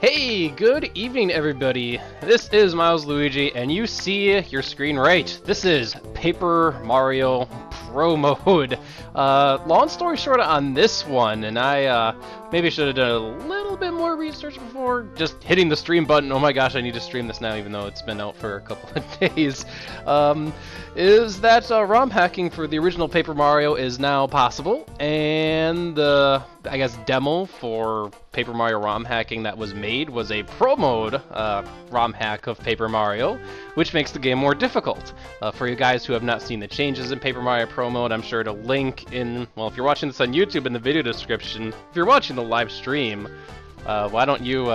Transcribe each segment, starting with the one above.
Hey, good evening everybody. This is Miles Luigi and you see your screen right. This is Paper Mario Pro Mode. Long story short on this one, and I maybe should have done a little bit more research before just hitting the stream button. Oh my gosh, I need to stream this now even though it's been out for a couple of days. Is that ROM hacking for the original Paper Mario is now possible, and the, I guess, demo for Paper Mario ROM hacking that was made was a Pro Mode ROM hack of Paper Mario, which makes the game more difficult. For you guys who have not seen the changes in Paper Mario Pro Mode, I'm sure to link in, well, if you're watching this on YouTube, in the video description. If you're watching the live stream, why don't you,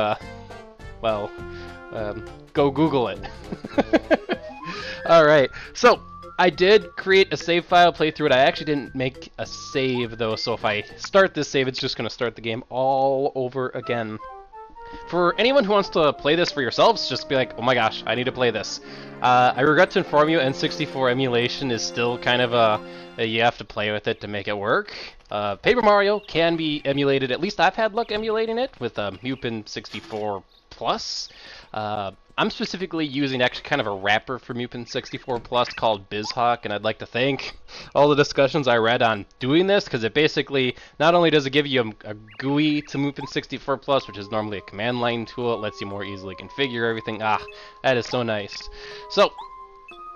go Google it. Alright, so I did create a save file, play through it. I actually didn't make a save though, so if I start this save, it's just going to start the game all over again. For anyone who wants to play this for yourselves, just be like, oh my gosh, I need to play this. I regret to inform you, N64 emulation is still kind of you have to play with it to make it work. Paper Mario can be emulated, at least I've had luck emulating it with Mupin 64 Plus. I'm specifically using actually kind of a wrapper for Mupin 64 Plus called Bizhawk, and I'd like to thank all the discussions I read on doing this, because it basically, not only does it give you a GUI to Mupin 64 Plus, which is normally a command line tool, it lets you more easily configure everything. That is so nice. So,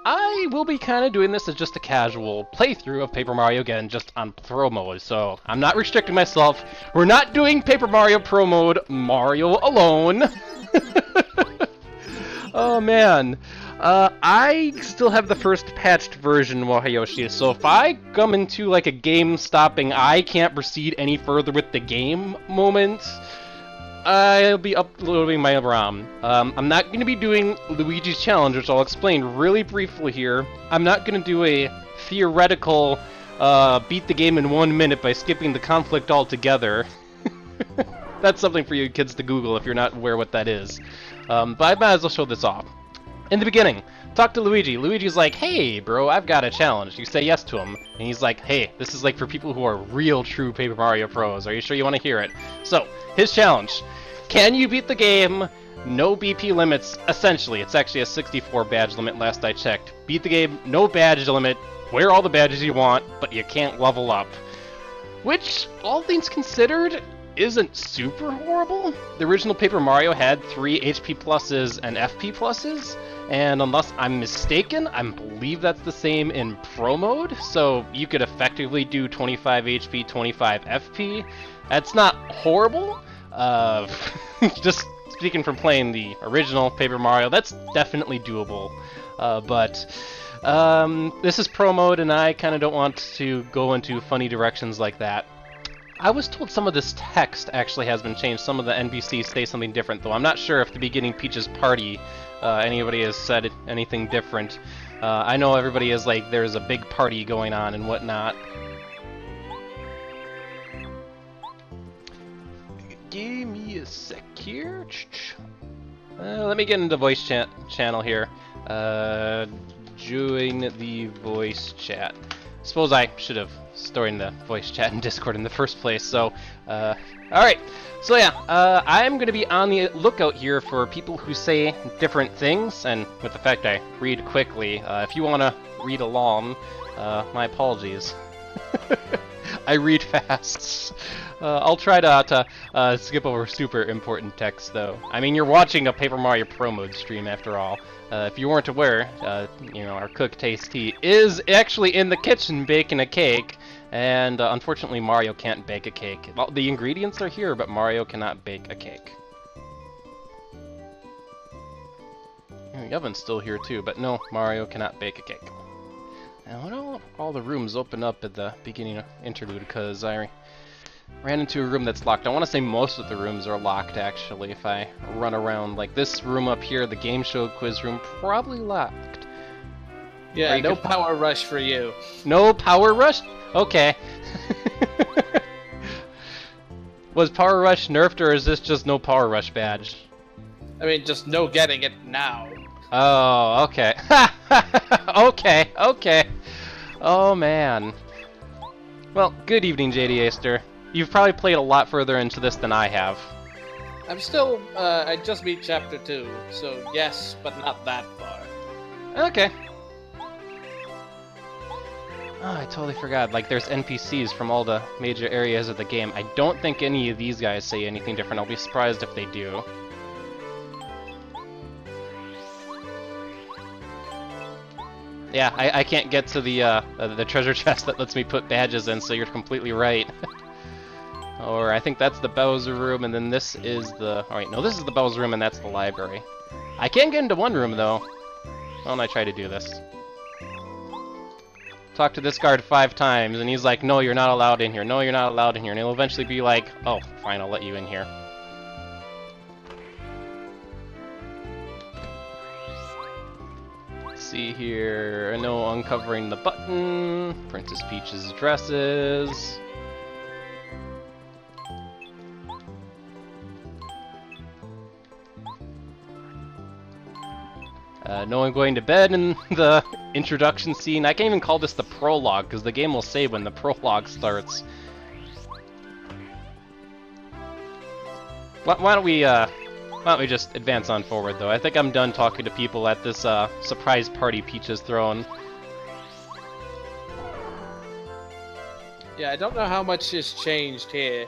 I will be kind of doing this as just a casual playthrough of Paper Mario again, just on Pro Mode, so I'm not restricting myself. We're not doing Paper Mario Pro Mode Mario alone. Oh man, I still have the first patched version, Wahayoshi, so if I come into like a game-stopping I can't proceed any further with the game moment, I'll be uploading my ROM. I'm not going to be doing Luigi's Challenge, which I'll explain really briefly here. I'm not going to do a theoretical beat the game in 1 minute by skipping the conflict altogether. That's something for you kids to Google if you're not aware what that is. But I might as well show this off. In the beginning, talk to Luigi. Luigi's like, hey bro, I've got a challenge. You say yes to him. And he's like, hey, this is like for people who are real true Paper Mario pros. Are you sure you want to hear it? So, his challenge. Can you beat the game? No BP limits. Essentially, it's actually a 64 badge limit last I checked. Beat the game, no badge limit. Wear all the badges you want, but you can't level up. Which, all things considered, isn't super horrible. The original Paper Mario had 3 HP pluses and FP pluses, and unless I'm mistaken, I believe that's the same in Pro Mode, so you could effectively do 25 HP, 25 FP. That's not horrible. Just speaking from playing the original Paper Mario, that's definitely doable. But this is Pro Mode, and I kind of don't want to go into funny directions like that. I was told some of this text actually has been changed. Some of the NPCs say something different, though I'm not sure if the beginning Peach's party, anybody has said anything different. I know everybody is like, there's a big party going on and whatnot. Give me a sec here. Let me get into voice channel here. Join the voice chat. Suppose I should have stored the voice chat in Discord in the first place, so, alright. So yeah, I'm gonna be on the lookout here for people who say different things, and with the fact I read quickly, if you wanna read along, my apologies. I read fast. I'll try to skip over super important text, though. I mean, you're watching a Paper Mario Pro Mode stream, after all. If you weren't aware, you know, our cook Tasty is actually in the kitchen baking a cake, and unfortunately Mario can't bake a cake. Well, the ingredients are here, but Mario cannot bake a cake. The oven's still here too, but no, Mario cannot bake a cake. Now, why don't all the rooms open up at the beginning of interlude, because I ran into a room that's locked. I want to say most of the rooms are locked, actually, if I run around. Like this room up here, the game show quiz room, probably locked. Yeah, no power rush for you. No power rush? Okay. Was power rush nerfed, or is this just no power rush badge? I mean, just no getting it now. Oh, okay. Okay, okay. Oh, man. Well, good evening, JD Aster. You've probably played a lot further into this than I have. I'm still, I just beat chapter 2, so yes, but not that far. Okay. Oh, I totally forgot. Like, there's NPCs from all the major areas of the game. I don't think any of these guys say anything different. I'll be surprised if they do. Yeah, I can't get to the treasure chest that lets me put badges in, so you're completely right. Or I think that's the Bowser room, and then this is the... Alright, no, this is the Bowser room, and that's the library. I can get into one room, though. Why don't I try to do this? Talk to this guard 5 times, and he's like, no, you're not allowed in here. No, you're not allowed in here. And he'll eventually be like, oh, fine, I'll let you in here. Let's see here. No uncovering the button. Princess Peach's dresses. No one going to bed in the introduction scene. I can't even call this the prologue, because the game will say when the prologue starts. Why don't we just advance on forward, though? I think I'm done talking to people at this surprise party Peach has thrown. Yeah, I don't know how much has changed here.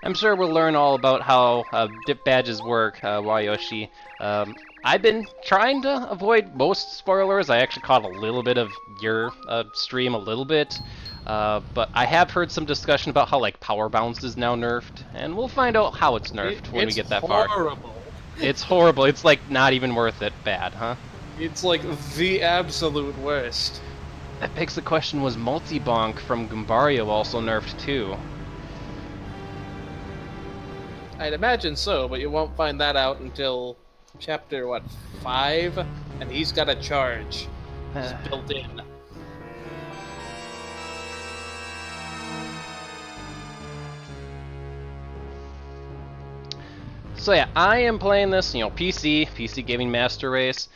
I'm sure we'll learn all about how dip badges work, Wayoshi. I've been trying to avoid most spoilers. I actually caught a little bit of your stream, a little bit. But I have heard some discussion about how, like, power bounce is now nerfed, and we'll find out how it's nerfed when we get that far. It's horrible. It's horrible. It's, like, not even worth it bad, huh? It's, like, the absolute worst. That begs the question, was Multi-Bonk from Goombario also nerfed, too? I'd imagine so, but you won't find that out until chapter, what, 5? And he's got a charge. It's built in. So yeah, I am playing this, you know, PC Gaming Master Race.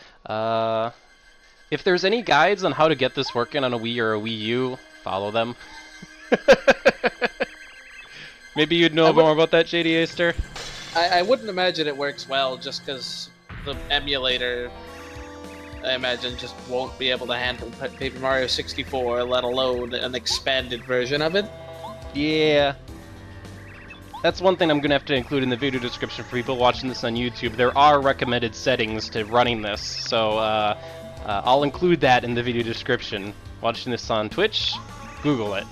If there's any guides on how to get this working on a Wii or a Wii U, follow them. Maybe you'd know more about that, JD Aster? I wouldn't imagine it works well, just because the emulator, I imagine, just won't be able to handle Paper Mario 64, let alone an expanded version of it. Yeah. That's one thing I'm going to have to include in the video description for people watching this on YouTube. There are recommended settings to running this, so I'll include that in the video description. Watching this on Twitch, Google it.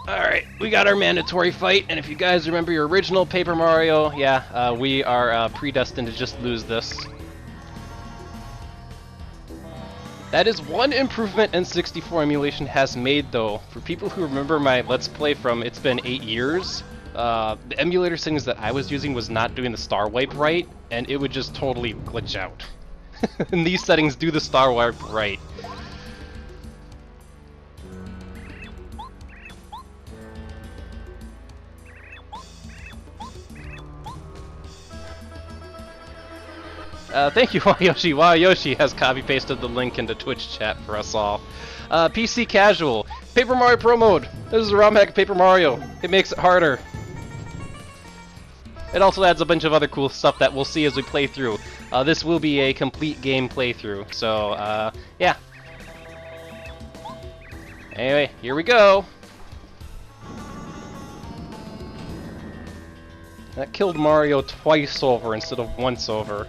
Alright, we got our mandatory fight, and if you guys remember your original Paper Mario, yeah, we are predestined to just lose this. That is one improvement N64 emulation has made, though. For people who remember my Let's Play from It's Been 8 Years, the emulator settings that I was using was not doing the star wipe right, and it would just totally glitch out. And these settings do the star wipe right. Thank you, Wayoshi. Wayoshi has copy-pasted the link into Twitch chat for us all. PC Casual. Paper Mario Pro Mode. This is a ROM hack of Paper Mario. It makes it harder. It also adds a bunch of other cool stuff that we'll see as we play through. This will be a complete game playthrough, so, yeah. Anyway, here we go. That killed Mario twice over instead of once over.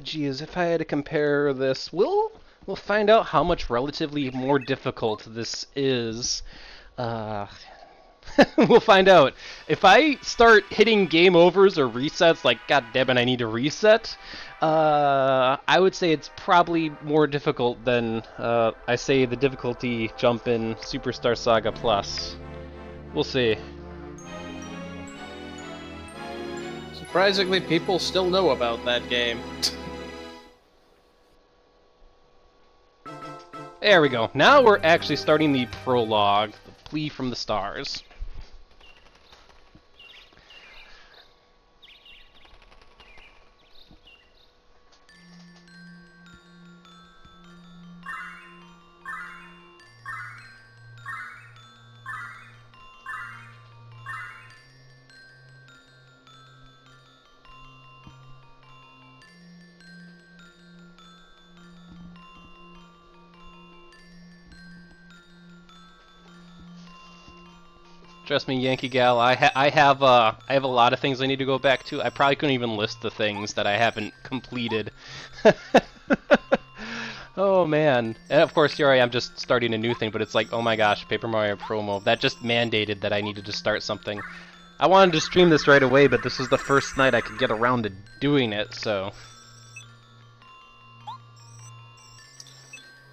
Geez, if I had to compare this, we'll find out how much relatively more difficult this is. We'll find out. If I start hitting game overs or resets, like, god damn it, I need to reset, I would say it's probably more difficult than, I say, the difficulty jump in Superstar Saga Plus. We'll see. Surprisingly, people still know about that game. There we go. Now we're actually starting the prologue, the plea from the stars. Trust me, Yankee Gal, I have a lot of things I need to go back to. I probably couldn't even list the things that I haven't completed. Oh man. And of course here I am just starting a new thing, but it's like, oh my gosh, Paper Mario promo. That just mandated that I needed to start something. I wanted to stream this right away, but this was the first night I could get around to doing it, so...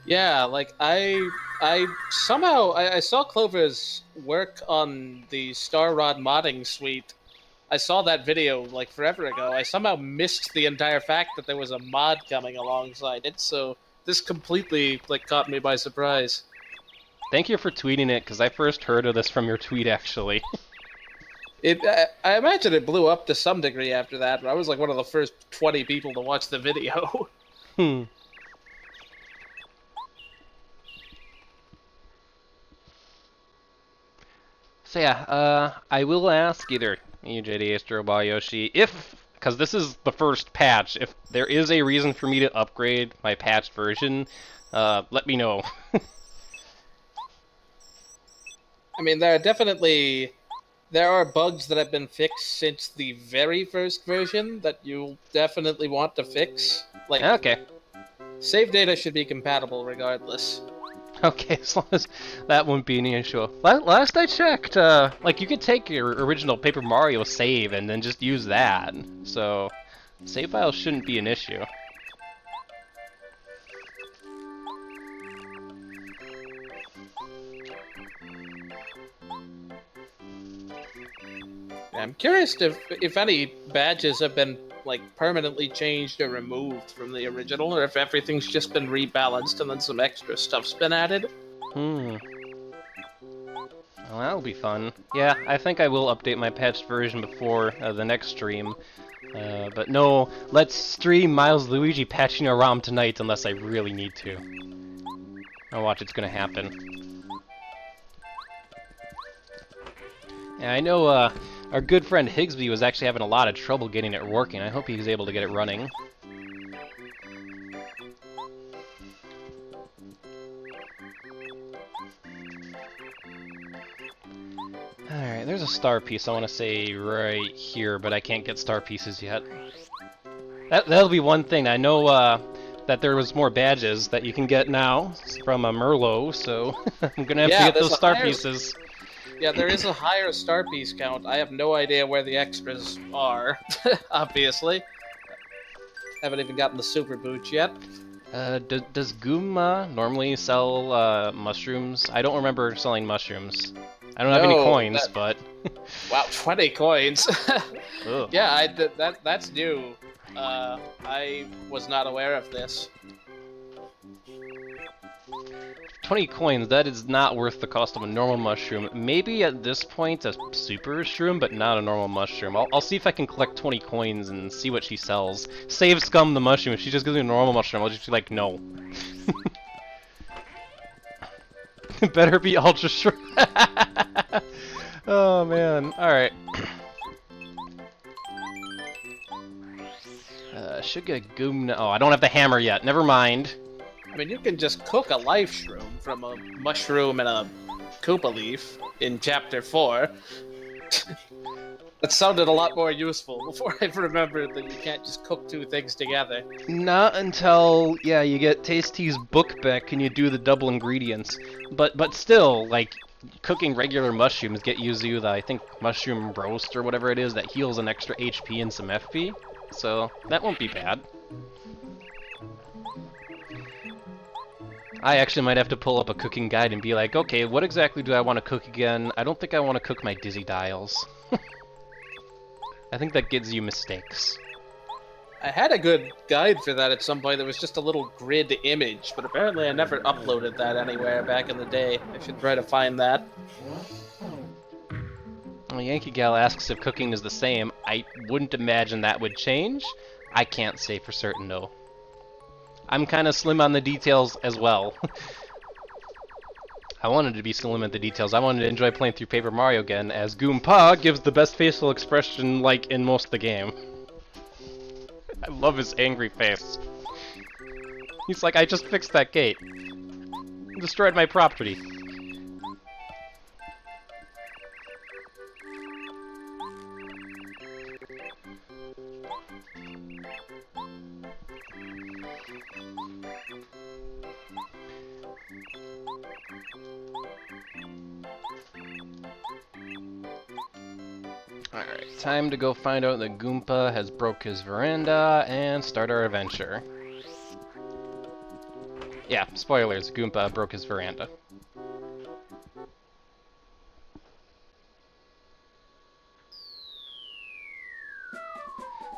Yeah, like I somehow I saw Clover's work on the Star Rod modding suite. I saw that video like forever ago. I somehow missed the entire fact that there was a mod coming alongside it, so this completely like caught me by surprise. Thank you for tweeting it, because I first heard of this from your tweet, actually. I imagine it blew up to some degree after that, but I was like one of the first 20 people to watch the video. So yeah, I will ask either you, JD, Astro, Yoshi, if, because this is the first patch, if there is a reason for me to upgrade my patched version, let me know. I mean, there are bugs that have been fixed since the very first version that you'll definitely want to fix. Like, Okay. save data should be compatible regardless. Okay, as long as that won't be an issue. Last I checked, like, you could take your original Paper Mario save and then just use that. So, save files shouldn't be an issue. I'm curious if any badges have been like permanently changed or removed from the original, or if everything's just been rebalanced and then some extra stuff's been added. Well, that'll be fun. Yeah, I think I will update my patched version before the next stream. But no, let's stream Miles Luigi patching a ROM tonight unless I really need to. I'll watch, it's gonna happen. Yeah, I know our good friend Higsby was actually having a lot of trouble getting it working. I hope he was able to get it running. Alright, there's a star piece I want to say right here, but I can't get star pieces yet. That'll be one thing. I know that there was more badges that you can get now from Merlow, so I'm gonna have to get those star pieces. Yeah, there is a higher star piece count. I have no idea where the extras are, obviously. Haven't even gotten the super boots yet. Does Goomba normally sell mushrooms? I don't remember selling mushrooms. I don't have any coins, but... Wow, 20 coins! Yeah, that's new. I was not aware of this. 20 coins, that is not worth the cost of a normal mushroom. Maybe at this point a super shroom, but not a normal mushroom. I'll see if I can collect 20 coins and see what she sells. Save Scum the mushroom. If she just gives me a normal mushroom, I'll just be like, no. Better be ultra shroom. Oh man, alright. Should get a Goom. Oh, I don't have the hammer yet. Never mind. I mean, you can just cook a life shroom from a mushroom and a Koopa leaf in Chapter 4. That sounded a lot more useful before I remembered that you can't just cook two things together. Not until, yeah, you get Tasty's book back and you do the double ingredients. But still, like, cooking regular mushrooms get you the, I think, mushroom roast or whatever it is that heals an extra HP and some FP. So, that won't be bad. I actually might have to pull up a cooking guide and be like, okay, what exactly do I want to cook again? I don't think I want to cook my dizzy dials. I think that gives you mistakes. I had a good guide for that at some point. There was just a little grid image, but apparently I never uploaded that anywhere back in the day. I should try to find that. Well, Yankee Gal asks if cooking is the same. I wouldn't imagine that would change. I can't say for certain, though. I'm kind of slim on the details as well. I wanted to be slim at the details. I wanted to enjoy playing through Paper Mario again, as Goomba gives the best facial expression, like, in most of the game. I love his angry face. He's like, I just fixed that gate. Destroyed my property. Alright, time to go find out that Goomba has broke his veranda and start our adventure. Yeah, spoilers, Goomba broke his veranda.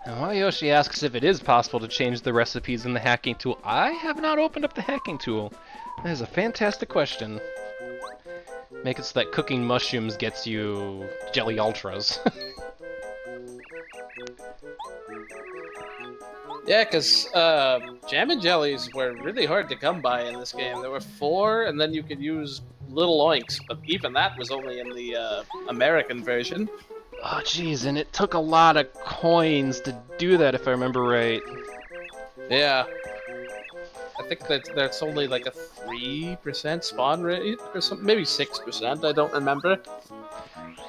And while Yoshi asks if it is possible to change the recipes in the hacking tool, I have not opened up the hacking tool. That is a fantastic question. Make it so that cooking mushrooms gets you jelly ultras. Yeah, because jam and jellies were really hard to come by in this game. There were 4, and then you could use little oinks, but even that was only in the American version. Oh, jeez, and it took a lot of coins to do that, if I remember right. Yeah. I think that that's only like a 3% spawn rate, or something, maybe 6%, I don't remember.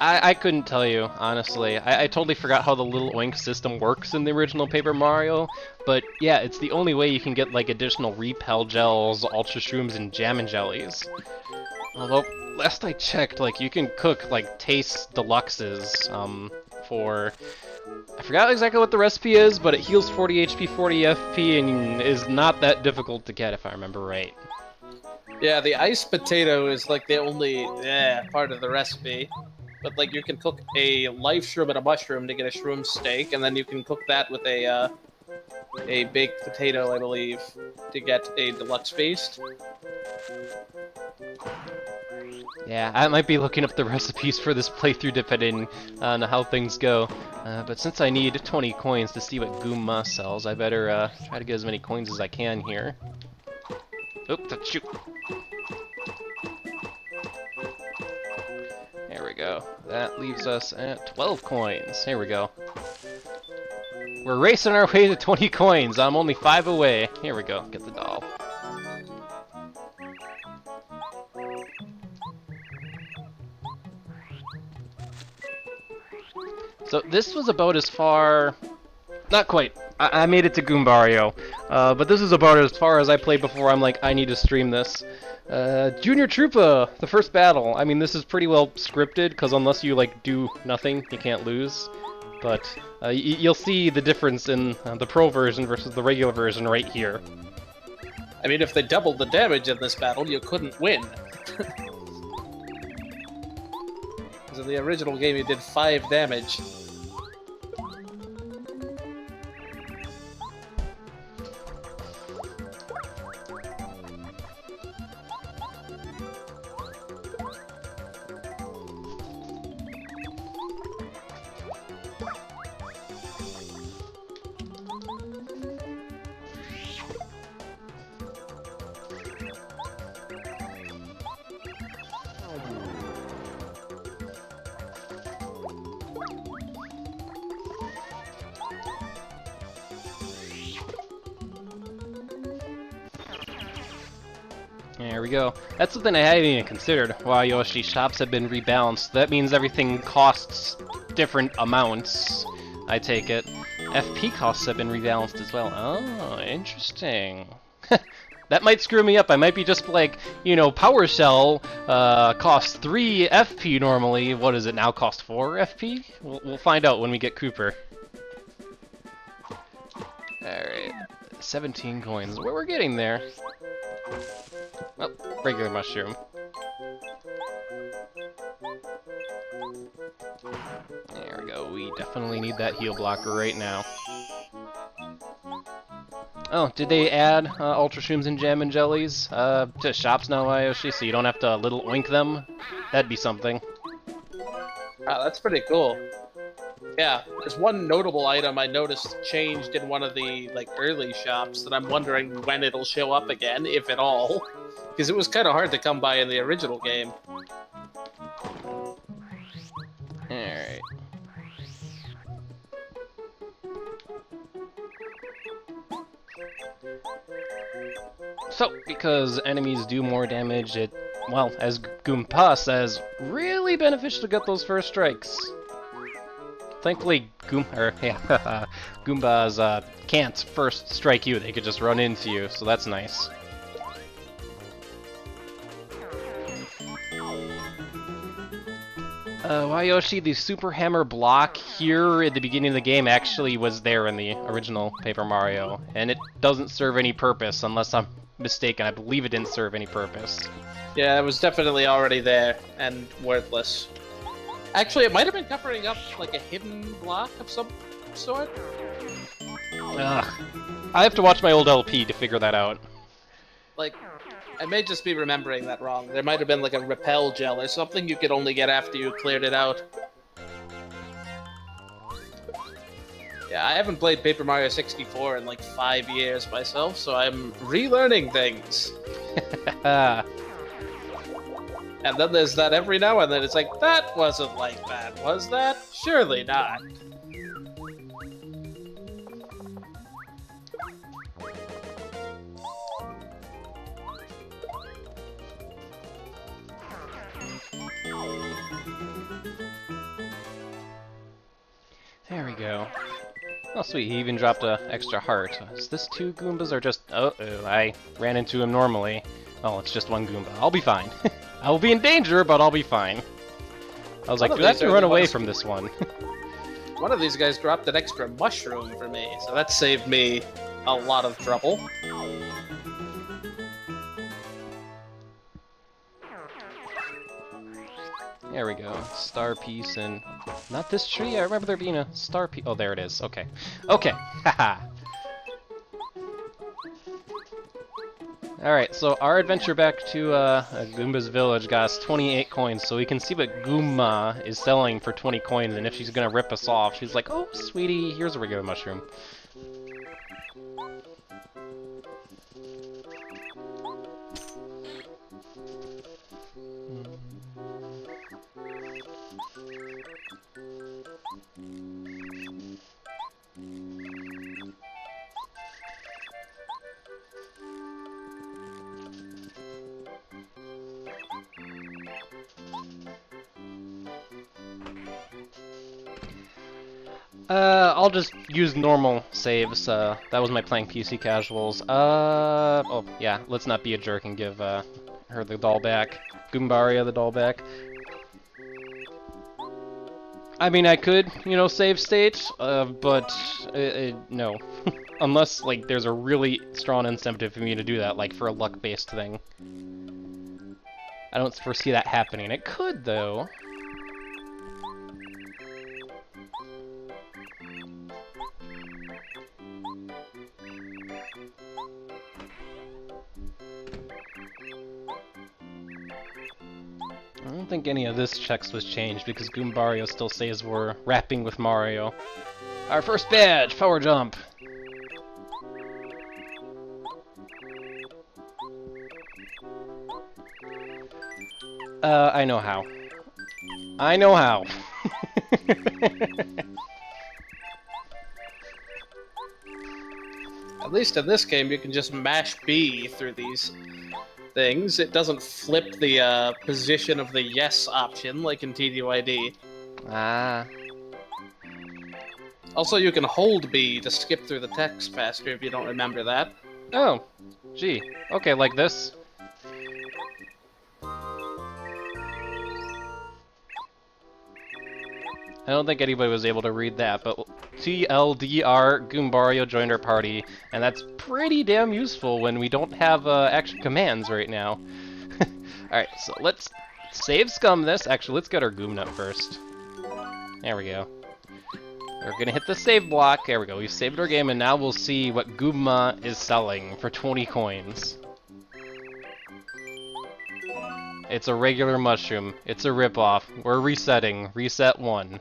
I couldn't tell you, honestly. I totally forgot how the little oink system works in the original Paper Mario, but yeah, it's the only way you can get like additional repel gels, ultra shrooms, and jam and jellies. Although, last I checked, like, you can cook, like, Taste Deluxes, for... I forgot exactly what the recipe is, but it heals 40 HP, 40 FP, and is not that difficult to get, if I remember right. Yeah, the iced potato is, like, the only part of the recipe. But, like, you can cook a life shroom and a mushroom to get a shroom steak, and then you can cook that with a baked potato, I believe, to get a deluxe feast. Yeah, I might be looking up the recipes for this playthrough depending on how things go. But since I need 20 coins to see what Goomba sells, I better try to get as many coins as I can here. Oop, shoot. There we go. That leaves us at 12 coins. Here we go. We're racing our way to 20 coins. I'm only 5 away. Here we go. Get the doll. So this was about as far... Not quite. I made it to Goombario. But this is about as far as I played before I'm like, I need to stream this. Junior Troopa, the first battle. I mean, this is pretty well scripted, because unless you, like, do nothing, you can't lose. But you'll see the difference in the Pro version versus the regular version right here. I mean, if they doubled the damage in this battle, you couldn't win. Because in the original game, you did 5 damage. There we go. That's something I hadn't even considered. While Yoshi shops have been rebalanced, that means everything costs different amounts, I take it. FP costs have been rebalanced as well. Oh, interesting. That might screw me up. I might be just like, you know, Power Shell costs 3 FP normally. What does it now cost 4 FP? We'll find out when we get Cooper. Alright. 17 coins. We're getting there. Oh, regular mushroom. There we go. We definitely need that heal blocker right now. Oh, did they add Ultra Shrooms and Jam and Jellies to shops now, Yoshi, so you don't have to little oink them? That'd be something. Wow, that's pretty cool. Yeah, there's one notable item I noticed changed in one of the early shops that I'm wondering when it'll show up again, if at all, because it was kind of hard to come by in the original game. Alright. So, because enemies do more damage, it, well, as Goomba says, really beneficial to get those first strikes. Thankfully, Goombas can't first strike you, they could just run into you, so that's nice. Why, Yoshi, the Super Hammer block here at the beginning of the game actually was there in the original Paper Mario, and it doesn't serve any purpose unless I'm mistaken. I believe it didn't serve any purpose. Yeah, it was definitely already there and worthless. Actually, it might have been covering up a hidden block of some sort. Ugh. I have to watch my old LP to figure that out. I may just be remembering that wrong. There might have been a repel gel or something you could only get after you cleared it out. Yeah, I haven't played Paper Mario 64 in 5 years myself, so I'm relearning things. And then there's that every now and then. It's that wasn't like that, was that? Surely not. There we go. Oh sweet, he even dropped an extra heart. Is this 2 Goombas or just... Uh-oh, I ran into him normally. Oh, it's just 1 Goomba. I'll be fine. I will be in danger, but I'll be fine. I was like, do I have to run away from this one? One of these guys dropped an extra mushroom for me, so that saved me a lot of trouble. There we go. Star piece and... Not this tree? I remember there being a star piece. Oh, there it is. Okay. Okay. Haha. Alright, so our adventure back to Goomba's Village got us 28 coins, so we can see what Goomba is selling for 20 coins, and if she's gonna rip us off, she's like, oh, sweetie, here's a regular mushroom. I'll just use normal saves. That was my playing PC casuals. Oh, yeah, let's not be a jerk and give her the doll back. Goombaria the doll back. I mean, I could, save state, but no. Unless, there's a really strong incentive for me to do that, for a luck-based thing. I don't foresee that happening. It could, though. I don't think any of this checks was changed because Goombario still says we're rapping with Mario. Our first badge, power jump. I know how. I know how. At least in this game, you can just mash B through these things. It doesn't flip the position of the yes option like in TDYD. Ah. Also, you can hold B to skip through the text faster if you don't remember that. Oh. Gee. Okay, like this. I don't think anybody was able to read that, but TLDR Goombario joined our party, and that's pretty damn useful when we don't have action commands right now. Alright, so let's save scum this. Actually, let's get our Goom Nut first. There we go. We're gonna hit the save block. There we go. We've saved our game, and now we'll see what Goomba is selling for 20 coins. It's a regular mushroom. It's a ripoff. We're resetting. Reset 1.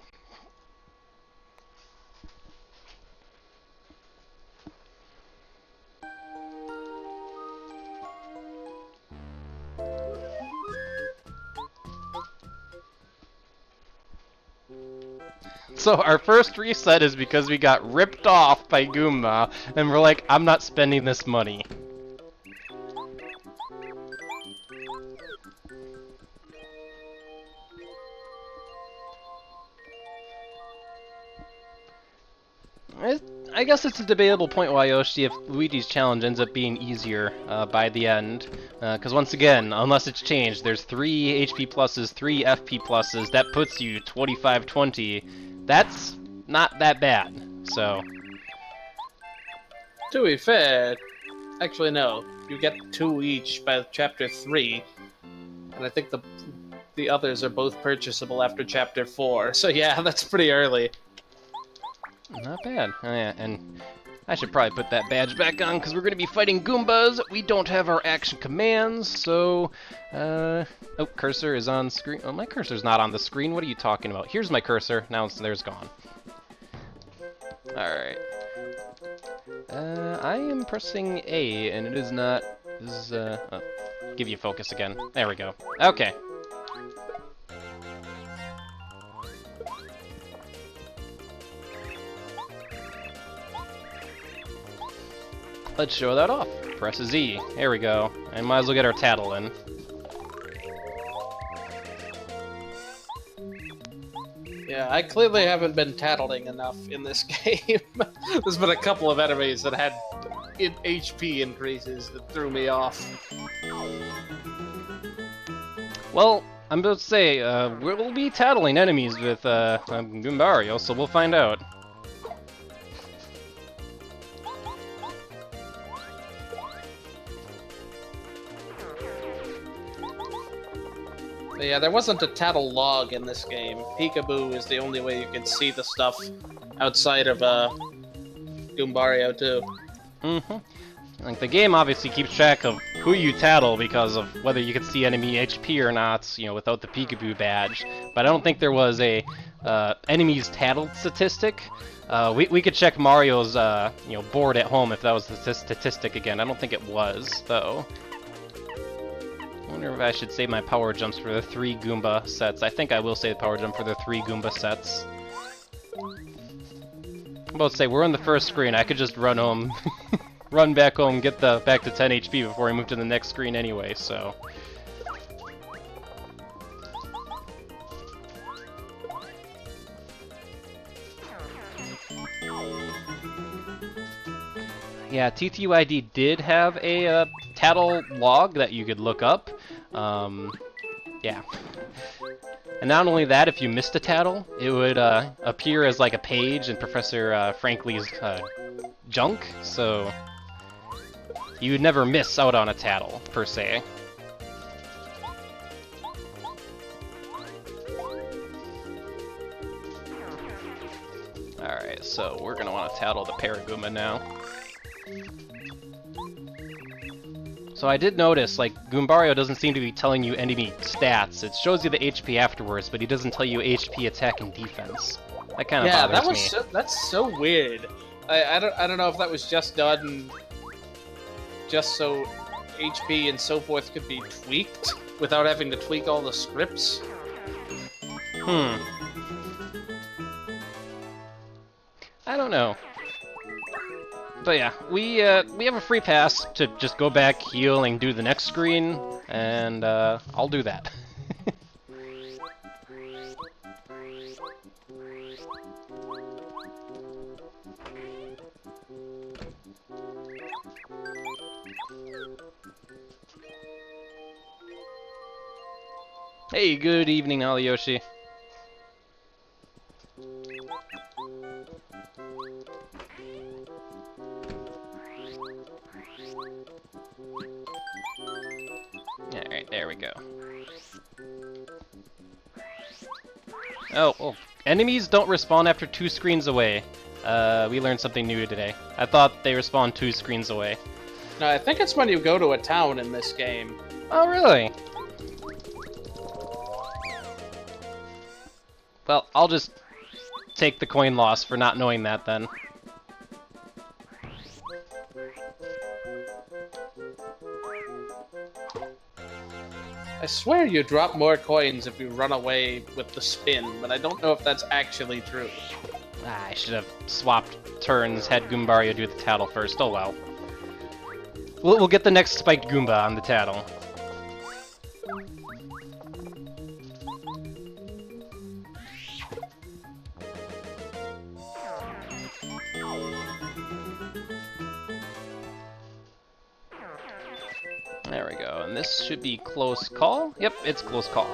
So our first reset is because we got ripped off by Goomba, and we're like, I'm not spending this money. I guess it's a debatable point, Yoshi, if Luigi's challenge ends up being easier by the end. Because once again, unless it's changed, there's 3 HP pluses, 3 FP pluses, that puts you 25-20. That's not that bad, so... To be fair, actually no. You get 2 each by Chapter 3, and I think the others are both purchasable after Chapter 4, so yeah, that's pretty early. Not bad. Oh, yeah, and I should probably put that badge back on because we're going to be fighting Goombas. We don't have our action commands, so... Oh, cursor is on screen. Oh, my cursor's not on the screen. What are you talking about? Here's my cursor. Now there's gone. Alright. I am pressing A, and it is not... This is, oh, give you focus again. There we go. Okay. Let's show that off. Press Z. There we go. And might as well get our tattle in. Yeah, I clearly haven't been tattling enough in this game. There's been a couple of enemies that had HP increases that threw me off. Well, I'm about to say, we'll be tattling enemies with Goombario, so we'll find out. But yeah, there wasn't a tattle log in this game. Peekaboo is the only way you can see the stuff outside of Goombario 2. Mm-hmm. Like, the game obviously keeps track of who you tattle because of whether you can see enemy HP or not, you know, without the Peekaboo badge. But I don't think there was a enemies tattled statistic. We could check Mario's you know, board at home if that was the statistic again. I don't think it was, though. I wonder if I should save my power jumps for the 3 Goomba sets. I think I will save the power jump for the 3 Goomba sets. I'm about to say, we're on the first screen. I could just run home, run back home, get the back to 10 HP before I move to the next screen anyway, so... Yeah, TTYD did have a tattle log that you could look up. Yeah. And not only that, if you missed a tattle, it would appear as like a page in Professor Frankly's junk, so you would never miss out on a tattle, per se. Alright, so we're gonna want to tattle the Paragoomba now. So I did notice, like, Goombario doesn't seem to be telling you enemy stats. It shows you the HP afterwards, but he doesn't tell you HP, attack, and defense. That kind of bothers me. That's so weird. I don't know if that was just done just so HP and so forth could be tweaked without having to tweak all the scripts. I don't know. But yeah, we have a free pass to just go back, heal, and do the next screen, and I'll do that. Hey, good evening, Yoshi. There we go. Oh, enemies don't respawn after 2 screens away. We learned something new today. I thought they respawn 2 screens away. No, I think it's when you go to a town in this game. Oh, really? Well, I'll just take the coin loss for not knowing that then. I swear you drop more coins if you run away with the spin, but I don't know if that's actually true. I should have swapped turns, had Goombario do the tattle first. Oh well. We'll get the next spiked Goomba on the tattle. There we go, and this should be close call. Yep, it's close call.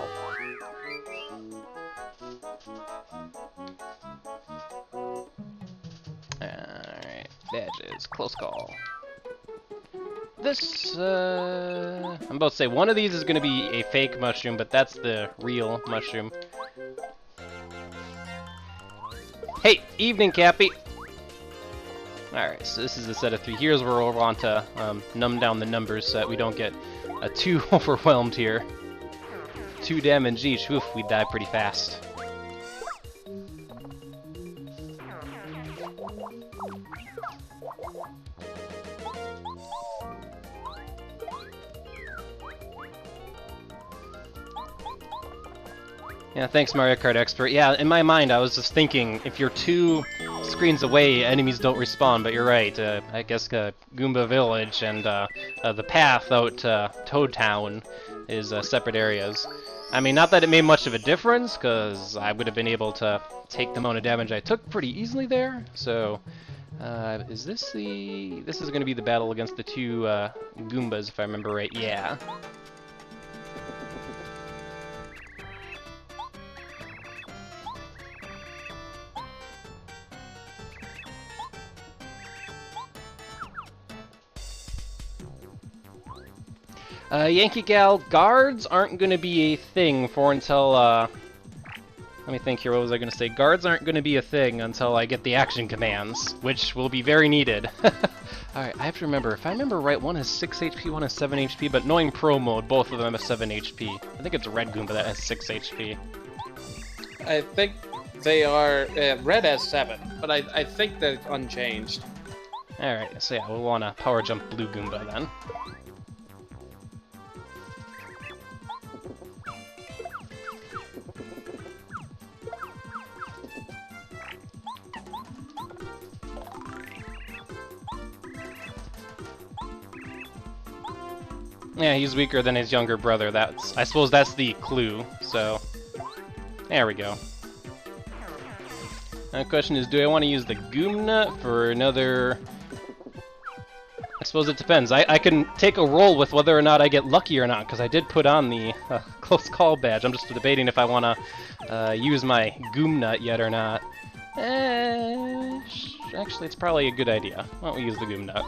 Alright, badges, close call. This, I'm about to say, one of these is going to be a fake mushroom, but that's the real mushroom. Hey, evening, Cappy! Alright, so this is a set of 3. Here's where we'll want to numb down the numbers so that we don't get too overwhelmed here. 2 damage each. Oof, we die pretty fast. Yeah, thanks, Mario Kart Expert. Yeah, in my mind, I was just thinking, if you're 2 screens away, enemies don't respawn, but you're right. I guess Goomba Village and the path out to Toad Town is separate areas. I mean, not that it made much of a difference, because I would have been able to take the amount of damage I took pretty easily there. So, is this the... This is going to be the battle against the 2 Goombas, if I remember right. Yeah. Yankee Gal, guards aren't going to be a thing for until, let me think here, what was I going to say? Guards aren't going to be a thing until I get the action commands, which will be very needed. Alright, I have to remember, if I remember right, one has 6 HP, one has 7 HP, but knowing Pro Mode, both of them have 7 HP. I think it's Red Goomba that has 6 HP. I think they are, Red has 7, but I think they're unchanged. Alright, so yeah, we'll want to Power Jump Blue Goomba then. Yeah, he's weaker than his younger brother. I suppose that's the clue, so... There we go. Now the question is, do I want to use the Goom Nut for another... I suppose it depends. I can take a roll with whether or not I get lucky or not, because I did put on the close call badge. I'm just debating if I want to use my Goom Nut yet or not. Actually, it's probably a good idea. Why don't we use the Goom Nut?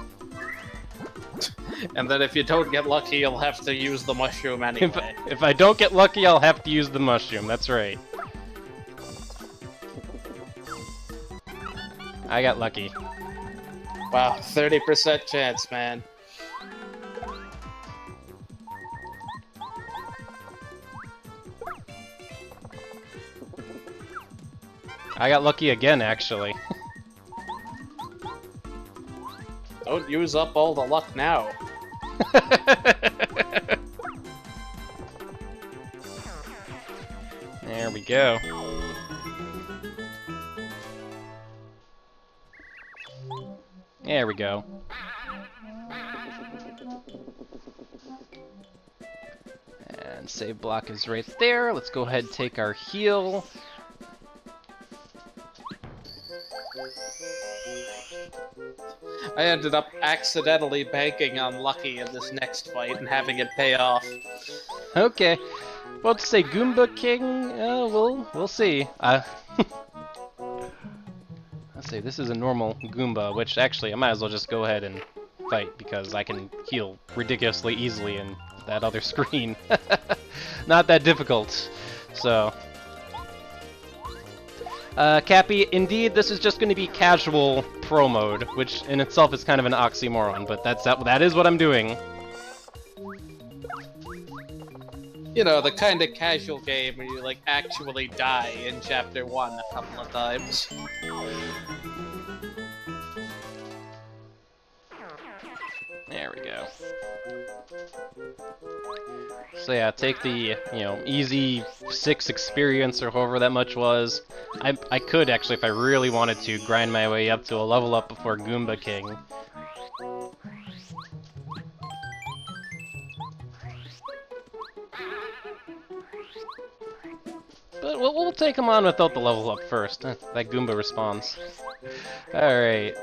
And then if you don't get lucky, you'll have to use the mushroom anyway. If I don't get lucky, I'll have to use the mushroom. That's right. I got lucky. Wow, 30% chance, man. I got lucky again, actually. Don't use up all the luck now. There we go. There we go. And save block is right there. Let's go ahead and take our heal. I ended up accidentally banking on lucky in this next fight and having it pay off. Okay. Well, to say Goomba King, we'll see. Let's see, this is a normal Goomba, which actually I might as well just go ahead and fight because I can heal ridiculously easily and that other screen. Not that difficult. So, Cappy, indeed, this is just going to be casual pro mode, which in itself is kind of an oxymoron, but that is what I'm doing. You know, the kind of casual game where you, like, actually die in Chapter 1 a couple of times. There we go. So yeah, take the, easy 6 experience or however that much was. I could actually, if I really wanted to, grind my way up to a level up before Goomba King. But we'll take him on without the level up first. That Goomba responds. Alright.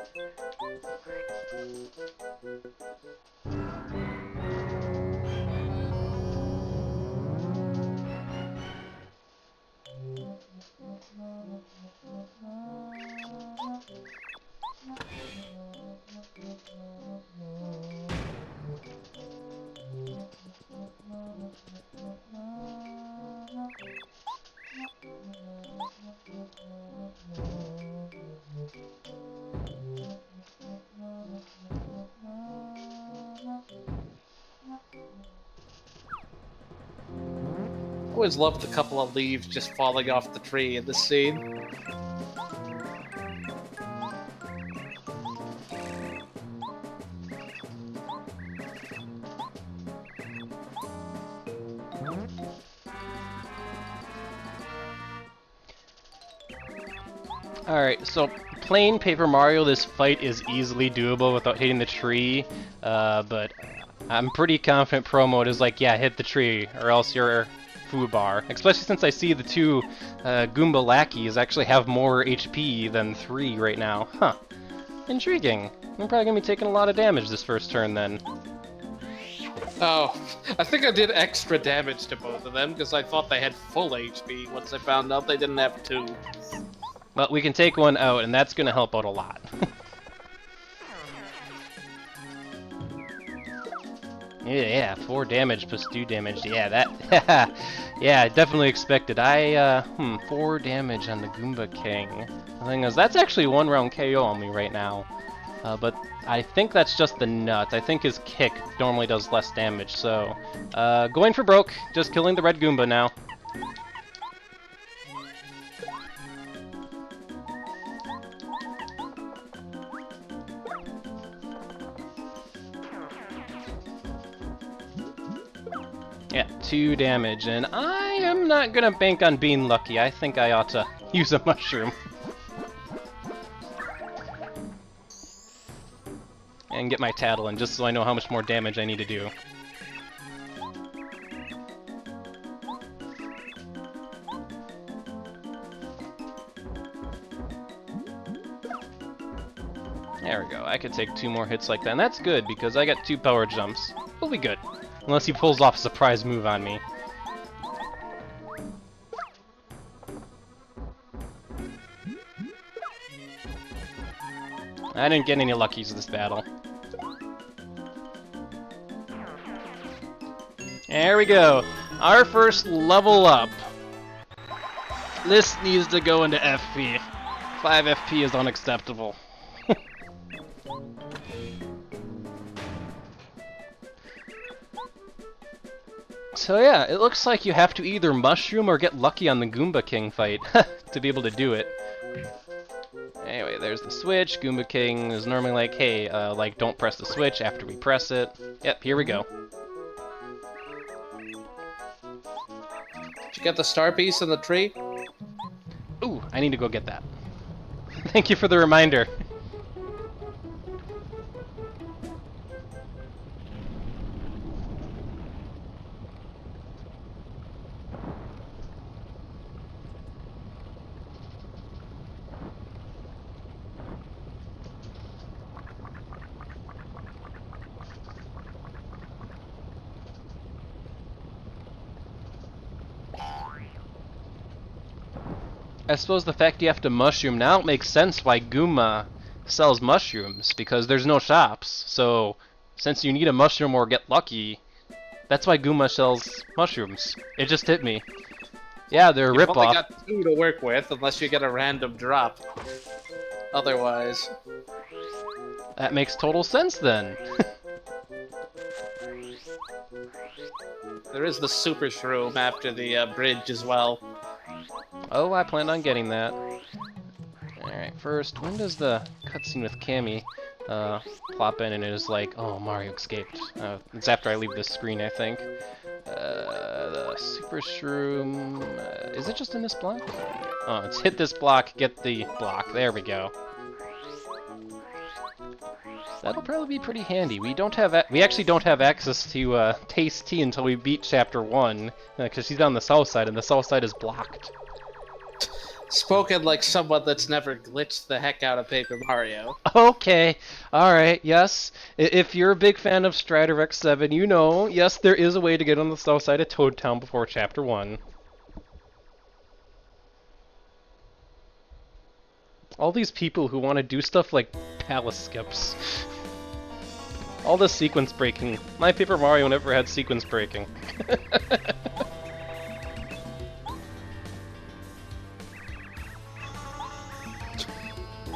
Always loved a couple of leaves just falling off the tree in this scene. Alright, so plain Paper Mario, this fight is easily doable without hitting the tree, but I'm pretty confident Pro Mode is like, yeah, hit the tree, or else you're foobar. Especially since I see the two Goomba lackeys actually have more HP than 3 right now. Huh. Intriguing. I'm probably gonna be taking a lot of damage this first turn then. Oh, I think I did extra damage to both of them because I thought they had full HP once I found out they didn't have 2. But we can take one out, and that's gonna help out a lot. Yeah, 4 damage plus 2 damage. Yeah, that. Yeah, I definitely expected. 4 damage on the Goomba King. The thing is, that's actually 1 round KO on me right now. But I think that's just the nut. I think his kick normally does less damage, so going for broke. Just killing the red Goomba now. Yeah, 2 damage, and I am not gonna bank on being lucky. I think I ought to use a mushroom. And get my Tattling, just so I know how much more damage I need to do. There we go, I could take 2 more hits like that, and that's good, because I got 2 power jumps. We'll be good. Unless he pulls off a surprise move on me. I didn't get any luckies this battle. There we go. Our first level up. This needs to go into FP. 5 FP is unacceptable. So yeah, it looks like you have to either mushroom or get lucky on the Goomba King fight to be able to do it. Anyway, there's the switch. Goomba King is normally like, hey, don't press the switch after we press it. Yep, here we go. Did you get the star piece in the tree? Ooh, I need to go get that. Thank you for the reminder. I suppose the fact you have to mushroom now makes sense why Goomba sells mushrooms, because there's no shops. So, since you need a mushroom or get lucky, That's why Goomba sells mushrooms. It just hit me. Yeah, they're a You've only ripoff. got 2 to work with, unless you get a random drop. Otherwise... That makes total sense then. There is the Super Shroom after the bridge as well. Oh, I planned on getting that. Alright, first, when does the cutscene with Cammy plop in and it is like, oh, Mario escaped? It's after I leave this screen, I think. The Super Shroom... is it just in this block? Oh, it's hit this block, get the block. There we go. That'll probably be pretty handy. We actually don't have access to Taste Tea until we beat Chapter 1, because she's on the south side, and the south side is blocked. Spoken like someone that's never glitched the heck out of Paper Mario. Okay, alright, yes. If you're a big fan of Strider X7, you know, yes, there is a way to get on the south side of Toad Town before Chapter 1. All these people who want to do stuff like palace skips. All this sequence breaking. My Paper Mario never had sequence breaking.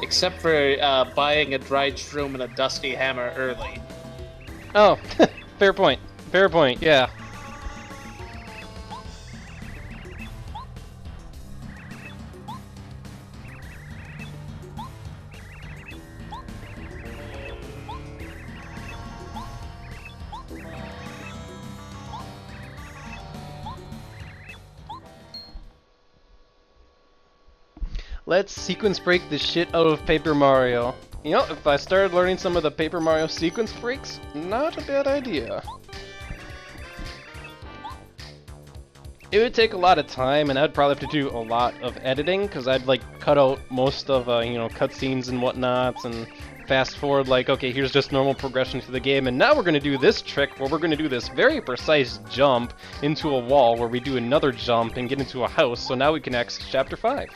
Except for buying a dried shroom and a dusty hammer early. Oh, fair point. Fair point, yeah. Let's sequence break the shit out of Paper Mario. You know, if I started learning some of the Paper Mario sequence breaks, not a bad idea. It would take a lot of time, and I'd probably have to do a lot of editing, because I'd like cut out most of, you know, cutscenes and whatnots, and fast forward like, okay, here's just normal progression through the game, and now we're going to do this trick where we're going to do this very precise jump into a wall where we do another jump and get into a house, so now we can access Chapter 5.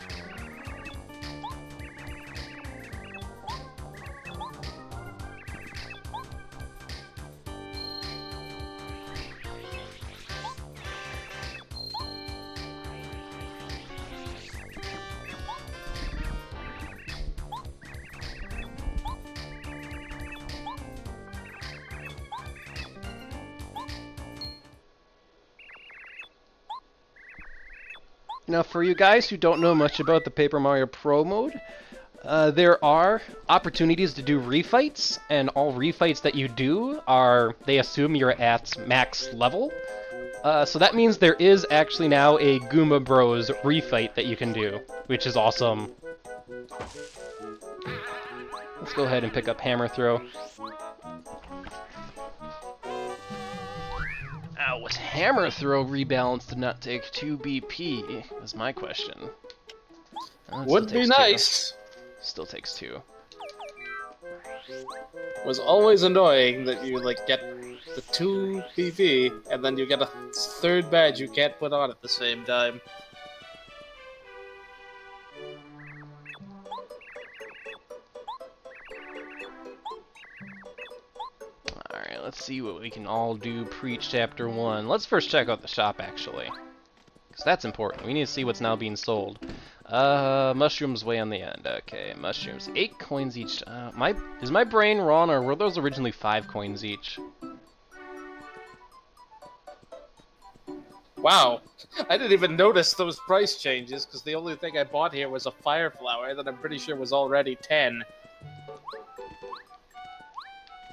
Now, for you guys who don't know much about the Paper Mario Pro mode, there are opportunities to do refights, and all refights that you do they assume you're at max level. So that means there is actually now a Goomba Bros refight that you can do, which is awesome. Let's go ahead and pick up Hammer Throw. Was Hammer Throw rebalanced to not take 2 BP? Is my question. Would be nice. Still takes 2. It was always annoying that you like get the 2 BP and then you get a third badge you can't put on at the same time. Alright, let's see what we can all do pre-Chapter 1. Let's first check out the shop, actually. Because that's important. We need to see what's now being sold. Mushrooms way on the end. Okay, mushrooms. 8 coins each. Is my brain wrong, or were those originally 5 coins each? Wow, I didn't even notice those price changes, because the only thing I bought here was a Fire Flower that I'm pretty sure was already 10.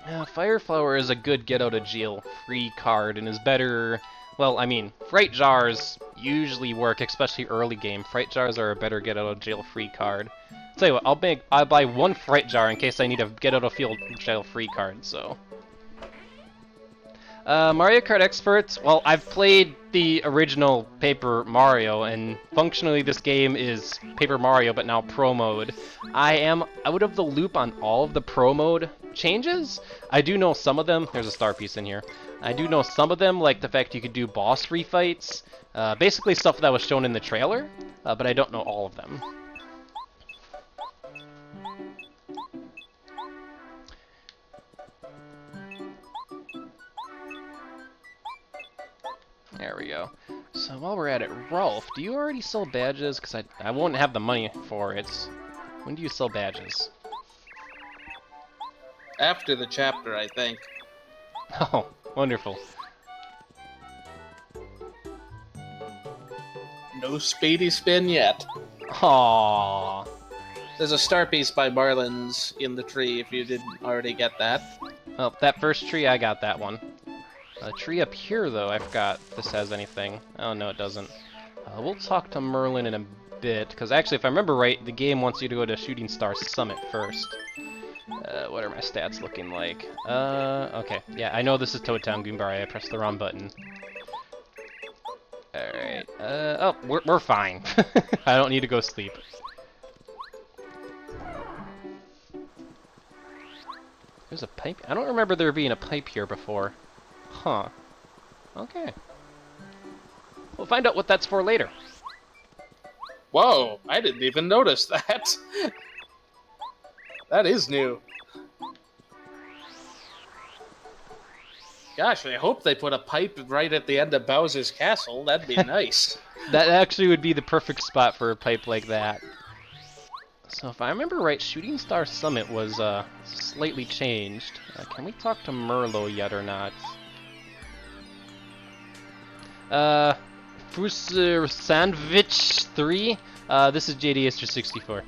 Yeah, Fire Flower is a good get-out-of-jail-free card, and is better... Well, I mean, Fright Jars usually work, especially early game. Fright Jars are a better get-out-of-jail-free card. Tell you what, I'll buy 1 Fright Jar in case I need a get-out-of-jail-free card, so... Mario Kart Expert, well, I've played the original Paper Mario, and functionally this game is Paper Mario, but now Pro Mode. I am out of the loop on all of the Pro Mode changes. I do know some of them. There's a star piece in here. I do know some of them, like the fact you could do boss refights, basically stuff that was shown in the trailer, but I don't know all of them. There we go. So while we're at it, Rolf, do you already sell badges? Because I won't have the money for it. When do you sell badges? After the chapter, I think. Oh, wonderful. No speedy spin yet. Aww. There's a star piece by Marlins in the tree if you didn't already get that. Oh, that first tree, I got that one. A tree up here, though, I forgot if this has anything. Oh, no, it doesn't. We'll talk to Merlin in a bit, because actually, if I remember right, the game wants you to go to Shooting Star Summit first. What are my stats looking like? Okay. Yeah, I know this is Toad Town Goomba. I pressed the wrong button. Alright. Oh, we're fine. I don't need to go sleep. There's a pipe? I don't remember there being a pipe here before. Huh. Okay. We'll find out what that's for later. Whoa, I didn't even notice that. That is new. Gosh, I hope they put a pipe right at the end of Bowser's castle. That'd be nice. That actually would be the perfect spot for a pipe like that. So if I remember right, Shooting Star Summit was slightly changed. Can we talk to Merlow yet or not? Fruser Sandwich 3? This is JD Aster 64.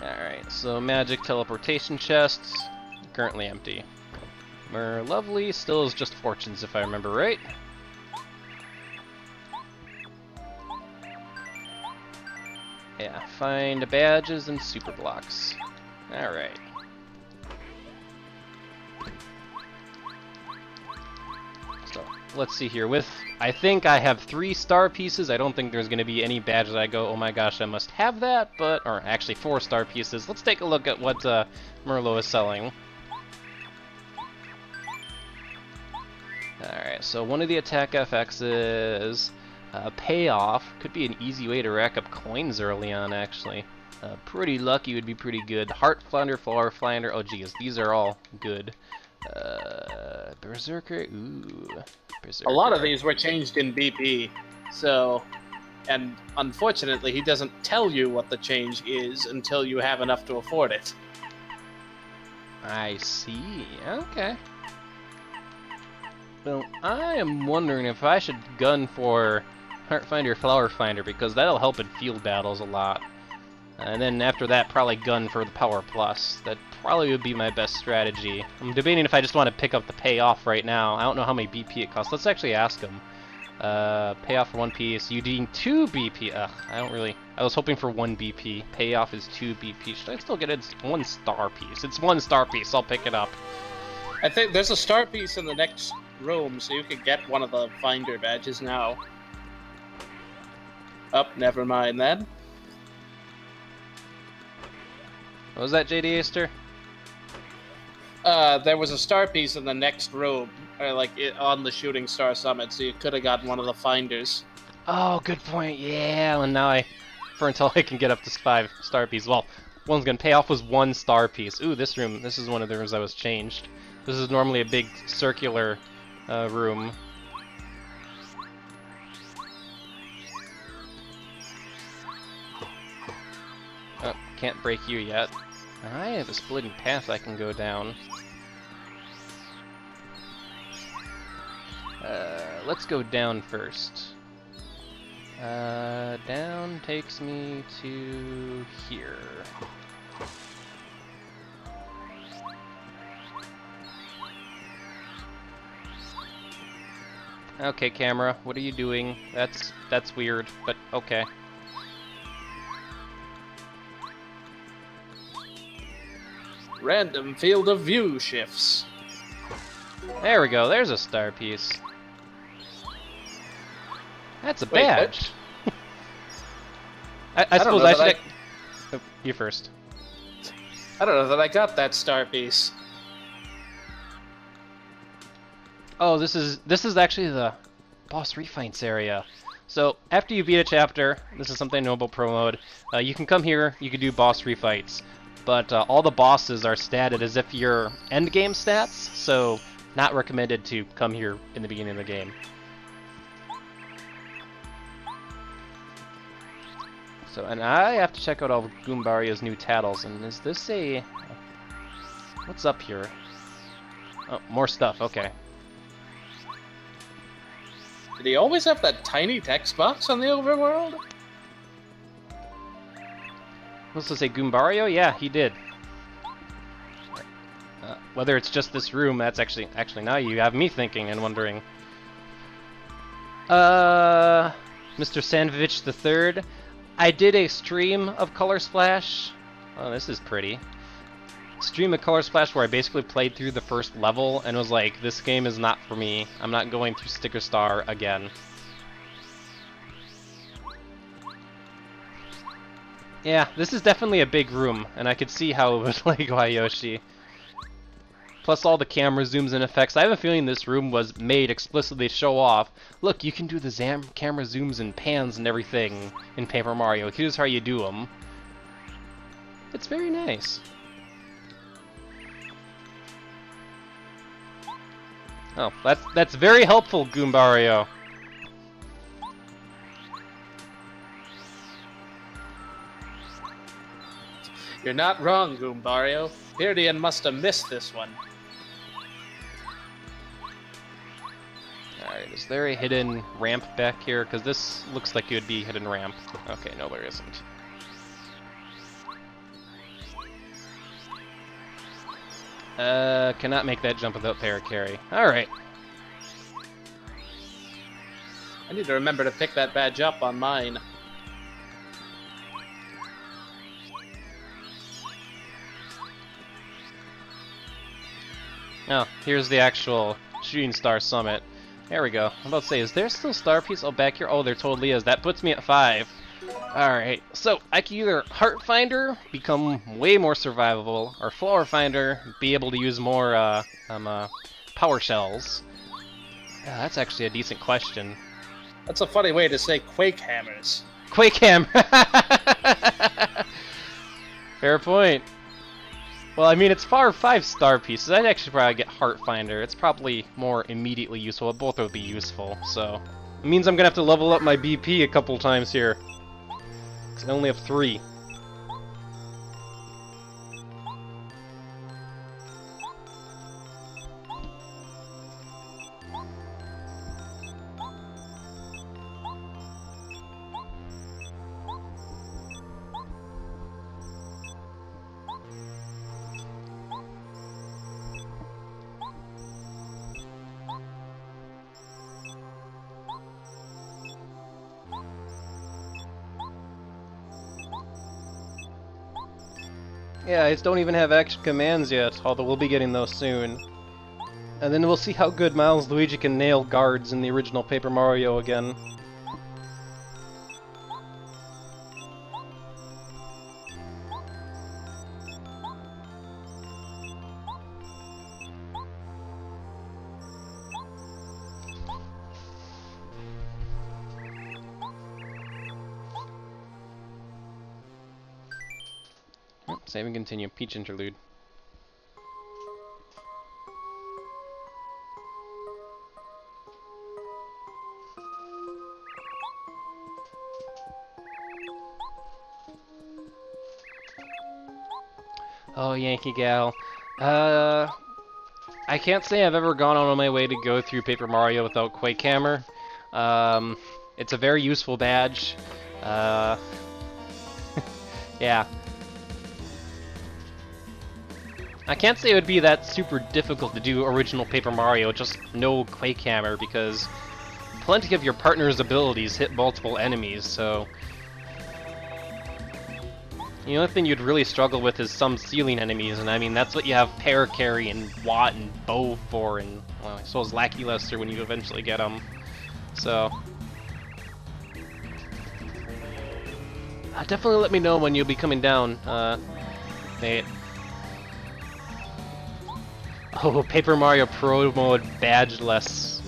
Alright, so magic teleportation chests, currently empty. Lovely still is just fortunes if I remember right. Yeah, find badges and super blocks. Alright. So, let's see here. I think I have 3 star pieces. I don't think there's going to be any badges I go, oh my gosh, I must have that, or actually 4 star pieces. Let's take a look at what Merlow is selling. Alright, so one of the attack FXs, payoff, could be an easy way to rack up coins early on, actually. Pretty lucky would be pretty good. Heart Flounder, Flower Flounder, oh geez, these are all good. Berserker, ooh. Berserker. A lot of these were changed in BP, so... And unfortunately, he doesn't tell you what the change is until you have enough to afford it. I see, okay. Well, I am wondering if I should gun for Heart Finder, Flower Finder, because that'll help in field battles a lot. And then after that, probably gun for the Power Plus. That probably would be my best strategy. I'm debating if I just want to pick up the payoff right now. I don't know how many BP it costs. Let's actually ask him. Payoff for 1 piece. You need 2 BP. Ugh, I was hoping for 1 BP. Payoff is 2 BP. Should I still get it? It's 1 star piece. It's 1 star piece. I'll pick it up. I think there's a star piece in the next room, so you could get one of the Finder badges now. Oh, never mind then. What was that, JD Aster? There was a star piece in the next room, on the Shooting Star Summit, so you could have gotten one of the Finders. Oh, good point. Yeah, and now until I can get up to 5 star pieces. Well, one's gonna pay off was 1 star piece. Ooh, this room. This is one of the rooms that was changed. This is normally a big circular room. Oh, can't break you yet. I have a splitting path I can go down. Let's go down first. Down takes me to here. Okay, camera, what are you doing? That's weird, but okay. Random field of view shifts. There we go, there's a star piece. That's a Wait, badge. I suppose I should... Oh, you first. I don't know that I got that star piece. Oh, this is actually the boss refines area. So after you beat a chapter, this is something I know about Pro Mode, you can come here, you can do boss refights, but all the bosses are statted as if you're end game stats, so not recommended to come here in the beginning of the game. So, and I have to check out all of Goombario's new tattles, and is this a... What's up here? Oh, more stuff, okay. Did he always have that tiny text box on the overworld? What's to say, Goombario? Yeah, he did. Whether it's just this room, that's actually now you have me thinking and wondering. Mr. Sandvich III, I did a stream of Color Splash. Oh, this is pretty. Stream of Color Splash where I basically played through the first level and was like, this game is not for me. I'm not going through Sticker Star again. Yeah, this is definitely a big room, and I could see how it would like Yoshi. Plus all the camera zooms and effects. I have a feeling this room was made explicitly to show off. Look, you can do the camera zooms and pans and everything in Paper Mario. Here's how you do them. It's very nice. Oh, that's very helpful, Goombario. You're not wrong, Goombario. Beardian must have missed this one. Alright, is there a hidden ramp back here? Because this looks like it would be a hidden ramp. Okay, no, there isn't. Cannot make that jump without paracarry. Alright. I need to remember to pick that badge up on mine. Oh, here's the actual Shooting Star Summit. There we go. I'm about to say, is there still Star Piece? Oh, back here? Oh, there totally is. That puts me at 5. Alright, so I can either Heart Finder, become way more survivable, or Flower Finder, be able to use more power shells. Yeah, that's actually a decent question. That's a funny way to say Quake Hammers. Quake Hammer! Fair point. Well, I mean, it's far 5 star pieces. I'd actually probably get Heart Finder. It's probably more immediately useful, but both would be useful, so... It means I'm gonna have to level up my BP a couple times here. 'Cause I only have 3. Yeah, I just don't even have action commands yet, although we'll be getting those soon. And then we'll see how good Miles Luigi can nail guards in the original Paper Mario again. Save and continue. Peach interlude. Oh, Yankee Gal. I can't say I've ever gone on my way to go through Paper Mario without Quake Hammer. It's a very useful badge. Yeah. I can't say it would be that super difficult to do original Paper Mario, just no Quake Hammer, because plenty of your partner's abilities hit multiple enemies, so... The only thing you'd really struggle with is some ceiling enemies, and I mean, that's what you have Paracarry and Watt and Bow for, and, well, I suppose Lackey Lester when you eventually get them. So... definitely let me know when you'll be coming down, Nate. Oh, Paper Mario Pro Mode badgeless.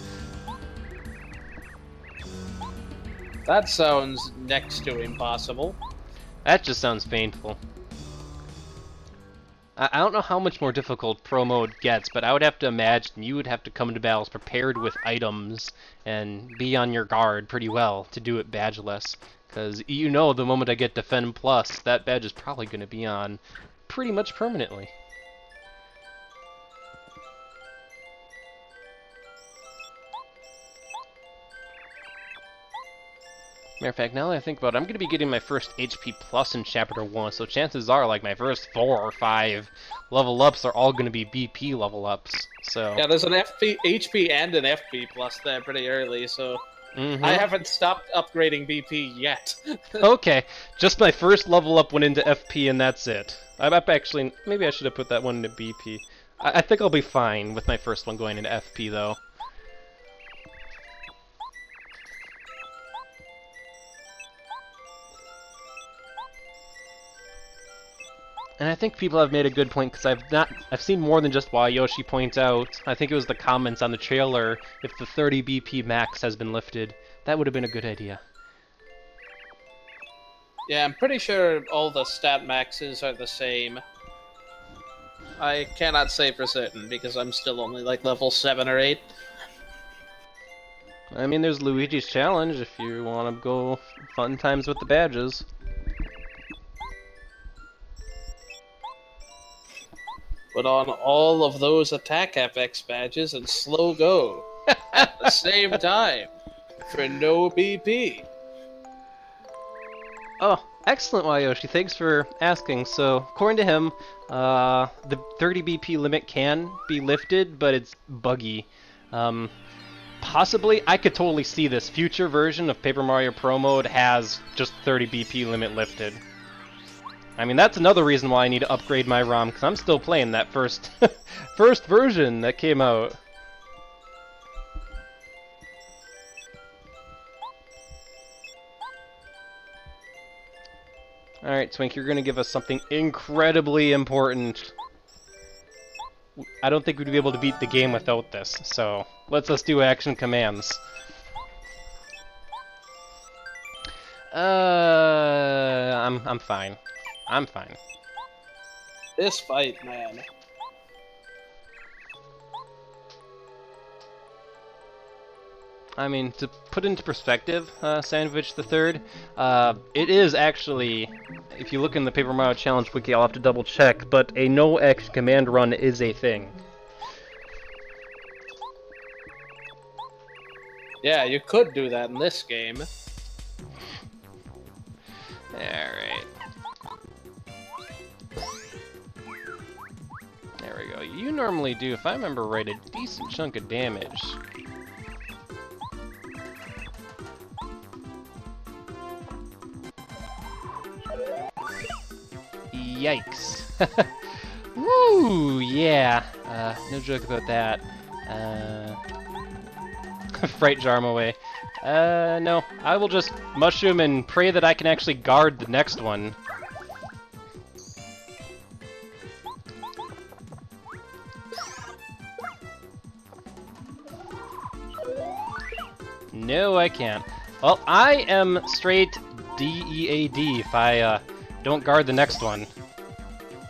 That sounds next to impossible. That just sounds painful. I don't know how much more difficult Pro Mode gets, but I would have to imagine you would have to come into battles prepared with items and be on your guard pretty well to do it badgeless. Because you know the moment I get Defend Plus, that badge is probably going to be on pretty much permanently. Matter of fact, now that I think about it, I'm going to be getting my first HP Plus in Chapter 1, so chances are, like, my first 4 or 5 level ups are all going to be BP level ups, so... Yeah, there's an HP and an FP plus there pretty early, so... I haven't stopped upgrading BP yet. Okay, just my first level up went into FP and that's it. I'm up actually, maybe I should have put that one into BP. I think I'll be fine with my first one going into FP, though. And I think people have made a good point, because I've seen more than just why Yoshi points out. I think it was the comments on the trailer, if the 30 BP max has been lifted. That would have been a good idea. Yeah, I'm pretty sure all the stat maxes are the same. I cannot say for certain, because I'm still only like level 7 or 8. I mean, there's Luigi's Challenge, if you want to go fun times with the badges. Put on all of those attack FX badges and slow go at the same time for no BP. Oh, excellent, Wayoshi. Thanks for asking. So, according to him, the 30 BP limit can be lifted, but it's buggy. Possibly, I could totally see this future version of Paper Mario Pro Mode has just 30 BP limit lifted. I mean, that's another reason why I need to upgrade my ROM, because I'm still playing that first version that came out. Alright, Twink, you're going to give us something incredibly important. I don't think we'd be able to beat the game without this, so let's do action commands. I'm fine. I'm fine. This fight, man. I mean, to put into perspective, Sandwich the Third, it is actually, if you look in the Paper Mario Challenge wiki, I'll have to double check, but a no action command run is a thing. Yeah, you could do that in this game. Alright. There we go. You normally do, if I remember right, a decent chunk of damage. Yikes. Woo, yeah. No joke about that. Fright jar him away. No. I will just mushroom and pray that I can actually guard the next one. No, I can't. Well, I am straight DEAD if I don't guard the next one.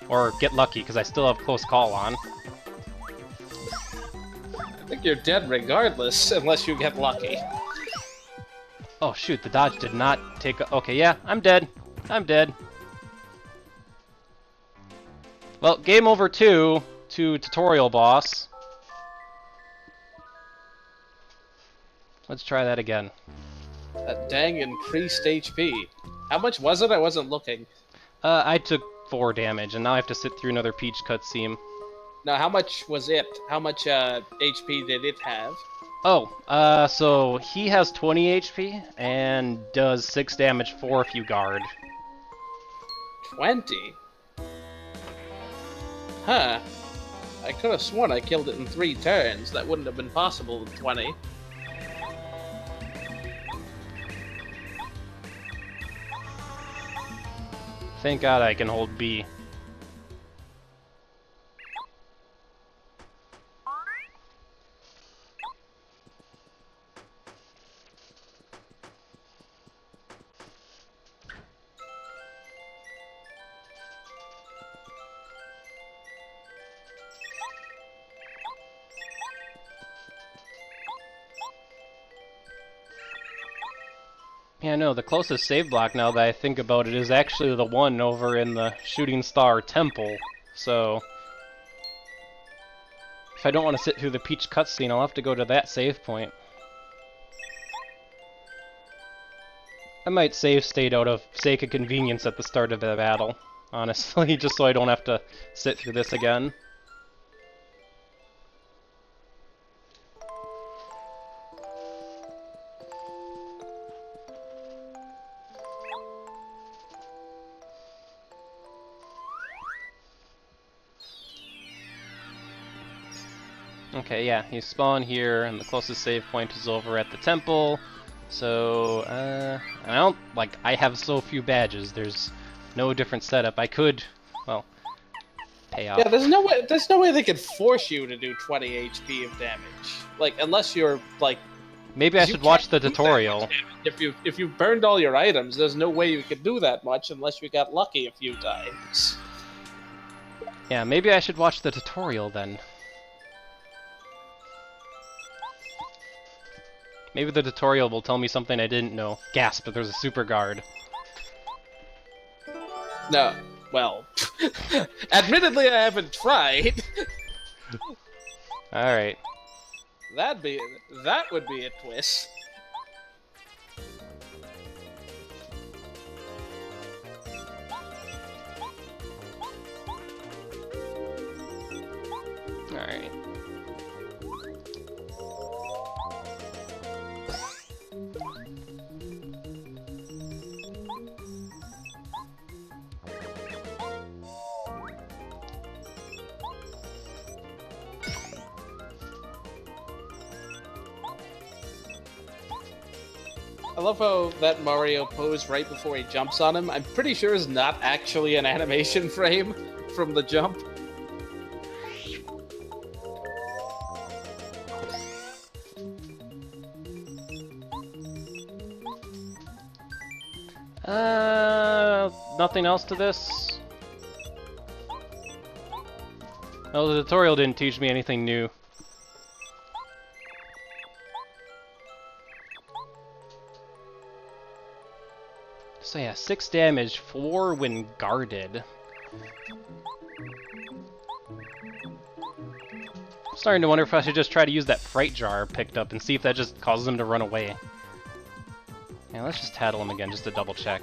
Or get lucky, because I still have close call on. I think you're dead regardless, unless you get lucky. Oh shoot, the dodge did not take a... Okay, yeah, I'm dead. I'm dead. Well, game over 2 to tutorial boss. Let's try that again. That dang increased HP. How much was it? I wasn't looking. I took 4 damage, and now I have to sit through another Peach cutscene. Now, how much was it? How much HP did it have? Oh, so he has 20 HP, and does 6 damage for if you guard. 20? Huh. I could have sworn I killed it in 3 turns. That wouldn't have been possible with 20. Thank God I can hold B. Yeah, no, the closest save block, now that I think about it, is actually the one over in the Shooting Star Temple. So, if I don't want to sit through the Peach cutscene, I'll have to go to that save point. I might save state out of sake of convenience at the start of the battle, honestly, just so I don't have to sit through this again. Okay, yeah, you spawn here, and the closest save point is over at the temple. So, I don't, like, I have so few badges, there's no different setup. I could, well, pay off. Yeah, there's no way they could force you to do 20 HP of damage. Like, unless you're, like... Maybe I should watch the tutorial. If you burned all your items, there's no way you could do that much unless you got lucky a few times. Yeah, maybe I should watch the tutorial then. Maybe the tutorial will tell me something I didn't know. Gasp, but there's a super guard. No, well... admittedly, I haven't tried. Alright. That would be a twist. Alright. I love how that Mario pose right before he jumps on him, I'm pretty sure is not actually an animation frame from the jump. Nothing else to this? No, the tutorial didn't teach me anything new. So yeah, 6 damage, 4 when guarded. I'm starting to wonder if I should just try to use that Fright jar picked up and see if that just causes him to run away. Yeah, let's just tattle him again just to double check.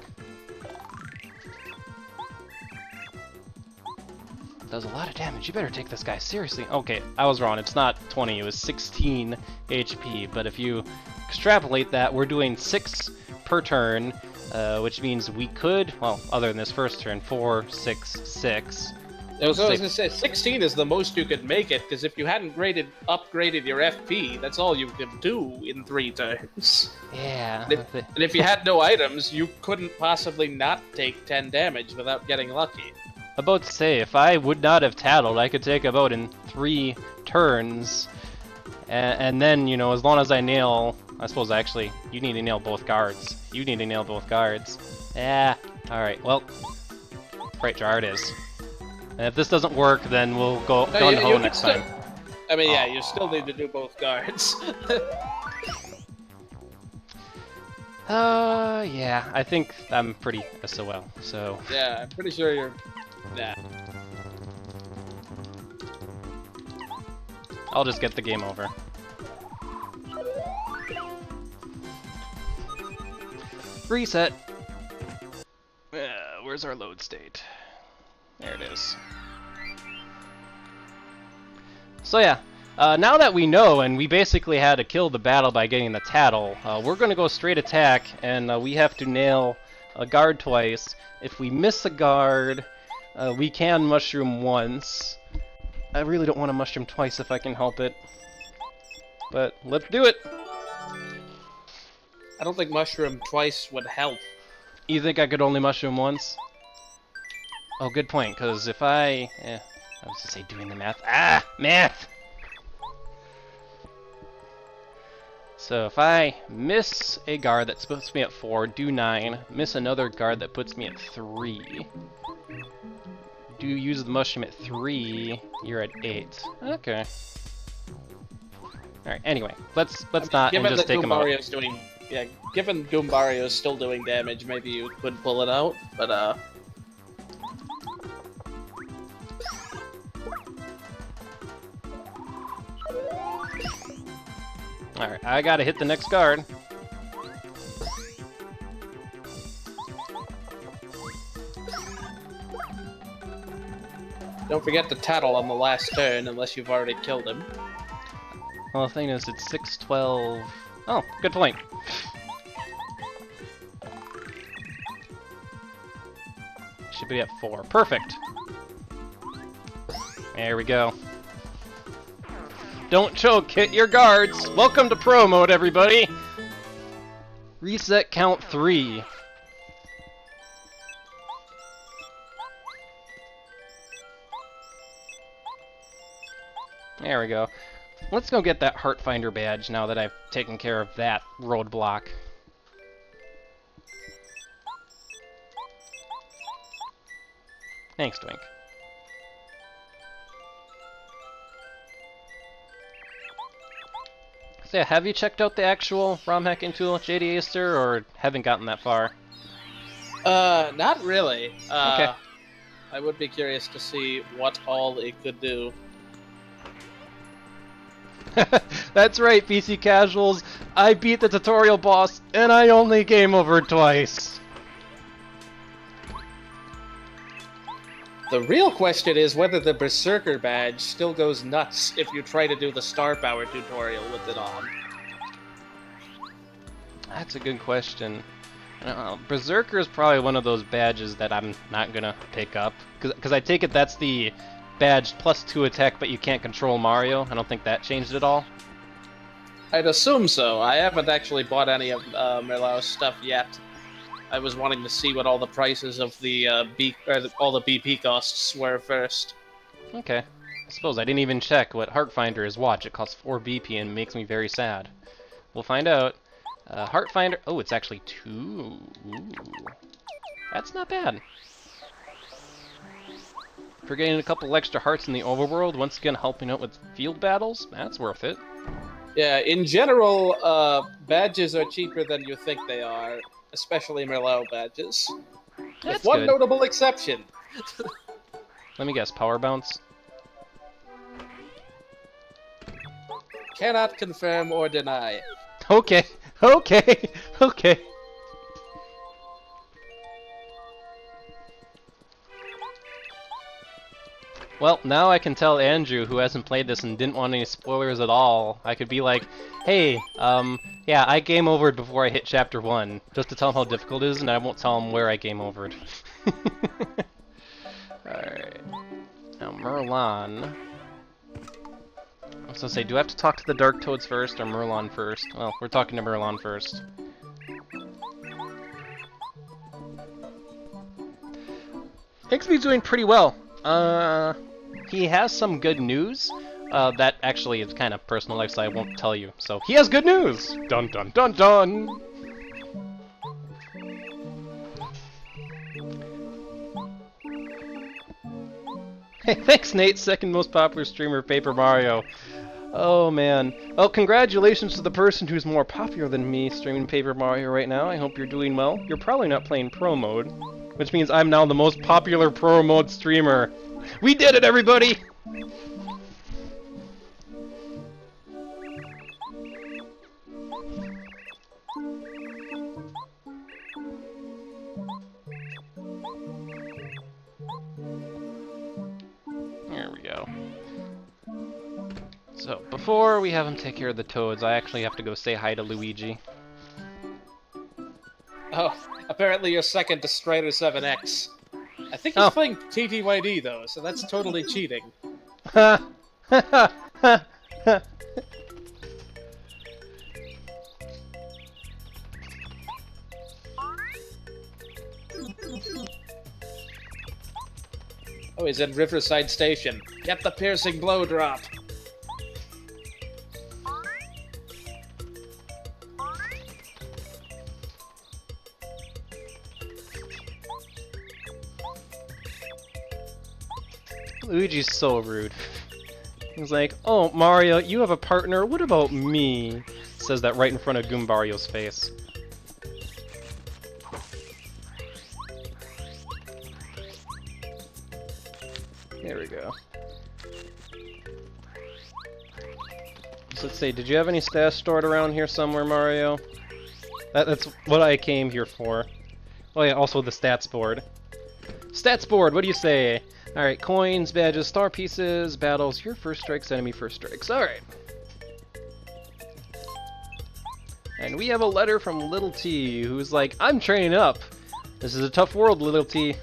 Does a lot of damage. You better take this guy seriously. Okay, I was wrong. It's not 20, it was 16 HP. But if you extrapolate that, we're doing 6 per turn, which means we could, well, other than this first turn, 4, 6, 6. I was going to say, 16 is the most you could make it, because if you hadn't upgraded your FP, that's all you could do in 3 turns. Yeah. And if you had no items, you couldn't possibly not take 10 damage without getting lucky. About to say, if I would not have tattled, I could take about in 3 turns, and then, you know, as long as I nail, I suppose actually, you need to nail both guards. You need to nail both guards. Yeah, alright, well, Fright jar it is. And if this doesn't work, then we'll go gun-ho next time. I mean, yeah, you still need to do both guards. Yeah, I think I'm pretty SOL, so... Yeah, I'm pretty sure you're... Nah. I'll just get the game over. Reset! Where's our load state? There it is. So yeah, now that we know, and we basically had to kill the battle by getting the tattle, we're going to go straight attack, and we have to nail a guard twice. If we miss a guard, we can mushroom once. I really don't want to mushroom twice if I can help it. But let's do it! I don't think mushroom twice would help. You think I could only mushroom once? Oh, good point, because if I was to say doing the math. Ah! Math! So if I miss a guard that puts me at 4, do 9, miss another guard that puts me at 3, do use the mushroom at 3, you're at 8. Okay. Alright, anyway, let's not and just take him out. Mario's doing Yeah, given Goombario is still doing damage, maybe you could pull it out, but Alright, I gotta hit the next guard. don't forget to tattle on the last turn unless you've already killed him. Well, the thing is, it's 6-12. Oh, good point. Should be at 4. Perfect. There we go. Don't choke, hit your guards! Welcome to Pro Mode, everybody! Reset count 3. There we go. Let's go get that Heart Finder badge now that I've taken care of that roadblock. Thanks, Twink. So yeah, have you checked out the actual ROM hacking tool, JD Acer, or haven't gotten that far? Not really. Okay. I would be curious to see what all it could do. That's right, PC casuals. I beat the tutorial boss, and I only game over twice. The real question is whether the Berserker badge still goes nuts if you try to do the Star Power tutorial with it on. That's a good question. I don't know. Berserker is probably one of those badges that I'm not gonna pick up, because I take it that's the badge +2 attack, but you can't control Mario. I don't think that changed at all. I'd assume so. I haven't actually bought any of Merlow's stuff yet. I was wanting to see what all the prices of the all the BP costs were first. Okay. I suppose I didn't even check what Heart Finder is. Watch, it costs 4 BP and makes me very sad. We'll find out. Heart Finder. Oh, it's actually 2. Ooh. That's not bad. For getting a couple extra hearts in the overworld, once again helping out with field battles, that's worth it. Yeah, in general, badges are cheaper than you think they are, especially Merlow badges. That's With one good. notable exception. Let me guess, Power Bounce? Cannot confirm or deny. Okay, okay, okay. Well, now I can tell Andrew, who hasn't played this and didn't want any spoilers at all, I could be like, hey, yeah, I game overed before I hit Chapter 1, just to tell him how difficult it is, and I won't tell him where I game overed. Alright. Now, Merlon. I was gonna say, do I have to talk to the Dark Toads first, or Merlon first? Well, we're talking to Merlon first. Higsby's doing pretty well. He has some good news. That actually is kind of personal life, so I won't tell you. So, he has good news! Dun dun dun dun! Hey, thanks Nate, second most popular streamer of Paper Mario. Oh man. Well, congratulations to the person who's more popular than me streaming Paper Mario right now. I hope you're doing well. You're probably not playing Pro Mode, which means I'm now the most popular Pro Mode streamer. We did it, everybody! There we go. So, before we have him take care of the toads, I actually have to go say hi to Luigi. Oh, apparently you're second to Strider 7X. I think he's playing TTYD though, so that's totally cheating. Ha ha ha ha ha. Oh, he's in Riverside Station. Get the piercing blow drop. Luigi's so rude. He's like, oh, Mario, you have a partner, what about me? says that right in front of Goombario's face. There we go. So let's see, did you have any stats stored around here somewhere, Mario? That's what I came here for. Oh yeah, also the stats board. Stats board, what do you say? Alright, coins, badges, star pieces, battles, your first strikes, enemy first strikes. Alright. And we have a letter from Little T, who's like, I'm training up. This is a tough world, Little T.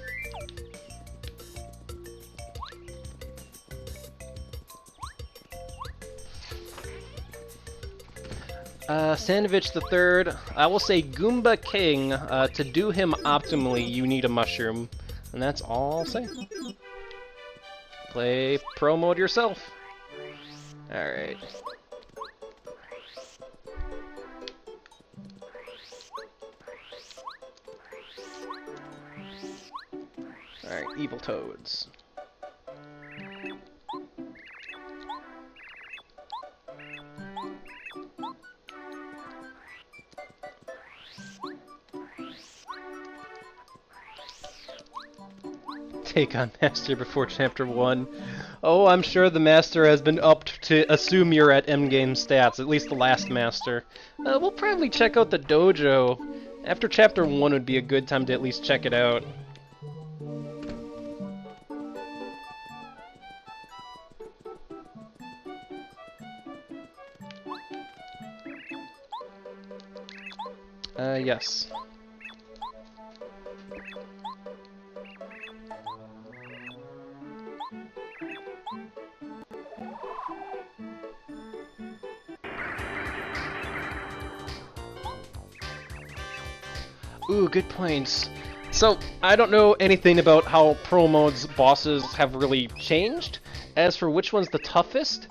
Sandvich the Third, I will say Goomba King, to do him optimally, you need a mushroom. And that's all I'll say. Play pro mode yourself. Alright. Alright, Evil Toads. Take on Master before Chapter 1. Oh, I'm sure the Master has been upped to assume you're at endgame stats, at least the last Master. We'll probably check out the dojo. After Chapter 1 would be a good time to at least check it out. Yes. Ooh, good points. So, I don't know anything about how Pro Mode's bosses have really changed. As for which one's the toughest,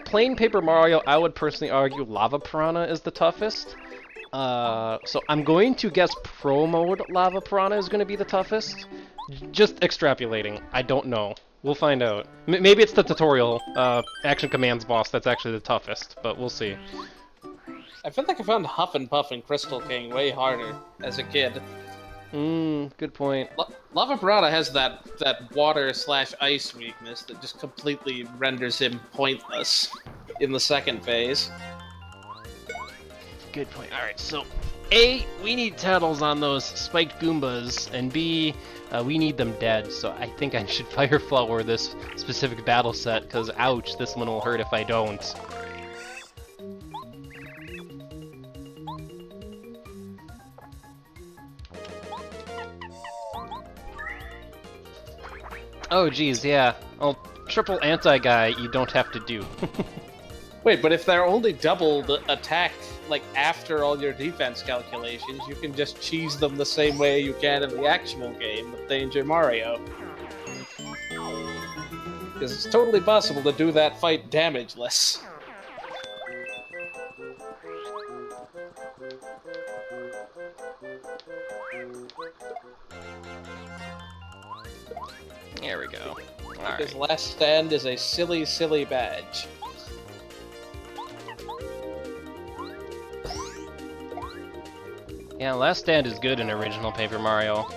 plain Paper Mario, I would personally argue Lava Piranha is the toughest. So I'm going to guess Pro Mode Lava Piranha is going to be the toughest. Just extrapolating. I don't know. We'll find out. Maybe it's the tutorial Action Commands boss that's actually the toughest, but we'll see. I feel like I found Huff and Puff and Crystal King way harder as a kid. Good point. Lava Piranha has that water/ice weakness that just completely renders him pointless in the second phase. Good point. Alright, so A, we need Tattles on those spiked Goombas, and B, we need them dead, so I think I should Fire Flower this specific battle set, because ouch, this one will hurt if I don't. Oh geez, yeah. Well, triple anti-guy you don't have to do. Wait, but if they're only doubled attack, like, after all your defense calculations, you can just cheese them the same way you can in the actual game with Danger Mario. Because it's totally possible to do that fight damageless. There we go. His last stand is a silly, silly badge. Yeah, Last Stand is good in original Paper Mario.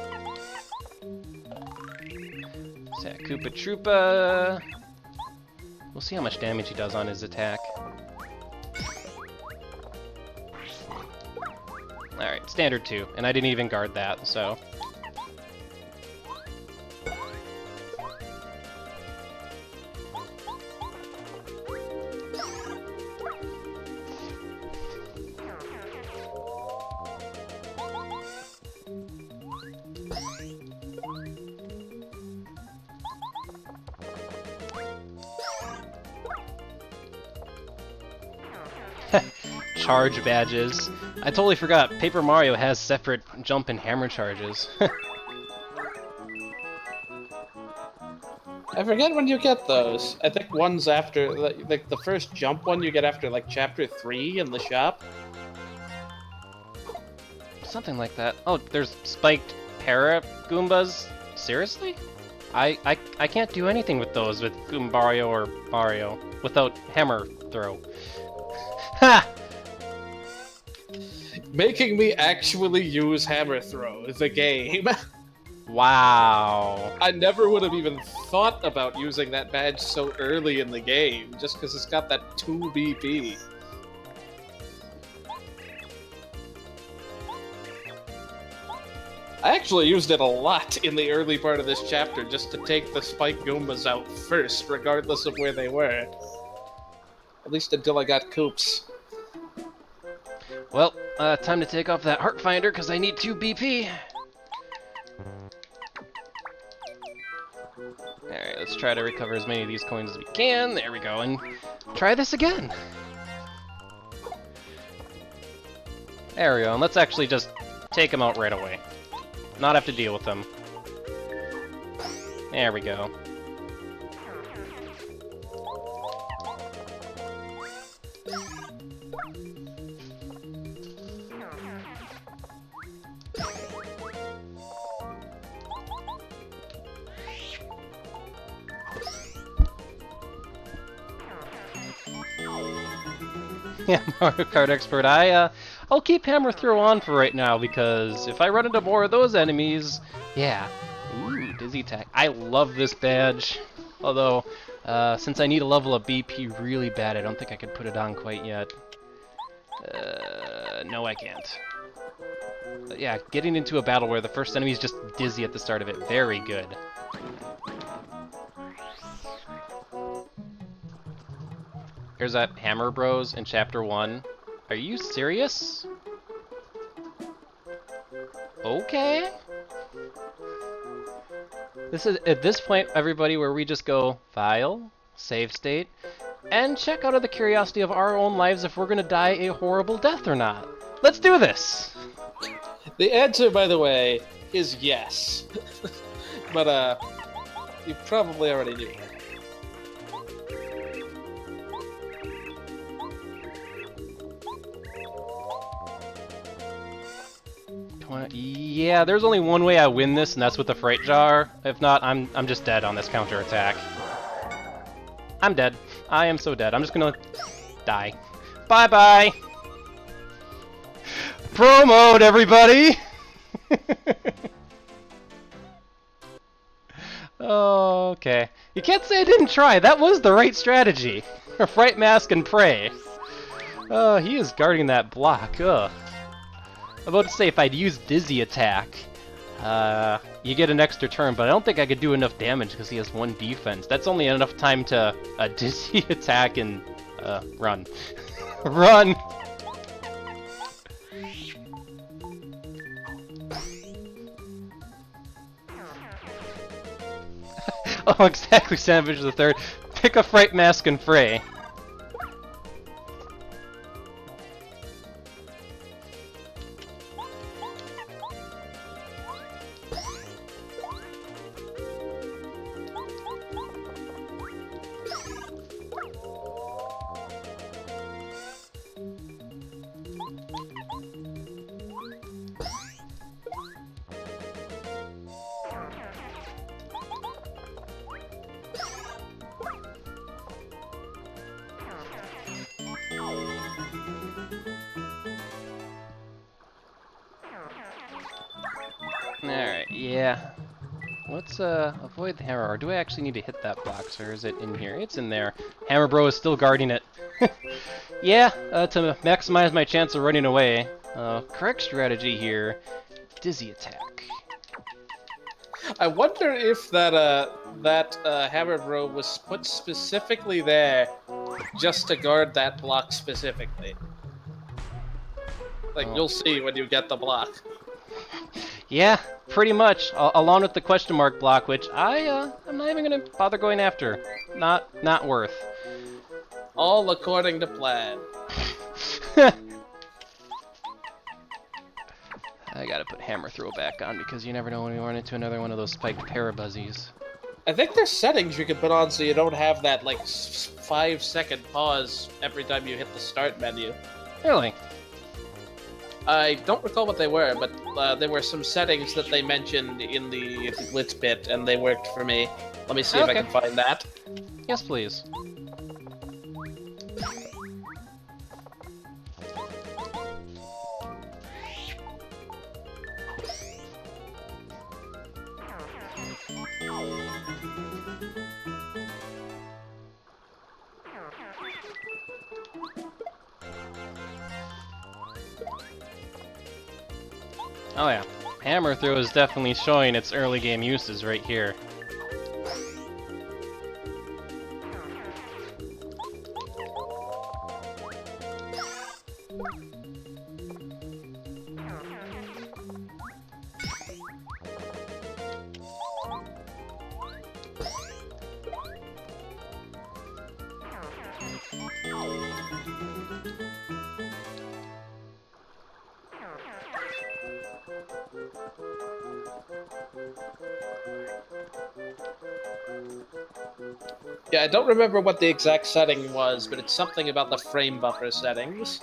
So, Koopa Troopa. We'll see how much damage he does on his attack. Alright, standard 2, and I didn't even guard that, so... Charge badges. I totally forgot, Paper Mario has separate jump and hammer charges. I forget when you get those. I think one's after, like the first jump one you get after like Chapter 3 in the shop. Something like that. Oh, there's spiked para Goombas? Seriously? I can't do anything with those with Goombario or Mario without hammer throw. Ha! Making me actually use hammer throw is a game. Wow. I never would have even thought about using that badge so early in the game, just because it's got that 2 BP. I actually used it a lot in the early part of this chapter, just to take the Spike Goombas out first, regardless of where they were. At least until I got Koops. Well, time to take off that heart finder because I need 2 BP. Alright, let's try to recover as many of these coins as we can. There we go, and try this again. There we go, and let's actually just take them out right away. Not have to deal with them. There we go. Yeah, Mario Kart expert. I'll keep hammer throw on for right now because if I run into more of those enemies, yeah. Ooh, dizzy attack. I love this badge. Although, since I need to level up BP really bad, I don't think I can put it on quite yet. No, I can't. But yeah, getting into a battle where the first enemy is just dizzy at the start of it, very good. Here's that Hammer Bros in Chapter 1. Are you serious? Okay. This is, at this point, everybody, where we just go File, Save State, and check out of the curiosity of our own lives if we're gonna die a horrible death or not. Let's do this! The answer, by the way, is yes. But, you probably already knew that. Yeah, there's only one way I win this, and that's with the Fright Jar. If not, I'm just dead on this counterattack. I'm dead. I am so dead. I'm just gonna die. Bye-bye! Pro mode, everybody! Okay. You can't say I didn't try. That was the right strategy. Fright Mask and pray. He is guarding that block. Ugh. I'm about to say if I'd use Dizzy Attack, you get an extra turn, but I don't think I could do enough damage because he has 1 defense. That's only enough time to Dizzy Attack and run. Run! Oh, exactly, Savage the Third. Pick a Fright Mask and fray. Alright, yeah. Let's avoid the hammer, or do I actually need to hit that box, or is it in here? It's in there. Hammer Bro is still guarding it. Yeah, to maximize my chance of running away. Correct strategy here, Dizzy Attack. I wonder if that Hammer Bro was put specifically there just to guard that block specifically. Like, you'll see when you get the block. Yeah, pretty much. Along with the question mark block, which I'm not even gonna bother going after. Not worth. All according to plan. I gotta put Hammer Throw back on because you never know when you run into another one of those spiked parabuzzies. I think there's settings you can put on so you don't have that, like, 5-second pause every time you hit the start menu. Really? I don't recall what they were, but there were some settings that they mentioned in the Blitz bit, and they worked for me. Let me see if I can find that. Yes, please. Oh yeah, hammer throw is definitely showing its early game uses right here. Yeah, I don't remember what the exact setting was, but it's something about the frame buffer settings.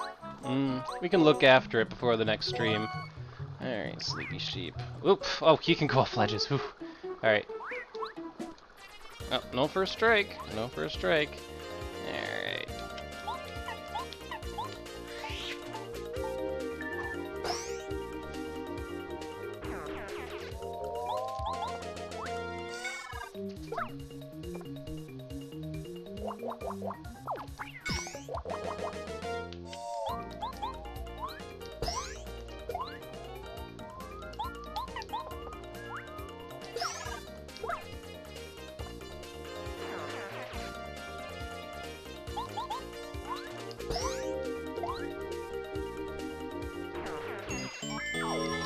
We can look after it before the next stream. Alright, sleepy sheep. Oop! Oh, he can go off ledges. Alright. Oh, no first strike. No first strike. Alright.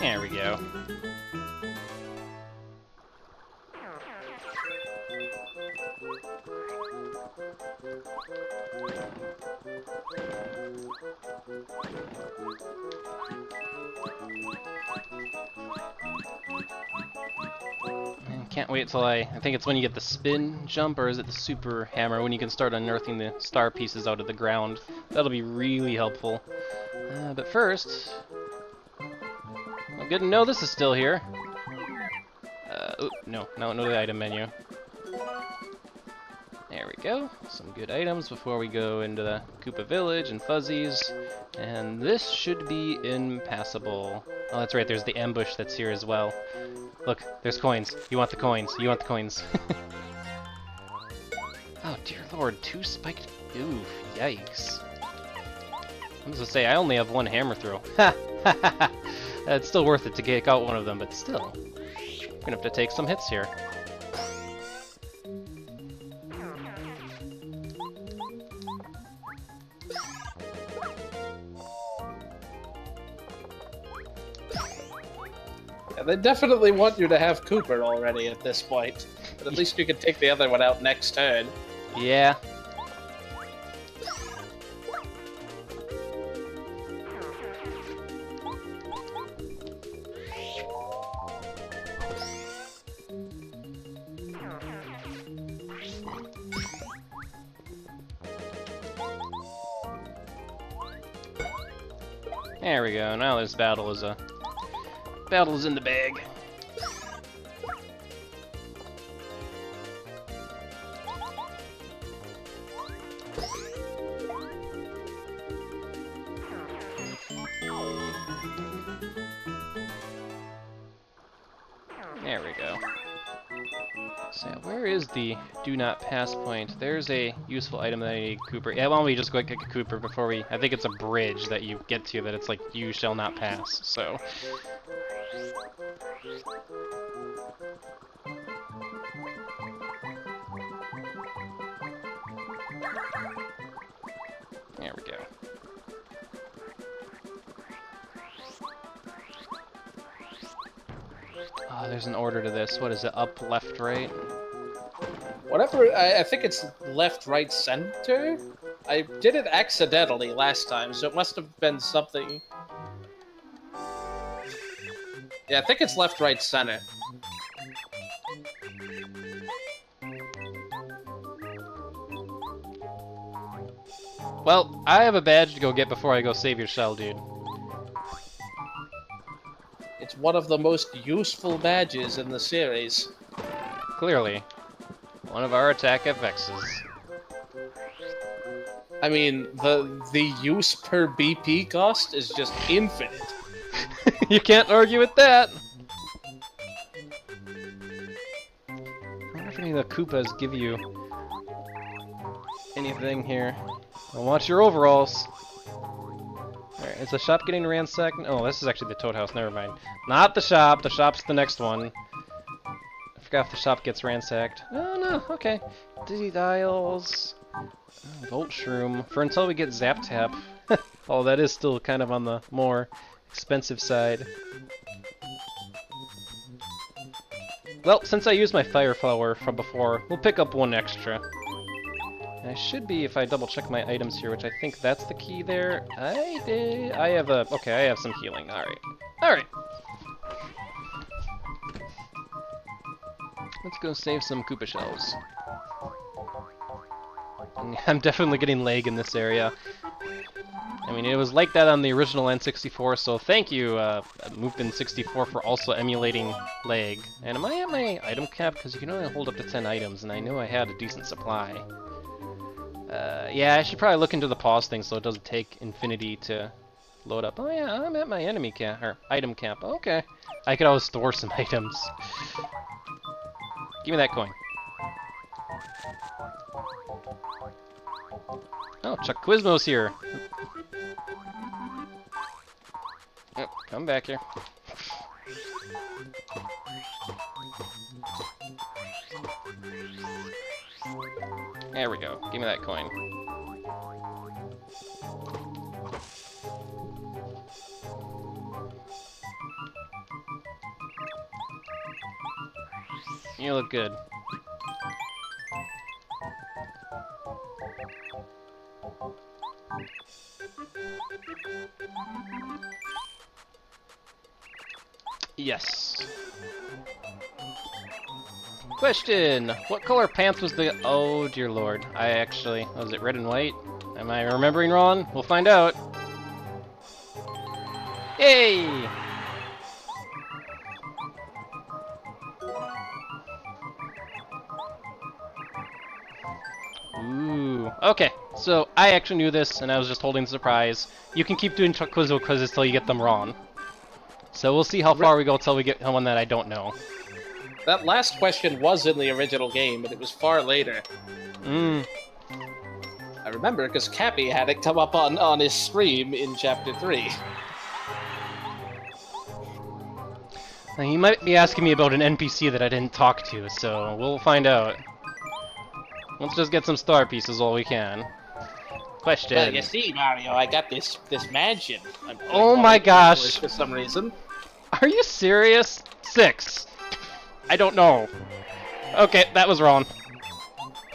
There we go. Can't wait till I think it's when you get the spin jump, or is it the super hammer, when you can start unearthing the star pieces out of the ground. That'll be really helpful. But first, well, good to know this is still here. No, the item menu. There we go. Some good items before we go into the Koopa Village and Fuzzies. And this should be impassable. Oh, that's right, there's the ambush that's here as well. Look, there's coins. You want the coins. You want the coins. Oh, dear lord, 2 spiked... Oof, yikes. I'm just gonna say, I only have 1 hammer throw. Ha! It's still worth it to take out one of them, but still. We're gonna have to take some hits here. Yeah, they definitely want you to have Cooper already at this point. But at least you can take the other one out next turn. Yeah. There we go. Now this battle is in the bag. There we go. So where is the do not pass point? There's a useful item that I need Cooper. Yeah, why don't we just go get Cooper before we... I think it's a bridge that you get to that it's like, you shall not pass, so... There we go. Oh, there's an order to this. What is it? Up, left, right? Whatever, I think it's left, right, center? I did it accidentally last time, so it must have been something... Yeah, I think it's left, right, center. Well, I have a badge to go get before I go save your shell, dude. It's one of the most useful badges in the series. Clearly. One of our attack FXs. I mean, the use per BP cost is just infinite. You can't argue with that! I wonder if any of the Koopas give you anything here. Well, watch your overalls. Alright, is the shop getting ransacked? Oh, this is actually the Toad House, never mind. Not the shop, the shop's the next one. I forgot if the shop gets ransacked. Oh no, okay. Dizzy Dials. Volt Shroom. For until we get Zap Tap. Oh, that is still kind of on the more expensive side. Well, since I used my Fire Flower from before, we'll pick up one extra. And I should be, if I double check my items here, which I think that's the key there. I have a, okay, I have some healing, alright. Alright. Let's go save some Koopa shells. I'm definitely getting lag in this area. I mean, it was like that on the original N64, so thank you, Movement64, for also emulating lag. And am I at my item cap? Because you can only hold up to 10 items, and I knew I had a decent supply. Yeah, I should probably look into the pause thing so it doesn't take infinity to load up. Oh yeah, I'm at my enemy cap, or item cap. Okay. I could always store some items. Give me that coin. Oh, Chuck Quizmo's here. Oh, come back here. There we go. Give me that coin. You look good. Yes. Question! What color pants was the... Oh, dear lord. I actually... Was it red and white? Am I remembering wrong? We'll find out. Yay! Ooh. Okay, so I actually knew this, and I was just holding the surprise. You can keep doing Quizzo quizzes till you get them wrong. So we'll see how far we go till we get one that I don't know. That last question was in the original game, but it was far later. I remember because Cappy had it come up on his stream in Chapter 3. Now, you might be asking me about an NPC that I didn't talk to, so we'll find out. Let's just get some star pieces while we can. Question. Well, you see, Mario, I got this mansion. Oh my gosh! For some reason. Are you serious? 6. I don't know. Okay, that was wrong.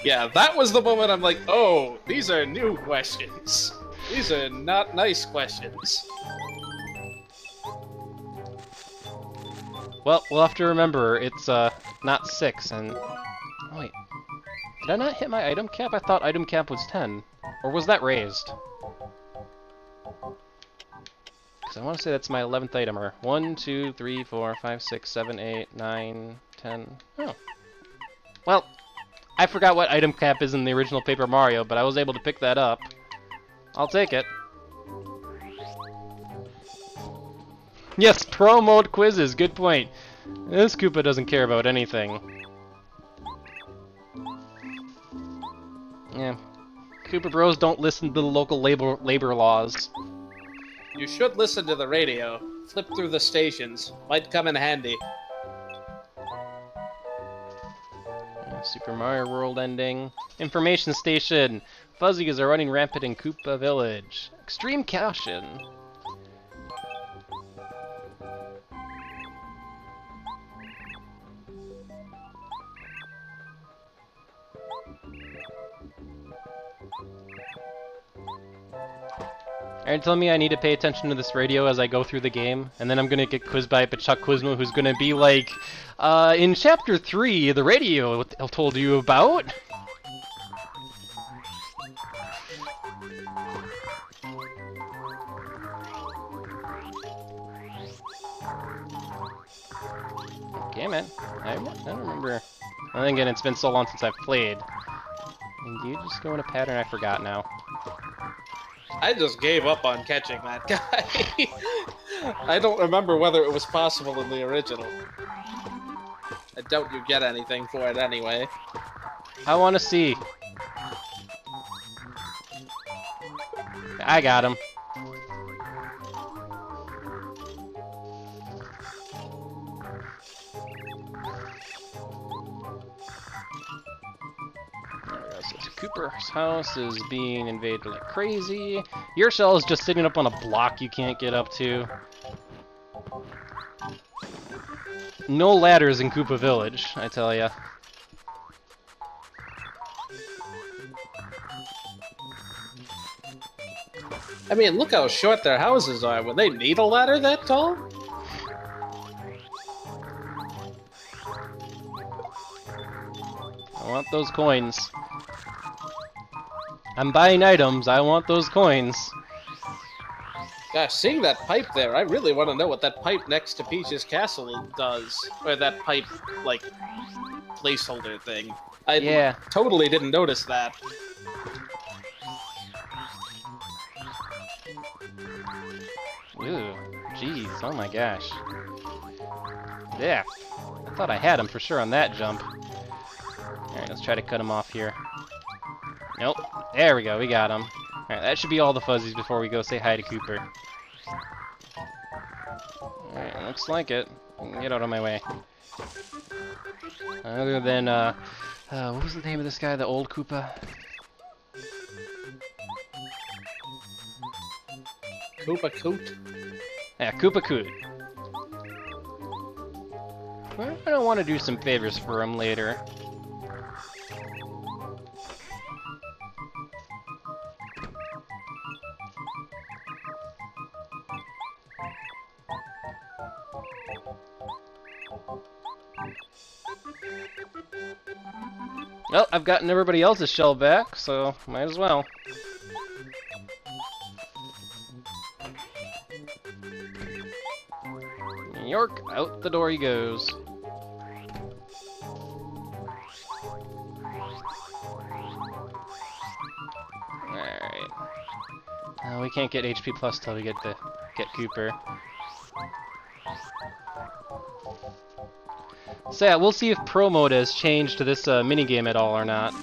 Yeah, that was the moment I'm like, oh, these are new questions. These are not nice questions. Well, we'll have to remember, it's, not 6, and... Oh, wait. Did I not hit my item cap? I thought item cap was 10. Or was that raised? Because I want to say that's my 11th itemer. 1, 2, 3, 4, 5, 6, 7, 8, 9, 10... Oh. Well, I forgot what item cap is in the original Paper Mario, but I was able to pick that up. I'll take it. Yes, pro mode quizzes, good point. This Koopa doesn't care about anything. Yeah. Koopa Bros don't listen to the local labor laws. You should listen to the radio. Flip through the stations. Might come in handy. Super Mario World ending. Information station. Fuzzies are running rampant in Koopa Village. Extreme caution. Are you telling me I need to pay attention to this radio as I go through the game? And then I'm gonna get quizzed by Chuck Quizmo, who's gonna be like, in Chapter 3, the radio I told you about? Okay, man. I don't remember. And then again, it's been so long since I've played. And do you just go in a pattern? I forgot now. I just gave up on catching that guy. I don't remember whether it was possible in the original. I doubt you get anything for it anyway. I want to see. I got him. Cooper's house is being invaded like crazy. Your shell is just sitting up on a block you can't get up to. No ladders in Koopa Village, I tell ya. I mean, look how short their houses are. Would they need a ladder that tall? I want those coins. I'm buying items, I want those coins. Gosh, seeing that pipe there, I really want to know what that pipe next to Peach's castle does. Or that pipe, like, placeholder thing. I totally didn't notice that. Ooh, jeez, oh my gosh. Yeah, I thought I had him for sure on that jump. Alright, let's try to cut him off here. Nope, there we go, we got him. Alright, that should be all the fuzzies before we go say hi to Cooper. Alright, looks like it. Get out of my way. Other than, what was the name of this guy, the old Koopa? Koopa Coot? Yeah, Koopa Coot. Well, I don't want to do some favors for him later. Well, I've gotten everybody else's shell back, so might as well. York, out the door he goes. Alright. We can't get HP plus till we get Cooper. So yeah, we'll see if Pro Mode has changed to this minigame at all or not.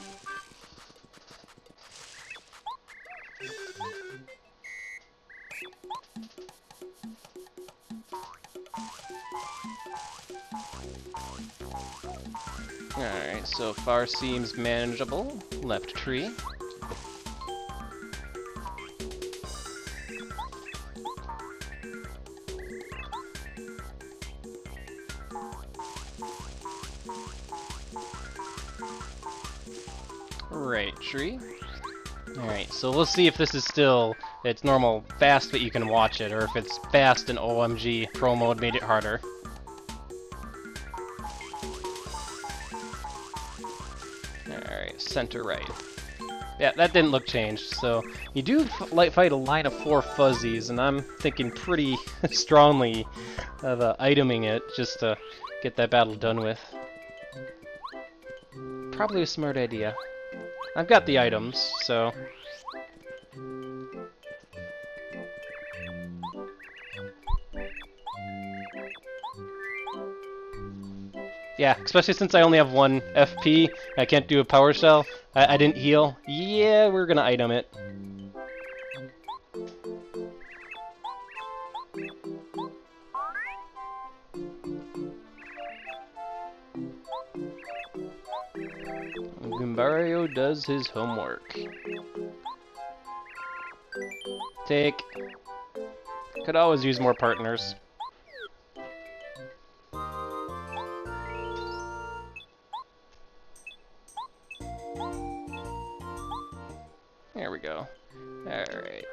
Alright, so far seems manageable. Left tree. Right tree. Alright, so we'll see if this is still its normal fast but you can watch it, or if it's fast and OMG Pro Mode made it harder. Alright, center right. Yeah, that didn't look changed, so you do fight a line of 4 fuzzies, and I'm thinking pretty strongly of iteming it just to get that battle done with. Probably a smart idea. I've got the items, so... Yeah, especially since I only have 1 FP, I can't do a power shell. I didn't heal. Yeah, we're gonna item it. Goombario does his homework. Take. Could always use more partners. There we go. Alright.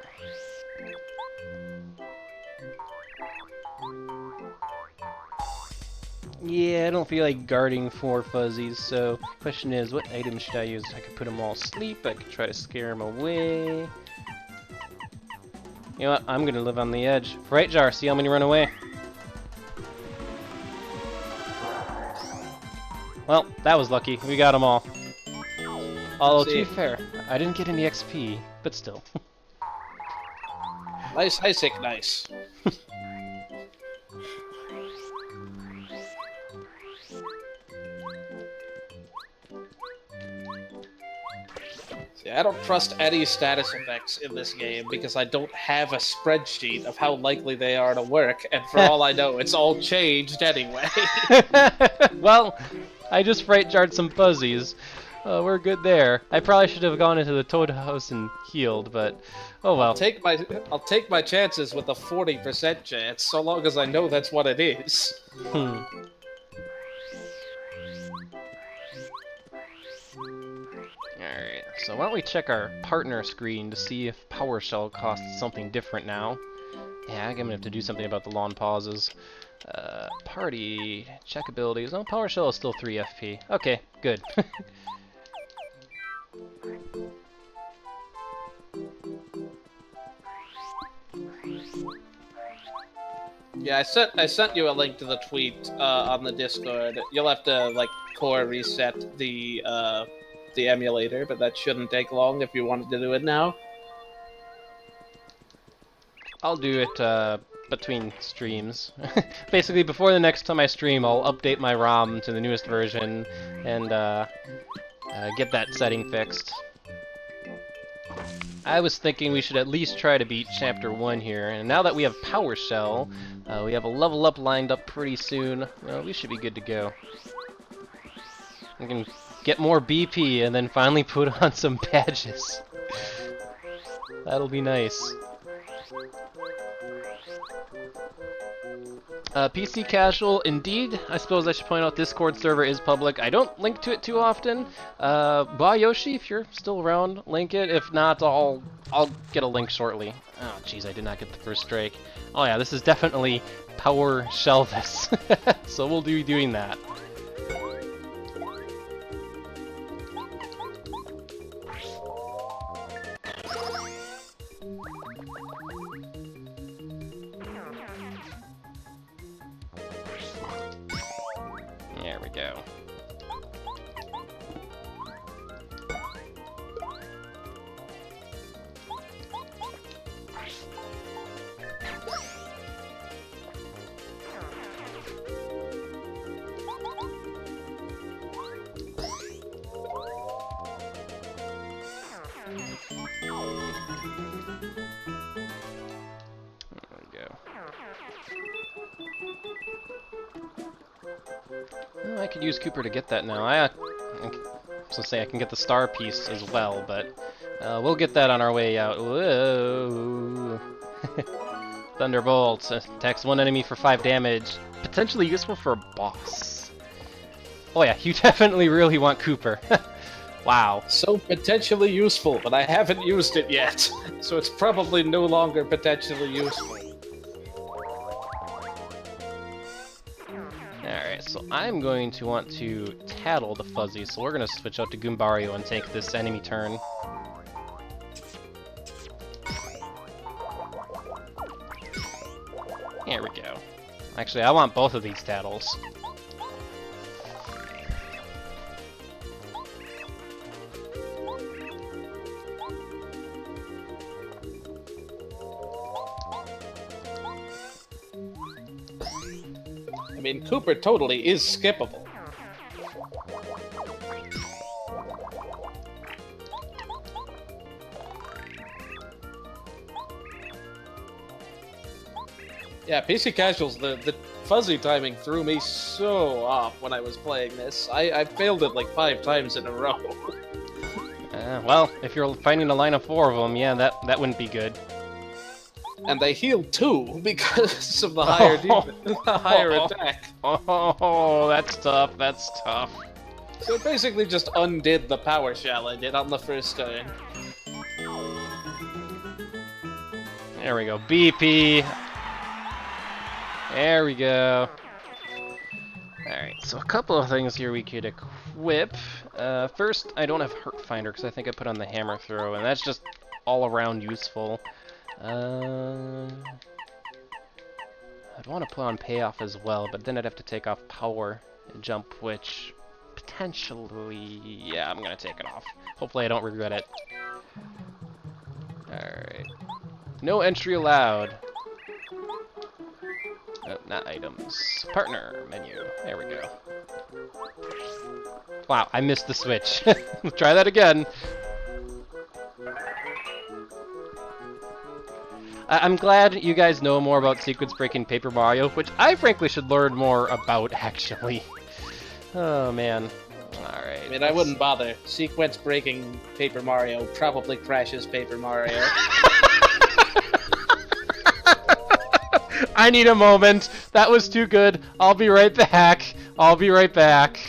Yeah, I don't feel like guarding 4 fuzzies, so question is, what items should I use? I could put them all asleep, I could try to scare them away. You know what, I'm gonna live on the edge. Fright jar, see how many run away. Well, that was lucky, we got them all. Although, to be fair, I didn't get any XP, but still. Nice, Isaac, nice. Yeah, I don't trust any status effects in this game because I don't have a spreadsheet of how likely they are to work, and for all I know, it's all changed anyway. Well, I just fright jarred some fuzzies. We're good there. I probably should have gone into the Toad House and healed, but oh well. I'll take my chances with a 40% chance, so long as I know that's what it is. Alright, so why don't we check our partner screen to see if PowerShell costs something different now. Yeah, I'm gonna have to do something about the lawn pauses. Party, check abilities. Oh, PowerShell is still 3 FP. Okay, good. Yeah, I sent you a link to the tweet on the Discord. You'll have to like core reset the emulator, but that shouldn't take long if you wanted to do it now. I'll do it between streams. Basically, before the next time I stream, I'll update my ROM to the newest version and get that setting fixed. I was thinking we should at least try to beat Chapter 1 here, and now that we have PowerShell, we have a level up lined up pretty soon, well, we should be good to go. We can get more BP and then finally put on some badges. That'll be nice. PC Casual, indeed. I suppose I should point out Discord server is public. I don't link to it too often. Yoshi, if you're still around, link it. If not, I'll get a link shortly. Oh, jeez, I did not get the first strike. Oh yeah, this is definitely PowerShell this. So we'll be doing that. There we go. Well, I could use Koopa to get that now. I was gonna say I can get the star piece as well, but we'll get that on our way out. Whoa! Thunderbolt attacks one enemy for 5 damage. Potentially useful for a boss. Oh yeah, you definitely really want Koopa. Wow. So potentially useful, but I haven't used it yet, so it's probably no longer potentially useful. Alright, so I'm going to want to tattle the fuzzy, so we're going to switch out to Goombario and take this enemy turn. There we go. Actually, I want both of these tattles. I mean, Koopa totally is skippable. Yeah, PC Casuals, the fuzzy timing threw me so off when I was playing this. I failed it like 5 times in a row. Well, if you're fighting a line of 4 of them, yeah, that wouldn't be good. And they healed too because of the higher the higher attack. Oh, that's tough. That's tough. So it basically just undid the power shell I did on the first turn. There we go. BP. There we go. Alright, so a couple of things here we could equip. First, I don't have Hurt Finder because I think I put on the Hammer Throw, and that's just all around useful. I'd want to put on Payoff as well, but then I'd have to take off Power Jump, which potentially, yeah, I'm gonna take it off. Hopefully I don't regret it. Alright. No entry allowed. Oh, not items. Partner menu. There we go. Wow, I missed the switch. Try that again. I'm glad you guys know more about sequence breaking Paper Mario, which I frankly should learn more about, actually. Oh, man. Alright. I mean, I wouldn't bother. Sequence breaking Paper Mario probably crashes Paper Mario. I need a moment. That was too good. I'll be right back. I'll be right back.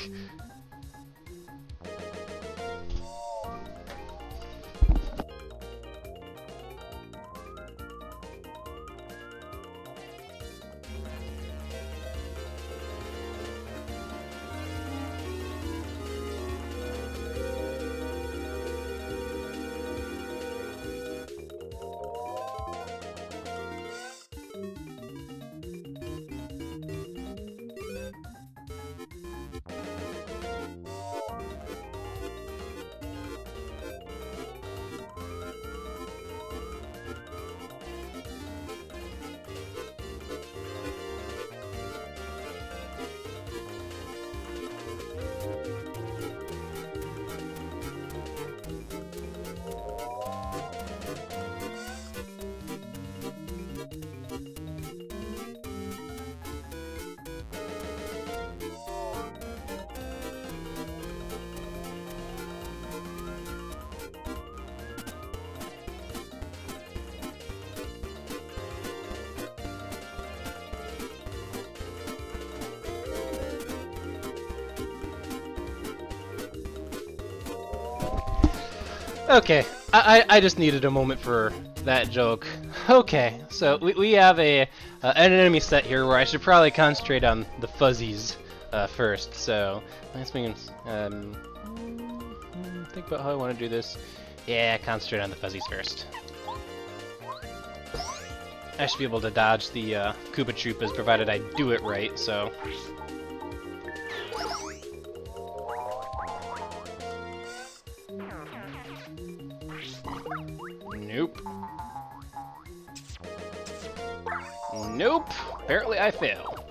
Okay, I just needed a moment for that joke. Okay, so we have an enemy set here where I should probably concentrate on the fuzzies first. So let's think about how I want to do this. Yeah, concentrate on the fuzzies first. I should be able to dodge the Koopa Troopas provided I do it right. So. Nope. Nope. Apparently I fail.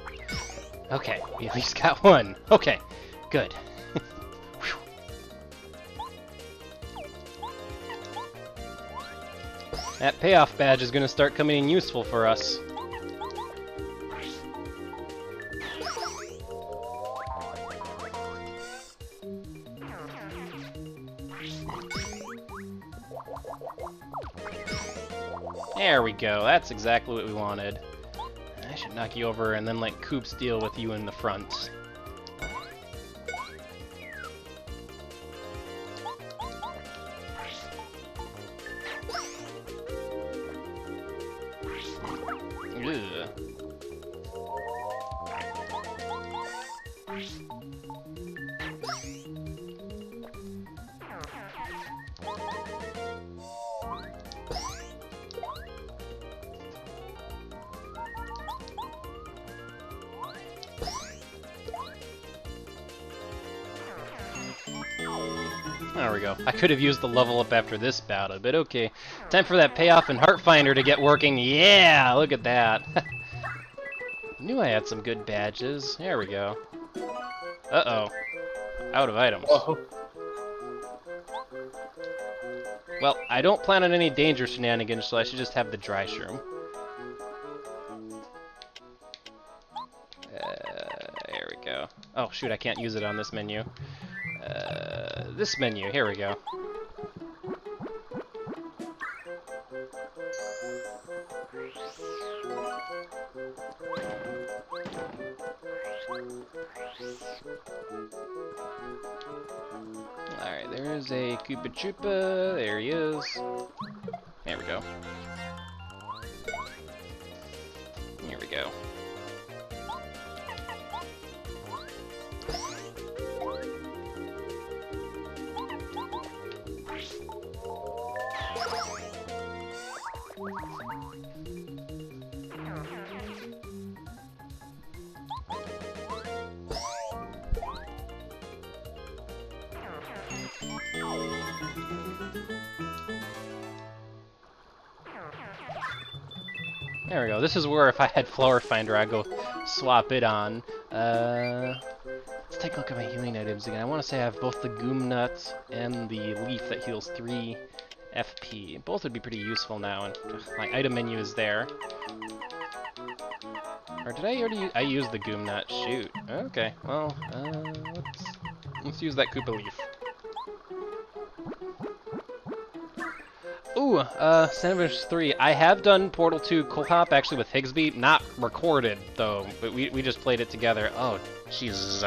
Okay, we at least got one. Okay, good. That payoff badge is going to start coming in useful for us. There we go, that's exactly what we wanted. I should knock you over and then let Koops deal with you in the front. Ugh. There we go. I could have used the level up after this battle, but okay. Time for that payoff and Heart Finder to get working. Yeah, look at that. Knew I had some good badges. There we go. Uh-oh. Out of items. Whoa. Well, I don't plan on any danger shenanigans, so I should just have the dry shroom. There we go. Oh, shoot, I can't use it on this menu. This menu, here we go. Alright, there's a Koopa Troopa. There he is. There we go. Here we go. There we go. This is where if I had Flower Finder, I'd go swap it on. Let's take a look at my healing items again. I want to say I have both the Goom Nut and the Leaf that heals 3, FP. Both would be pretty useful now, and my item menu is there. Or did I already I used the Goom Nut? Shoot. Okay, well, let's use that Koopa Leaf. Ooh, Sandwich 3. I have done Portal 2 co-op actually with Higsby, not recorded though, but we just played it together. Oh, Jesus.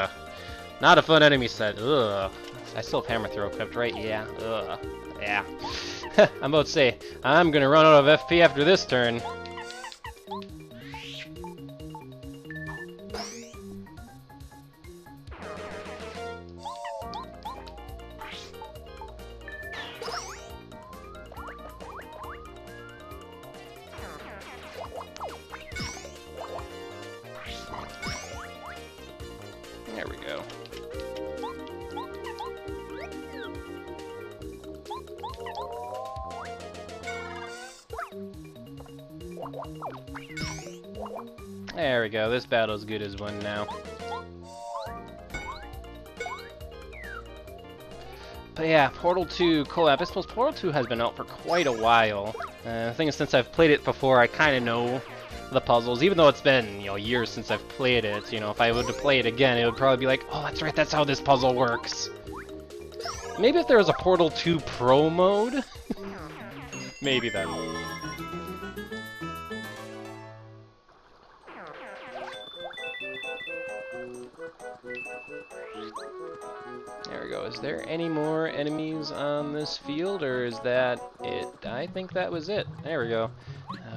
Not a fun enemy set. Ugh. I still have Hammer Throw equipped, right? Yeah. Ugh. Yeah. I'm about to say, I'm gonna run out of FP after this turn. There we go. There we go. This battle's good as one now. But yeah, Portal 2 collab. I suppose Portal 2 has been out for quite a while. The thing is, since I've played it before, I kind of know the puzzles. Even though it's been, years since I've played it, if I were to play it again, it would probably be like, oh, that's right, that's how this puzzle works. Maybe if there was a Portal 2 Pro mode? Maybe then. There we go. Is there any more enemies on this field, or is that it? I think that was it. There we go.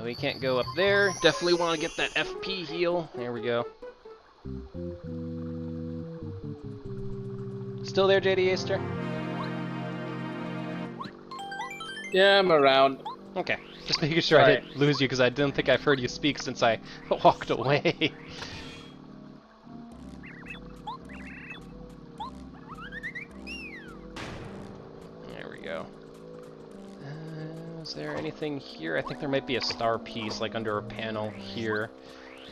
We can't go up there. Definitely want to get that FP heal. There we go. Still there, JD Aster? Yeah, I'm around. Okay. Just making sure I didn't lose you, because I didn't think I've heard you speak since I walked away. Is there anything here? I think there might be a star piece, like under a panel here.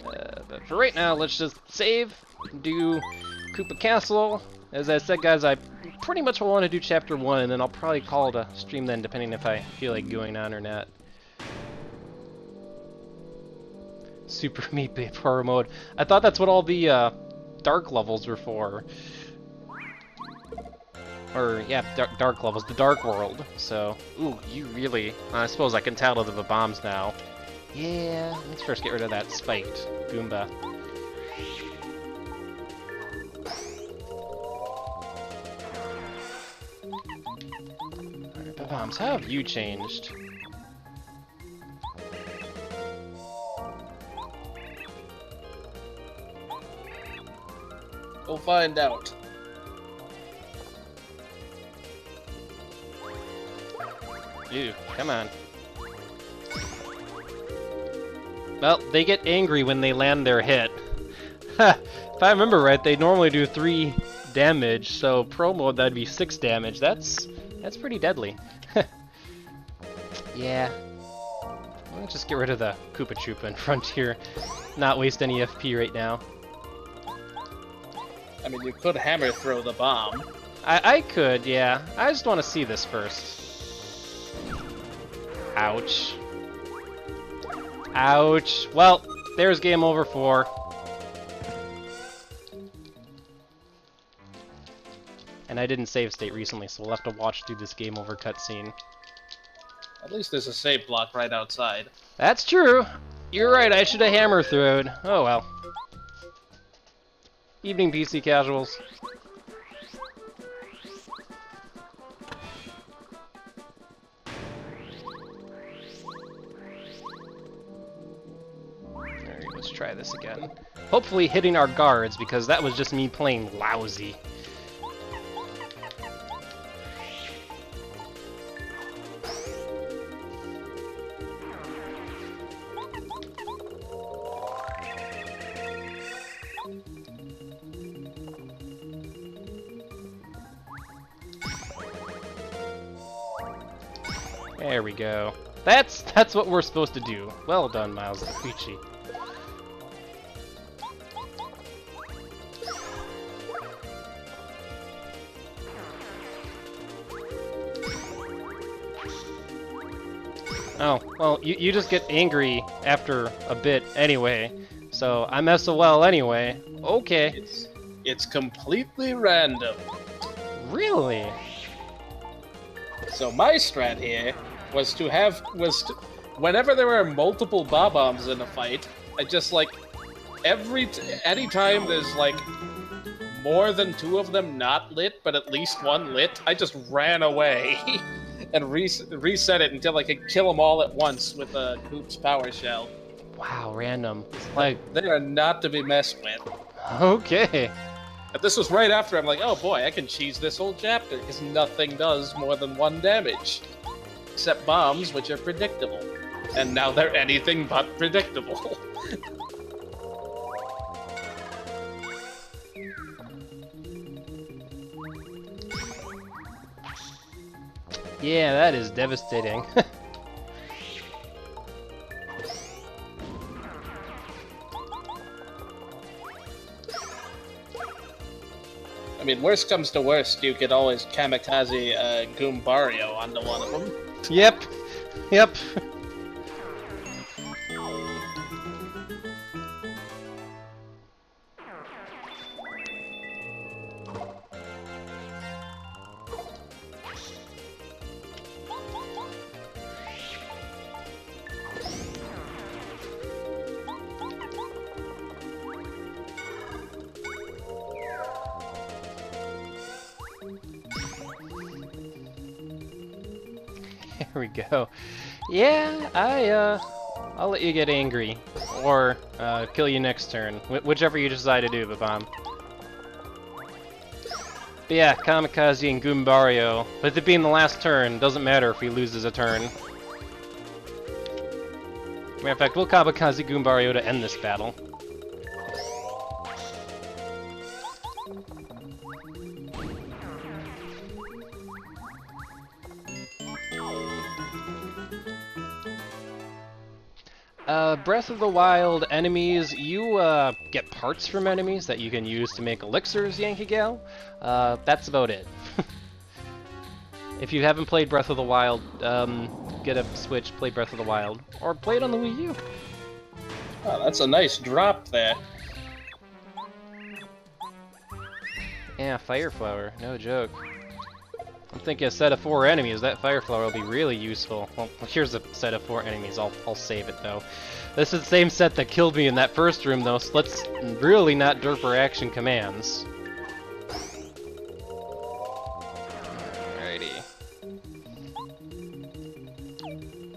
But for right now, let's just save, do Koopa Castle. As I said, guys, I pretty much want to do Chapter 1, and then I'll probably call it a stream then, depending if I feel like going on or not. Super Meat Babe Horror Mode. I thought that's what all the dark levels were for. Or, yeah, dark levels, the Dark World. So, ooh, you really... I suppose I can tell to the bombs now. Yeah, let's first get rid of that spiked Goomba. Alright, the bombs, how have you changed? We'll find out. Ew, come on. Well, they get angry when they land their hit. If I remember right, they normally do 3 damage, so pro mode that'd be 6 damage. That's pretty deadly. Yeah. Let's just get rid of the Koopa Troopa in front here. Not waste any FP right now. I mean, you could hammer throw the bomb. I could, yeah. I just want to see this first. Ouch. Ouch. Well, there's game over 4. And I didn't save state recently, so we'll have to watch through this game over cutscene. At least there's a save block right outside. That's true. You're right, I should have hammer throwed. Oh well. Evening, PC casuals. Alright, let's try this again. Hopefully hitting our guards, because that was just me playing lousy. There we go. That's what we're supposed to do. Well done, Miles Luigi. Oh, well, you just get angry after a bit anyway, so I'm SOL anyway. Okay. It's completely random. Really? So my strat here was whenever there were multiple bombs in a fight, I just like anytime there's like more than 2 of them not lit, but at least 1 lit, I just ran away and reset it until I could kill them all at once with a Goop's power shell. Wow, random. Like, They are not to be messed with. okay. But this was right after I'm like, oh boy, I can cheese this whole chapter, because nothing does more than 1 damage. Except bombs, which are predictable. And now they're anything but predictable. Yeah, that is devastating. I mean, worst comes to worst, you could always kamikaze Goombario onto one of them. Yep. Yep. There we go. Yeah, I'll let you get angry, or kill you next turn, whichever you decide to do, Babam. But yeah, Kamikaze and Goombario, with it being the last turn, doesn't matter if he loses a turn. Matter of fact, we'll Kamikaze Goombario to end this battle. Breath of the Wild enemies, you get parts from enemies that you can use to make elixirs, Yankee Gal. That's about it. If you haven't played Breath of the Wild, get a Switch, play Breath of the Wild, or play it on the Wii U. Oh, that's a nice drop there. Yeah, Fire Flower, no joke. I'm thinking a set of 4 enemies, that Fire Flower will be really useful. Well, here's a set of 4 enemies, I'll save it though. This is the same set that killed me in that first room though, so let's really not derp our action commands. Alrighty.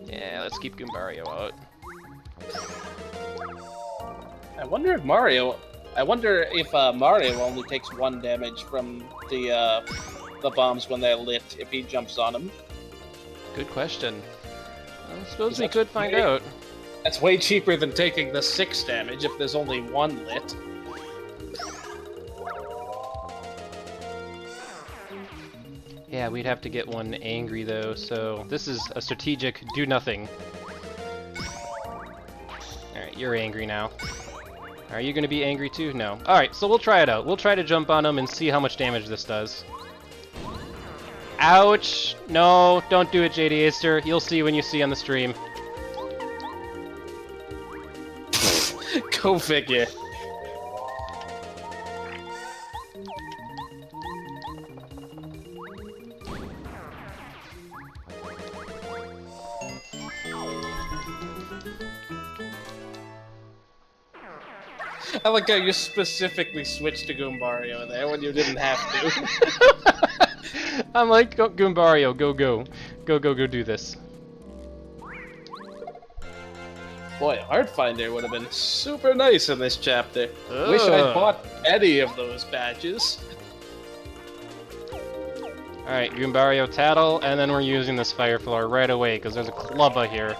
Yeah, let's keep Goombario out. I wonder if Mario only takes 1 damage from the bombs when they're lit if he jumps on them. Good question. I suppose we could find out. That's way cheaper than taking the 6 damage if there's only 1 lit. Yeah, we'd have to get one angry though, so this is a strategic do nothing. Alright, you're angry now. Are you gonna be angry too? No. Alright, so we'll try it out. We'll try to jump on him and see how much damage this does. Ouch! No, don't do it, JD Aster. You'll see when you see on the stream. Go figure. I like how you specifically switched to Goombario there when you didn't have to. I'm like, Goombario, go do this. Boy, Artfinder would have been super nice in this chapter. Wish I'd bought any of those badges. Alright, Goombario Tattle, and then we're using this Fire Flower right away, because there's a Clubba here.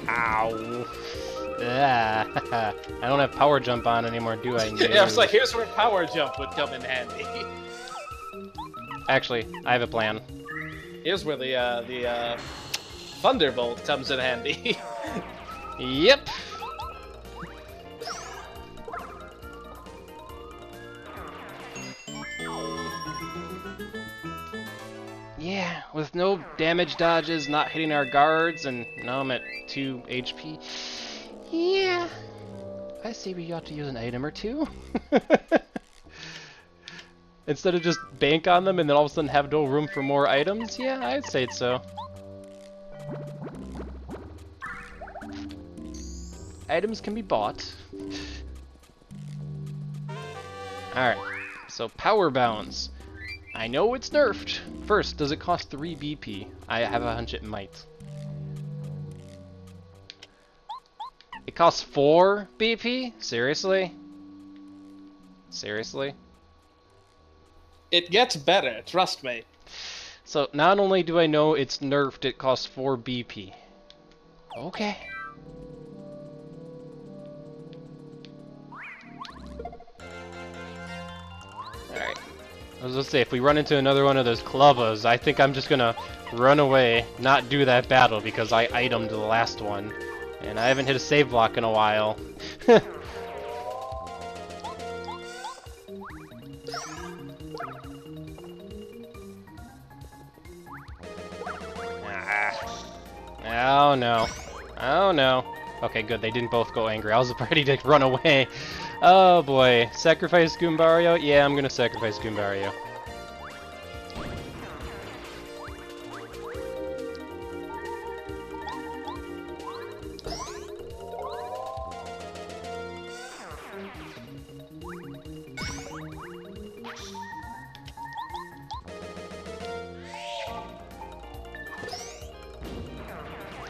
Ow. I don't have power jump on anymore, do I? Yeah, I was like, here's where power jump would come in handy. Actually, I have a plan. Here's where the Thunderbolt comes in handy. Yep. Yeah, with no damage dodges, not hitting our guards, and now I'm at 2 HP. Yeah, I see we ought to use an item or two. Instead of just bank on them and then all of a sudden have no room for more items? Yeah, I'd say so. Items can be bought. Alright, so power bounds. I know it's nerfed. First, does it cost 3 BP? I have a hunch it might. It costs 4 BP? Seriously? Seriously? It gets better, trust me. So not only do I know it's nerfed, it costs 4 BP. Okay. Alright. I was gonna say, if we run into another one of those clubbas, I think I'm just gonna run away, not do that battle, because I itemed the last one. And I haven't hit a save block in a while. Oh no. Oh no. Okay, good. They didn't both go angry. I was ready to run away. Oh boy. Sacrifice Goombario? Yeah, I'm gonna sacrifice Goombario.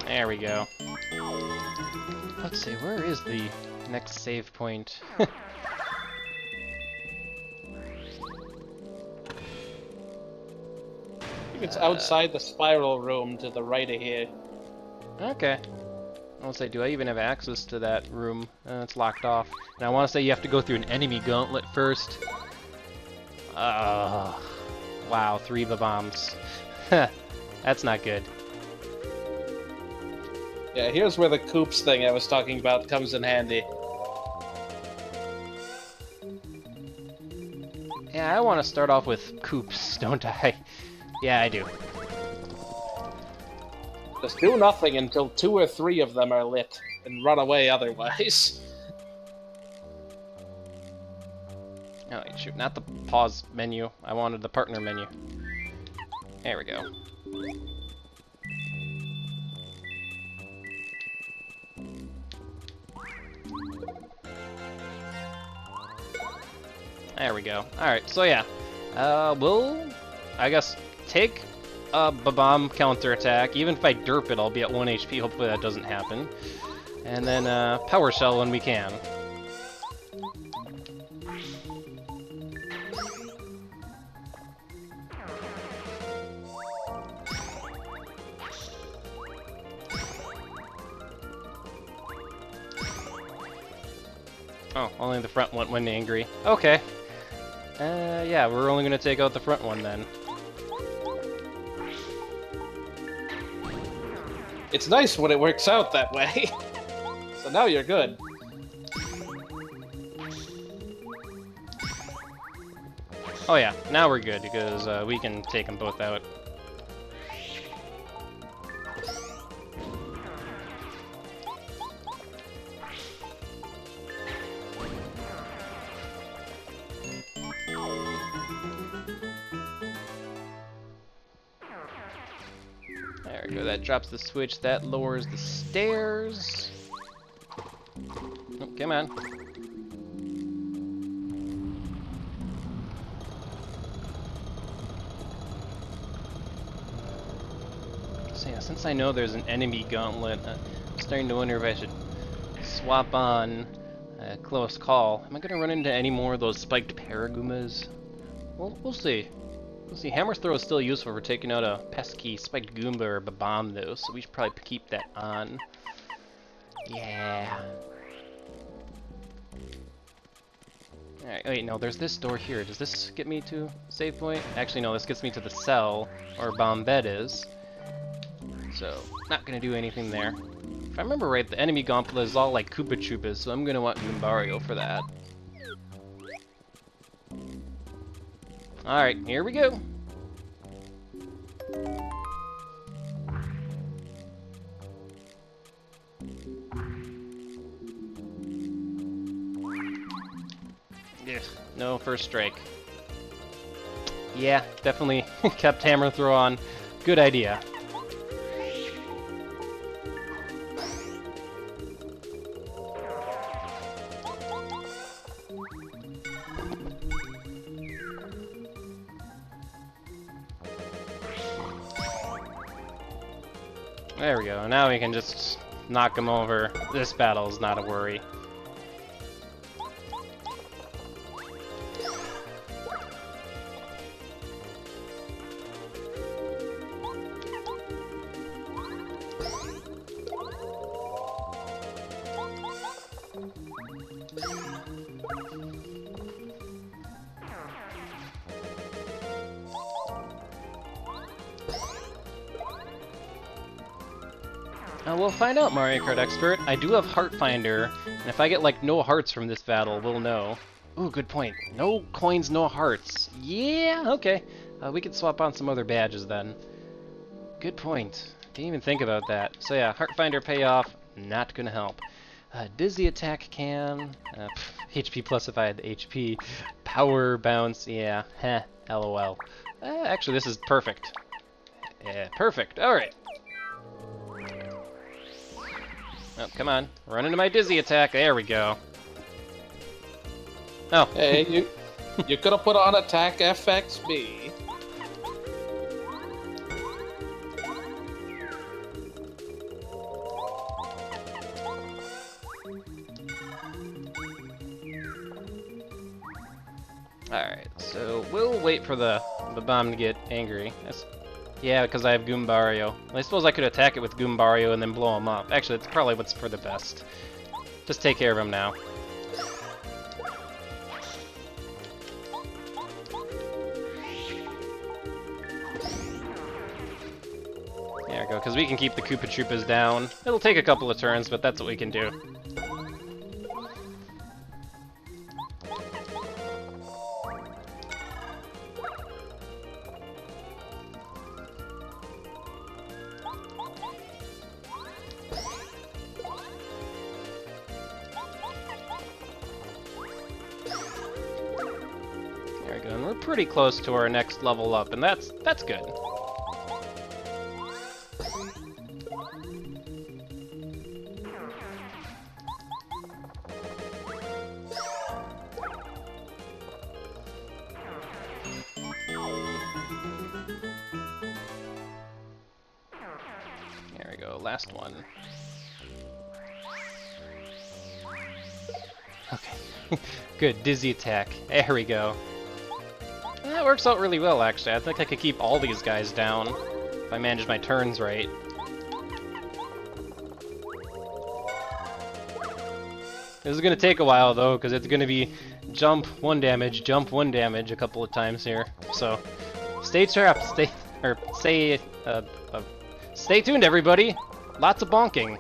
There we go. Let's see, where is the next save point? I think it's outside the spiral room to the right of here. Okay. I'll say, do I even have access to that room? It's locked off. And I want to say you have to go through an enemy gauntlet first. Wow, 3 bombs. That's not good. Yeah, here's where the Koops thing I was talking about comes in handy. Yeah, I want to start off with Koops, don't I? Yeah, I do. Just do nothing until 2 or 3 of them are lit, and run away otherwise. Oh, wait, shoot, not the pause menu. I wanted the partner menu. There we go. There we go. Alright, so yeah. We'll, I guess, take a bomb counterattack. Even if I derp it, I'll be at 1 HP. Hopefully that doesn't happen. And then Power Shell when we can. Oh, only the front one went angry. Okay. Yeah, we're only gonna take out the front one then. It's nice when it works out that way. So now you're good. Oh yeah, now we're good because we can take them both out. There we go, that drops the switch, that lowers the stairs. Oh, come on. So yeah, since I know there's an enemy gauntlet, I'm starting to wonder if I should swap on Close Call. Am I going to run into any more of those spiked Paragoombas? We'll see. We'll see. Hammer's Throw is still useful for taking out a pesky spiked Goomba or a bomb though, so we should probably keep that on. Yeah. Alright, wait, no, there's this door here. Does this get me to save point? Actually, no, this gets me to the cell, where Bombette is. So, not gonna do anything there. If I remember right, the enemy gauntlet is all like Koopa Troopas, so I'm gonna want Goombario for that. Alright, here we go! Ugh, no first strike. Yeah, definitely kept Hammer Throw on. Good idea. There we go. Now we can just knock him over. This battle is not a worry. We'll find out, Mario Kart expert. I do have Heart Finder, and if I get like no hearts from this battle, we'll know. Ooh, good point. No coins, no hearts. Yeah, okay. We could swap on some other badges then. Good point. Didn't even think about that. So yeah, Heart Finder payoff, not gonna help. Dizzy Attack can. HP plus if I had the HP. Power Bounce, yeah. Heh, lol. Actually, this is perfect. Yeah, perfect. Alright. Oh, come on. Run into my Dizzy Attack. There we go. Oh. Hey, you could have put on Attack FXB. Alright, so we'll wait for the bomb to get angry. Yeah, because I have Goombario. I suppose I could attack it with Goombario and then blow him up. Actually, that's probably what's for the best. Just take care of him now. There we go, because we can keep the Koopa Troopas down. It'll take a couple of turns, but that's what we can do. And we're pretty close to our next level up, and that's good. There we go, last one. Okay, good, Dizzy Attack. There we go. That works out really well, actually. I think I could keep all these guys down if I manage my turns right. This is going to take a while, though, because it's going to be jump 1 damage, jump 1 damage a couple of times here. So, stay trapped, stay tuned, everybody! Lots of bonking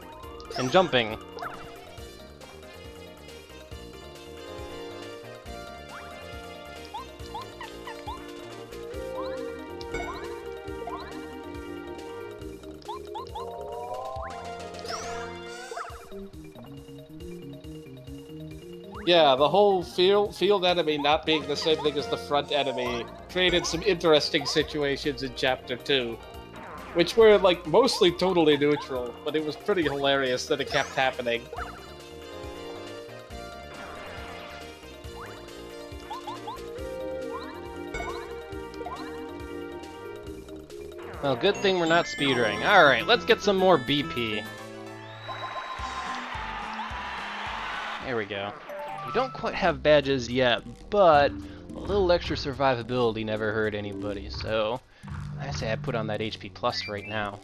and jumping. Yeah, the whole field enemy not being the same thing as the front enemy created some interesting situations in Chapter 2, which were, like, mostly totally neutral, but it was pretty hilarious that it kept happening. Well, good thing we're not speedrunning. Alright, let's get some more BP. There we go. We don't quite have badges yet, but a little extra survivability never hurt anybody, so I say I put on that HP plus right now.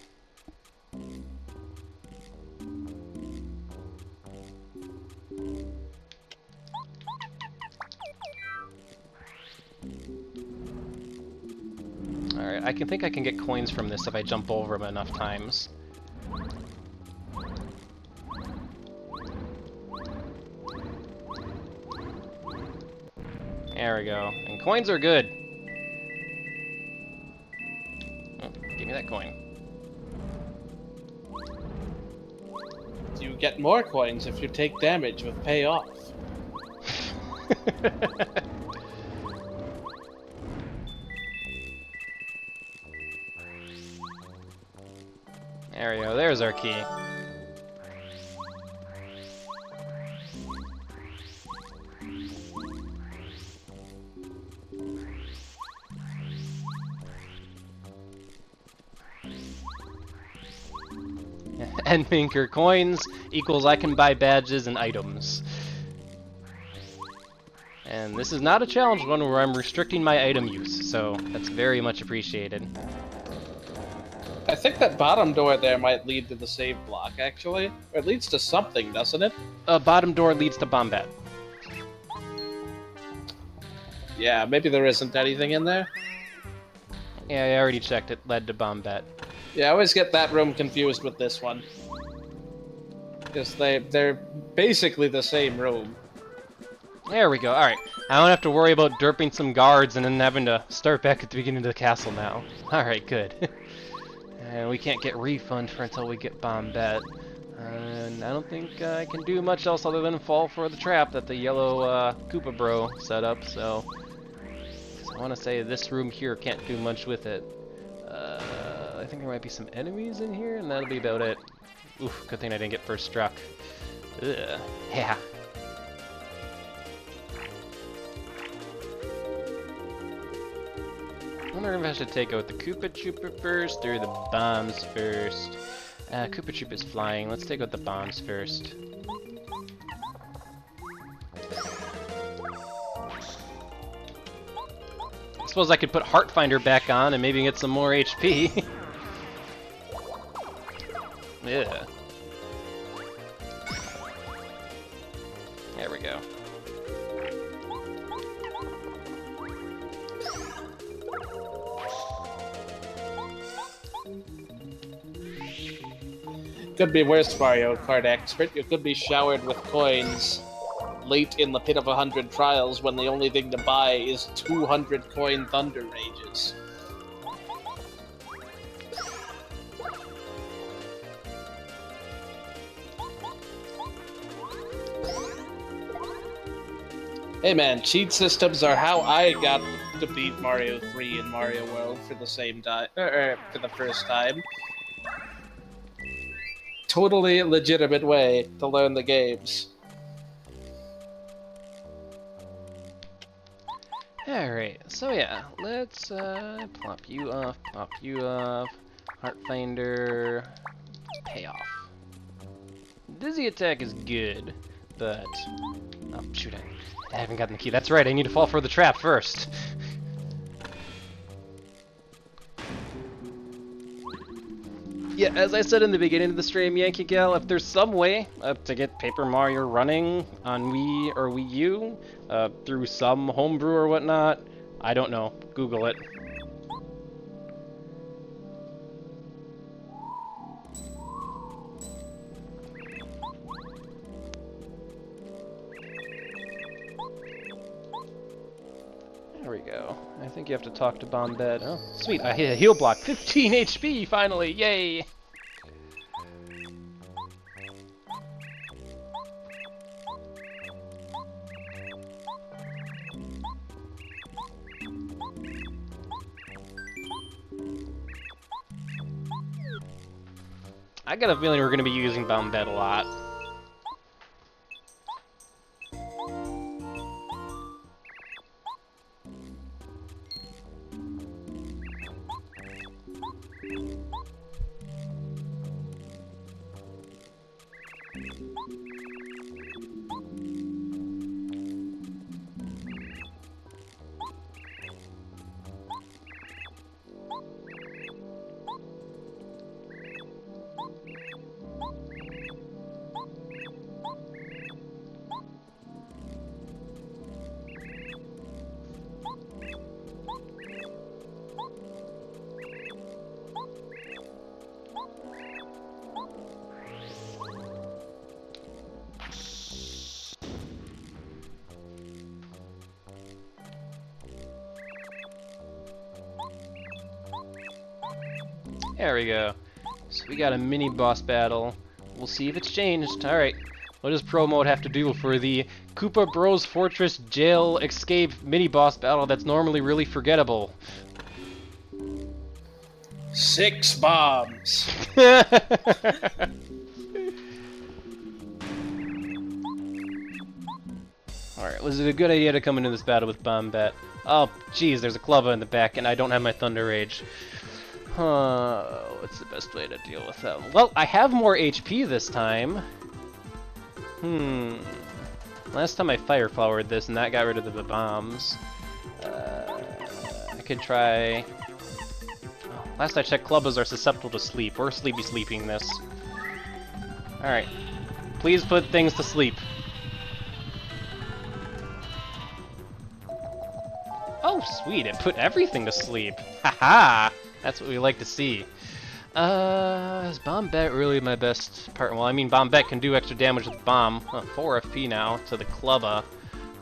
I can think I can get coins from this if I jump over them enough times. There we go. And coins are good. Oh, give me that coin. You get more coins if you take damage with payoff. There we go, there's our key. And Minker coins equals I can buy badges and items. And this is not a challenge one where I'm restricting my item use, so that's very much appreciated. I think that bottom door there might lead to the save block, actually. Or it leads to something, doesn't it? Bottom door leads to Bombette. Yeah, maybe there isn't anything in there. Yeah, I already checked, it led to Bombette. Yeah, I always get that room confused with this one. Because they're basically the same room. There we go, alright. I don't have to worry about derping some guards and then having to start back at the beginning of the castle now. Alright, good. And we can't get refund for until we get Bombette. And I don't think I can do much else other than fall for the trap that the yellow Koopa Bro set up, so... I want to say this room here can't do much with it. I think there might be some enemies in here, and that'll be about it. Oof, good thing I didn't get first struck. Ugh, yeah. I wonder if I should take out the Koopa Troopa first, or the bombs first. Koopa Troopa's flying, let's take out the bombs first. I suppose I could put Heartfinder back on and maybe get some more HP. Yeah. There we go. Could be worse, Mario Kart expert. You could be showered with coins late in the Pit of 100 Trials when the only thing to buy is 200 coin Thunder Rages. Hey man, cheat systems are how I got to beat Mario 3 in Mario World for the same time, for the first time. Totally legitimate way to learn the games. Alright, so yeah, let's plop you off, Heartfinder, payoff. Dizzy attack is good, but... Oh, shoot, I haven't gotten the key. That's right, I need to fall for the trap first. Yeah, as I said in the beginning of the stream, Yankee Gal, if there's some way to get Paper Mario running on Wii or Wii U, through some homebrew or whatnot, I don't know. Google it. There we go. I think you have to talk to Bombette. Oh, sweet. I hit a heal block. 15 HP, finally! Yay! I got a feeling we're going to be using Bombette a lot. There we go. So we got a mini boss battle. We'll see if it's changed. Alright. What does Pro Mode have to do for the Koopa Bros Fortress Jail Escape mini boss battle that's normally really forgettable? 6 bombs. Alright, was it a good idea to come into this battle with Bombette? Oh, jeez, there's a Clubba in the back, and I don't have my Thunder Rage. What's the best way to deal with them? Well, I have more HP this time. Last time I Fire Flowered this, and that got rid of the bombs. I could try... Oh, last I checked, Clubbas are susceptible to sleep. We're sleeping this. Alright. Please put things to sleep. Oh, sweet, it put everything to sleep. Haha! That's what we like to see. Is Bombette really my best part? Well, I mean, Bombette can do extra damage with Bomb. 4 FP now to the Clubba.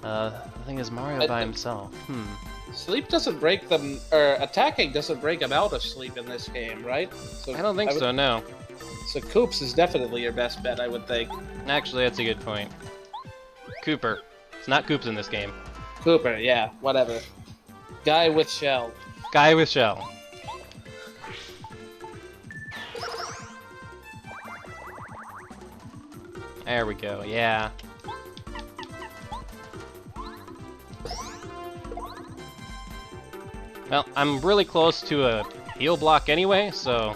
The thing is, Mario by himself. Sleep doesn't break them, or attacking doesn't break them out of sleep in this game, right? So I don't think so, no. So Koops is definitely your best bet, I would think. Actually, that's a good point. Cooper. It's not Koops in this game. Cooper, yeah, whatever. Guy with shell. Guy with shell. There we go, yeah. Well, I'm really close to a heal block anyway, so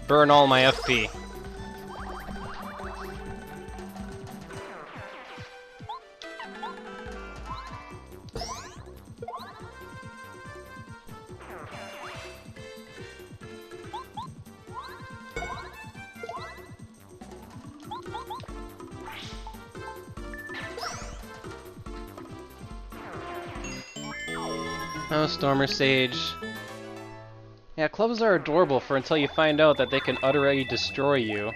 burn all my FP. Oh, Stormer Sage. Yeah, clubs are adorable for until you find out that they can utterly destroy you.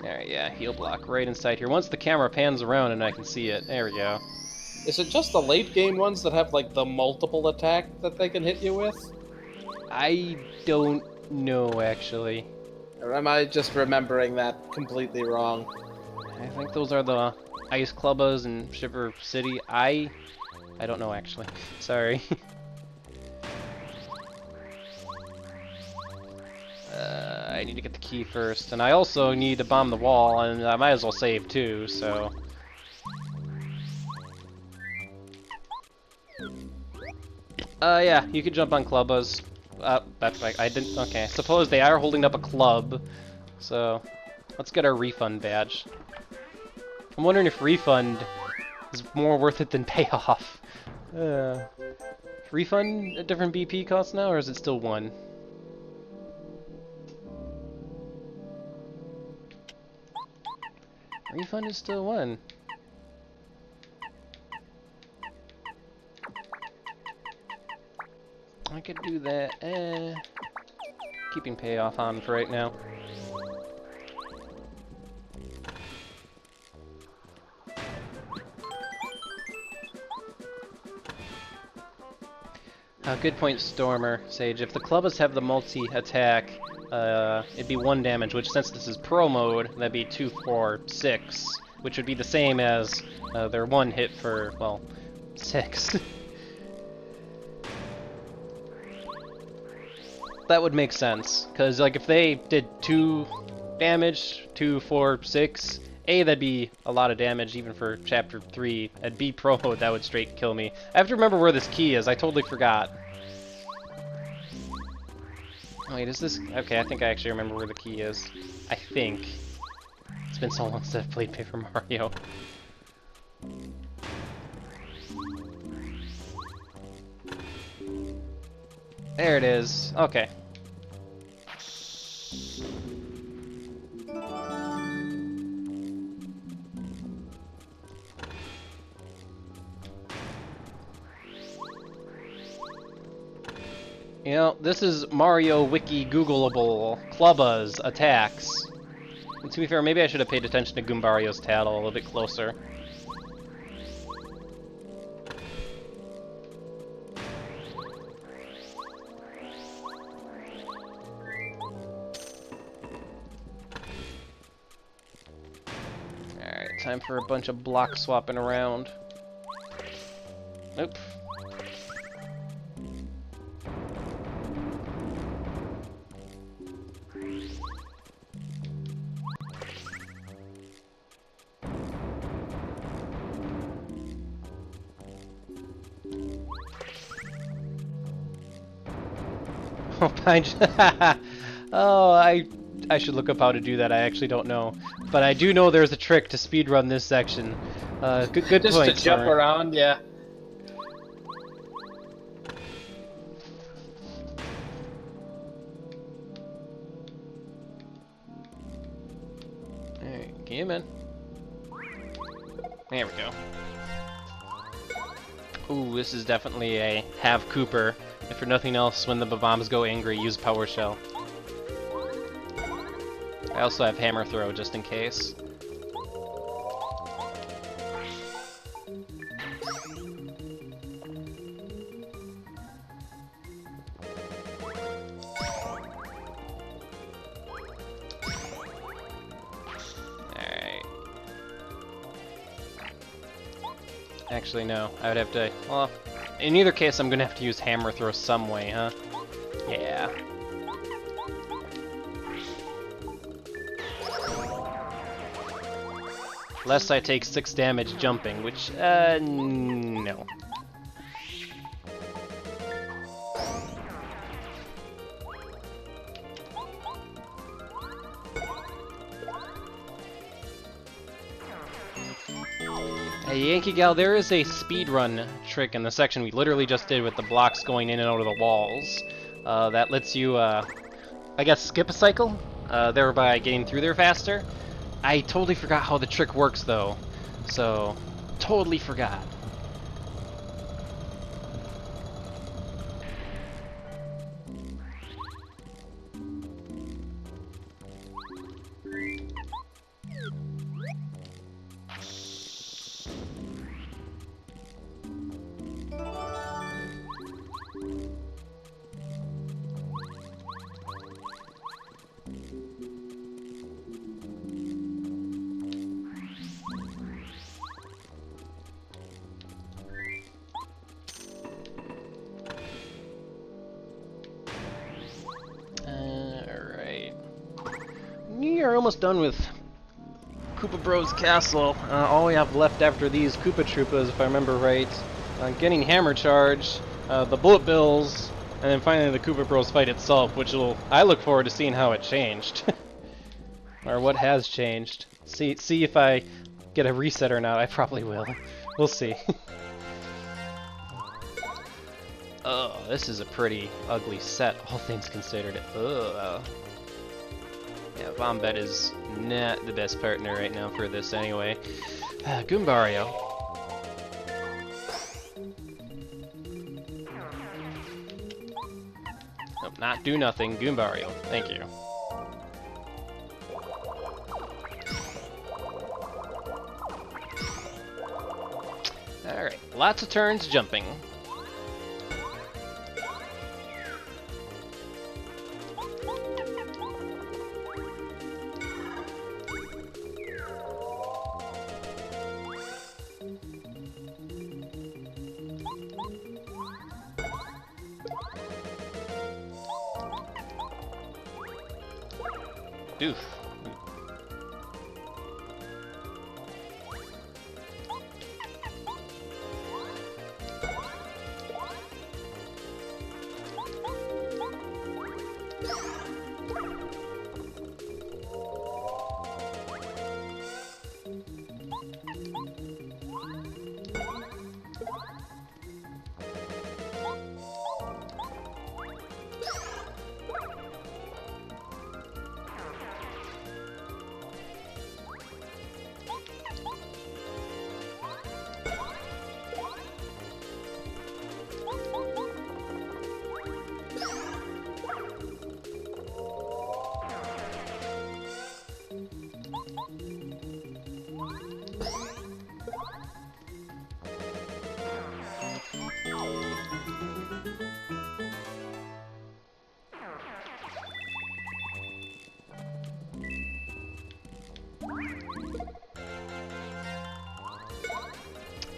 There, yeah, heal block right inside here. Once the camera pans around and I can see it. There we go. Is it just the late game ones that have like the multiple attack that they can hit you with? I don't know, actually. Or am I just remembering that completely wrong? I think those are the Ice Clubbas in Shiver City. I don't know, actually. Sorry. I need to get the key first, and I also need to bomb the wall, and I might as well save too, so... yeah, you could jump on Clubbas. That's like, I didn't, okay. I suppose they are holding up a club, so let's get our refund badge. I'm wondering if refund is more worth it than payoff. Refund a different BP cost now, or is it still 1? Refund is still 1. I could do that. Keeping payoff on for right now. Good point, Stormer Sage. If the Clubbas have the multi-attack, it'd be 1 damage, which since this is Pro Mode, that'd be 2, 4, 6, which would be the same as their 1 hit for, well, 6. That would make sense, because like if they did 2 damage, 2, 4, 6, that'd be a lot of damage even for Chapter 3. At B Pro Mode, that would straight kill me. I have to remember where this key is, I totally forgot. Wait, is this... Okay, I think I actually remember where the key is. I think. It's been so long since I've played Paper Mario. There it is. Okay. You know, this is Mario Wiki Googleable Clubbas attacks. And to be fair, maybe I should have paid attention to Goombario's tattle a little bit closer. Time for a bunch of block swapping around. Nope. Oh, oh, I should look up how to do that. I actually don't know, but I do know there's a trick to speedrun this section. Good Just point, to jump Summer. around, yeah. Alright, game in. There we go. Ooh, this is definitely a have Cooper. If for nothing else, when the bombs go angry, use Power Shell. I also have Hammer Throw just in case. Alright. Actually, no. I would have to... Well, in either case, I'm gonna have to use Hammer Throw some way, huh? Yeah. Lest I take 6 damage jumping, which, no. Hey, Yankee Gal, there is a speedrun trick in the section we literally just did with the blocks going in and out of the walls. That lets you, I guess, skip a cycle, thereby getting through there faster. I totally forgot how the trick works, though. So, totally forgot. We are almost done with Koopa Bros Castle. All we have left after these Koopa Troopas, if I remember right, getting Hammer Charge, the Bullet Bills, and then finally the Koopa Bros fight itself, which I look forward to seeing how it changed. Or what has changed. See if I get a reset or not. I probably will. We'll see. Oh, this is a pretty ugly set, all things considered. Ugh. Yeah, Bombette is not the best partner right now for this anyway. Goombario. Nope, not do nothing. Goombario. Thank you. Alright, lots of turns jumping. Oof.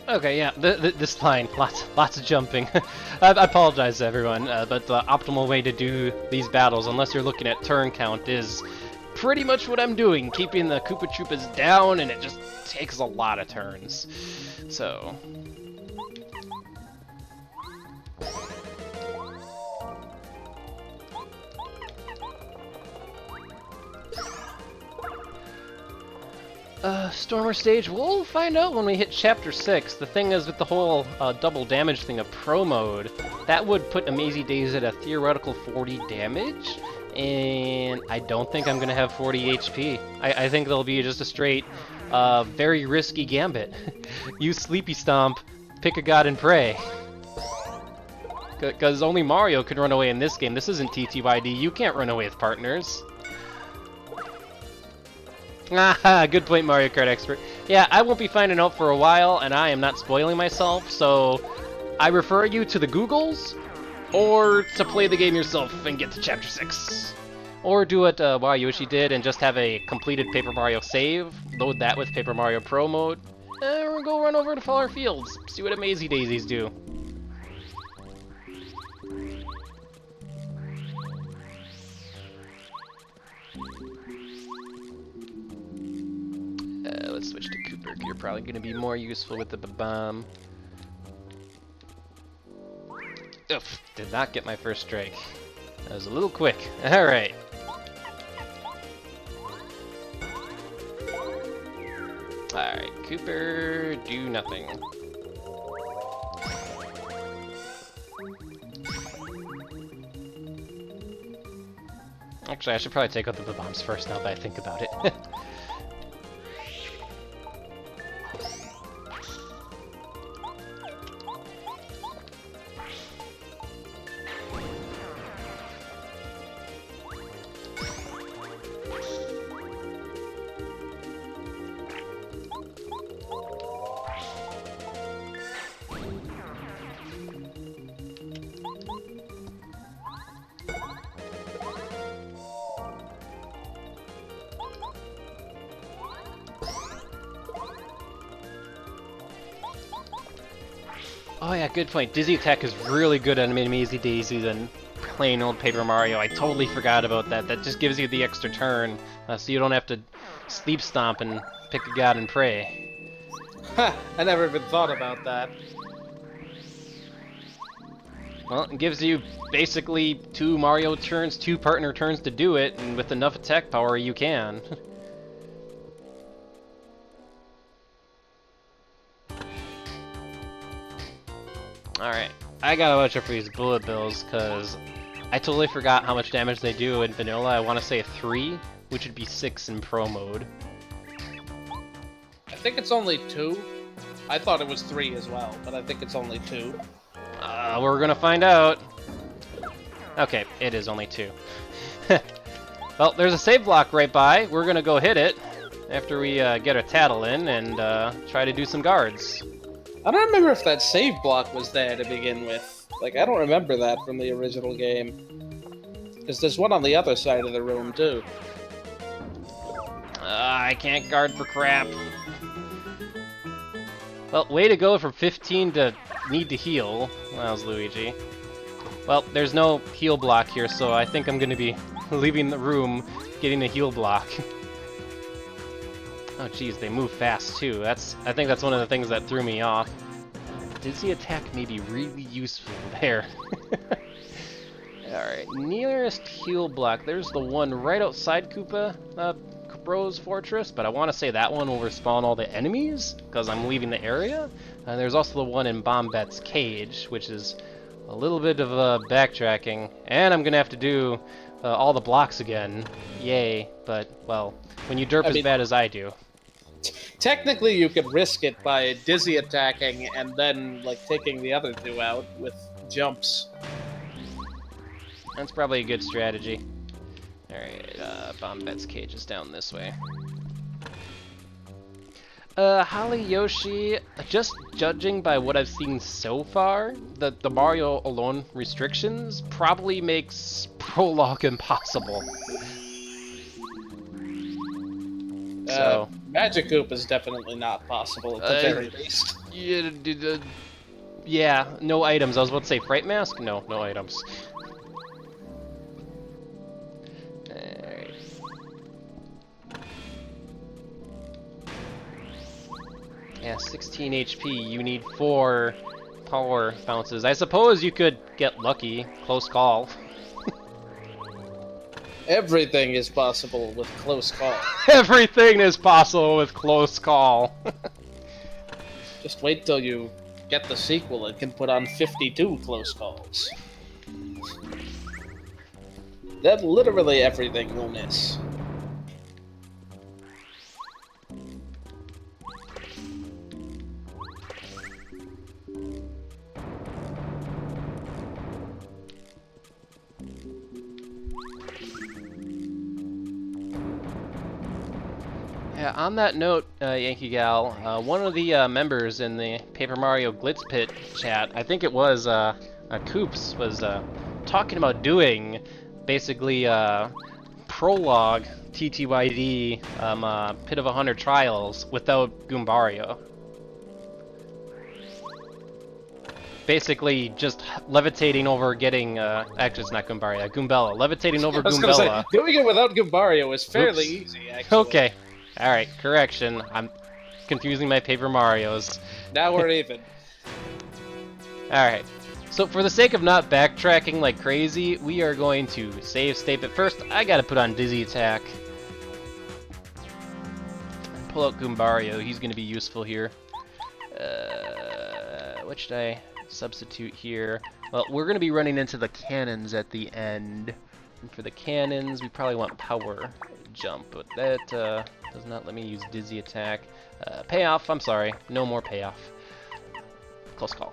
Okay, yeah, this line, lots of jumping. I apologize to everyone, but the optimal way to do these battles, unless you're looking at turn count, is pretty much what I'm doing, keeping the Koopa Troopas down, and it just takes a lot of turns. So... Stormer stage, we'll find out when we hit chapter 6. The thing is, with the whole double damage thing of pro mode, that would put Amazy Days at a theoretical 40 damage, and I don't think I'm gonna have 40 HP. I think there'll be just a straight, very risky gambit. Use Sleepy Stomp, pick a god and pray. Because only Mario can run away in this game. This isn't TTYD, you can't run away with partners. Ah, good point, Mario Kart expert. Yeah, I won't be finding out for a while, and I am not spoiling myself, so I refer you to the Googles, or to play the game yourself and get to Chapter 6. Or do what Yoshi did and just have a completed Paper Mario save, load that with Paper Mario Pro mode, and go run over to Flower Fields, see what Amazy Daisies do. Let's switch to Cooper. You're probably going to be more useful with the bomb. Oof, did not get my first strike. That was a little quick. Alright. Alright, Cooper, do nothing. Actually, I should probably take out the bombs first now that I think about it. Oh yeah, good point. Dizzy Attack is really good on Amazy Daisy than plain old Paper Mario. I totally forgot about that. That just gives you the extra turn, so you don't have to Sleep Stomp and pick a god and pray. Ha! I never even thought about that. Well, it gives you basically 2 Mario turns, 2 partner turns to do it, and with enough attack power you can. Alright, I gotta watch out for these bullet bills, because I totally forgot how much damage they do in vanilla. I want to say 3, which would be 6 in pro mode. I think it's only 2. I thought it was 3 as well, but I think it's only 2. We're gonna find out. Okay, it is only 2. Well, there's a save block right by. We're gonna go hit it after we get our Tattling and try to do some guards. I don't remember if that save block was there to begin with. Like, I don't remember that from the original game. Because there's one on the other side of the room, too. I can't guard for crap. Well, way to go from 15 to need to heal. That was Luigi. Well, there's no heal block here, so I think I'm going to be leaving the room, getting a heal block. Oh geez, they move fast too. I think that's one of the things that threw me off. Dizzy Attack may be really useful there. Alright, nearest heal block. There's the one right outside Koopa Bros Fortress, but I want to say that one will respawn all the enemies, because I'm leaving the area. And there's also the one in Bombette's cage, which is a little bit of backtracking. And I'm going to have to do all the blocks again. Yay, but, well, when you derp as bad as I do. Technically, you could risk it by dizzy attacking and then, like, taking the other 2 out with jumps. That's probably a good strategy. Alright, Bombette's cage is down this way. Holly Yoshi, just judging by what I've seen so far, the Mario alone restrictions probably makes Prologue impossible. So, Magic Goop is definitely not possible at the very least. Yeah, no items. I was about to say Fright Mask? No, no items. Alright. Yeah, 16 HP. You need 4 power bounces. I suppose you could get lucky. Close call. Everything is possible with close call. Everything is possible with close call. Just wait till you get the sequel and can put on 52 close calls. Then literally everything will miss. Yeah, on that note, Yankee Gal, one of the members in the Paper Mario Glitz Pit chat, I think it was Koops, was talking about doing basically Prologue TTYD Pit of 100 Trials without Goombario. Basically, just levitating over getting, actually it's not Goombario, Goombella. Levitating over I was gonna Goombella. say, doing it without Goombario is fairly Oops. easy, actually. Okay. Alright, correction. I'm confusing my Paper Marios. Now we're even. Alright. So for the sake of not backtracking like crazy, we are going to save state, but first I gotta put on Dizzy Attack. And pull out Goombario, he's gonna be useful here. What should I substitute here? Well, we're gonna be running into the cannons at the end. And for the cannons, we probably want Power Jump, but that does not let me use Dizzy Attack. Payoff, I'm sorry, no more payoff. Close call.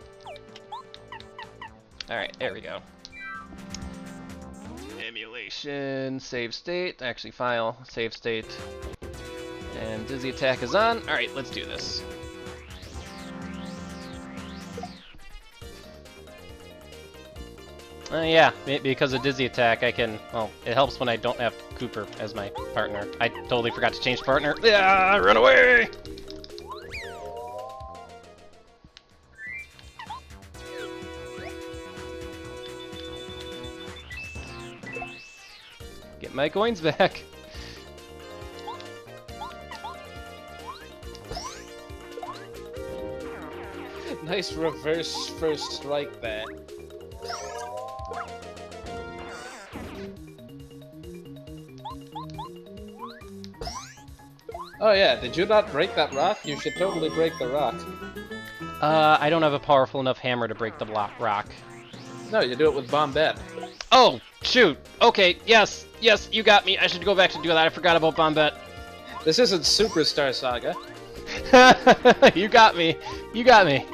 Alright, there we go. Emulation, save state, actually file, save state. And Dizzy Attack is on. Alright, let's do this. Yeah, because of Dizzy Attack, I can, well, it helps when I don't have Cooper as my partner. I totally forgot to change partner. Yeah, run away! Get my coins back. Nice reverse first strike there. Oh yeah, did you not break that rock? You should totally break the rock. I don't have a powerful enough hammer to break the rock. No, you do it with Bombette. Oh, shoot. Okay, yes, you got me. I should go back to do that. I forgot about Bombette. This isn't Superstar Saga. You got me. You got me.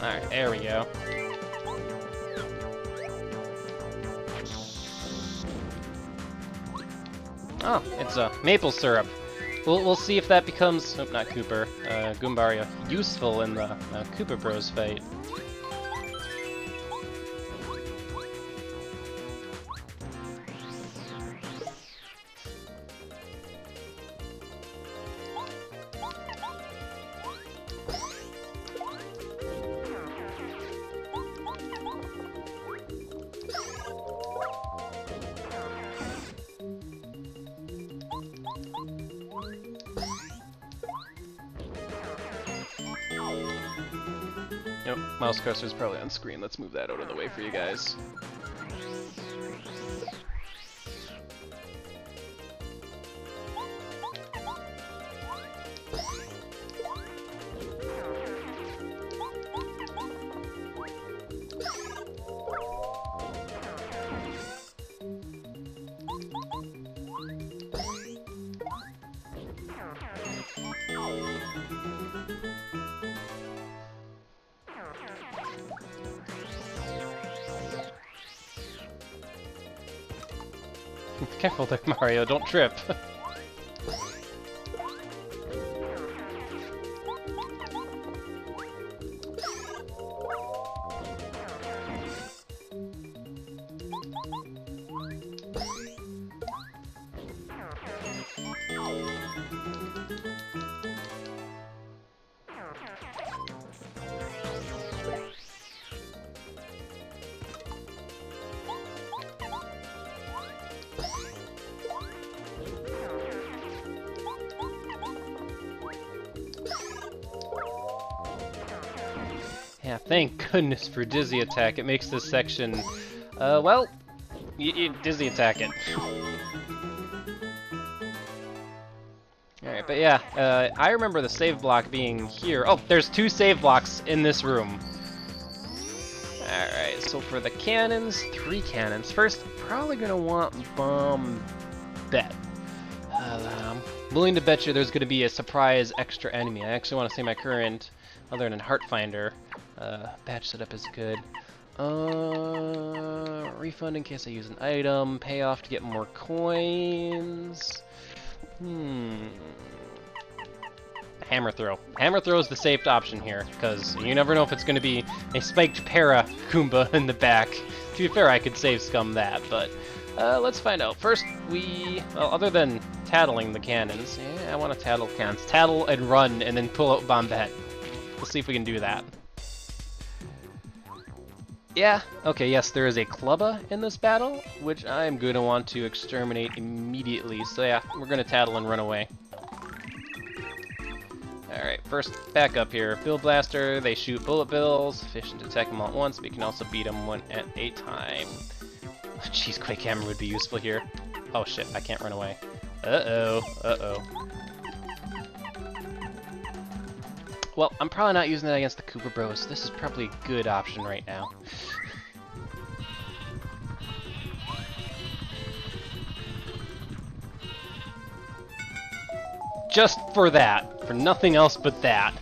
Alright, there we go. Oh, it's maple syrup. We'll see if that becomes, oh, not Cooper, Goombario, useful in the Koopa Bros fight. Nope, mouse cursor is probably on screen. Let's move that out of the way for you guys. Careful there, Mario, don't trip. Yeah, thank goodness for Dizzy Attack. It makes this section, well, you Dizzy Attack it. Alright, but yeah, I remember the save block being here. Oh, there's 2 save blocks in this room. Alright, so for the cannons, 3 cannons. First, probably gonna want Bombette. I'm willing to bet you there's gonna be a surprise extra enemy. I actually want to say my current, other than Heartfinder. Batch setup is good. Refund in case I use an item. Payoff to get more coins. Hammer throw. Hammer throw is the safe option here, because you never know if it's going to be a spiked para Goomba in the back. To be fair, I could save scum that, but let's find out. First, well, other than tattling the cannons, yeah, I want to tattle cannons. Tattle and run, and then pull out Bombette. Let's see if we can do that. Yeah, okay, yes, there is a Clubba in this battle, which I'm going to want to exterminate immediately. So yeah, we're going to tattle and run away. Alright, first, back up here. Bill Blaster, they shoot bullet bills. Efficient to attack them all at once, but you can also beat them one at a time. Jeez, Quake Hammer would be useful here. Oh shit, I can't run away. Uh-oh, uh-oh. Well, I'm probably not using it against the Koopa Bros, so this is probably a good option right now. Just for that. For nothing else but that.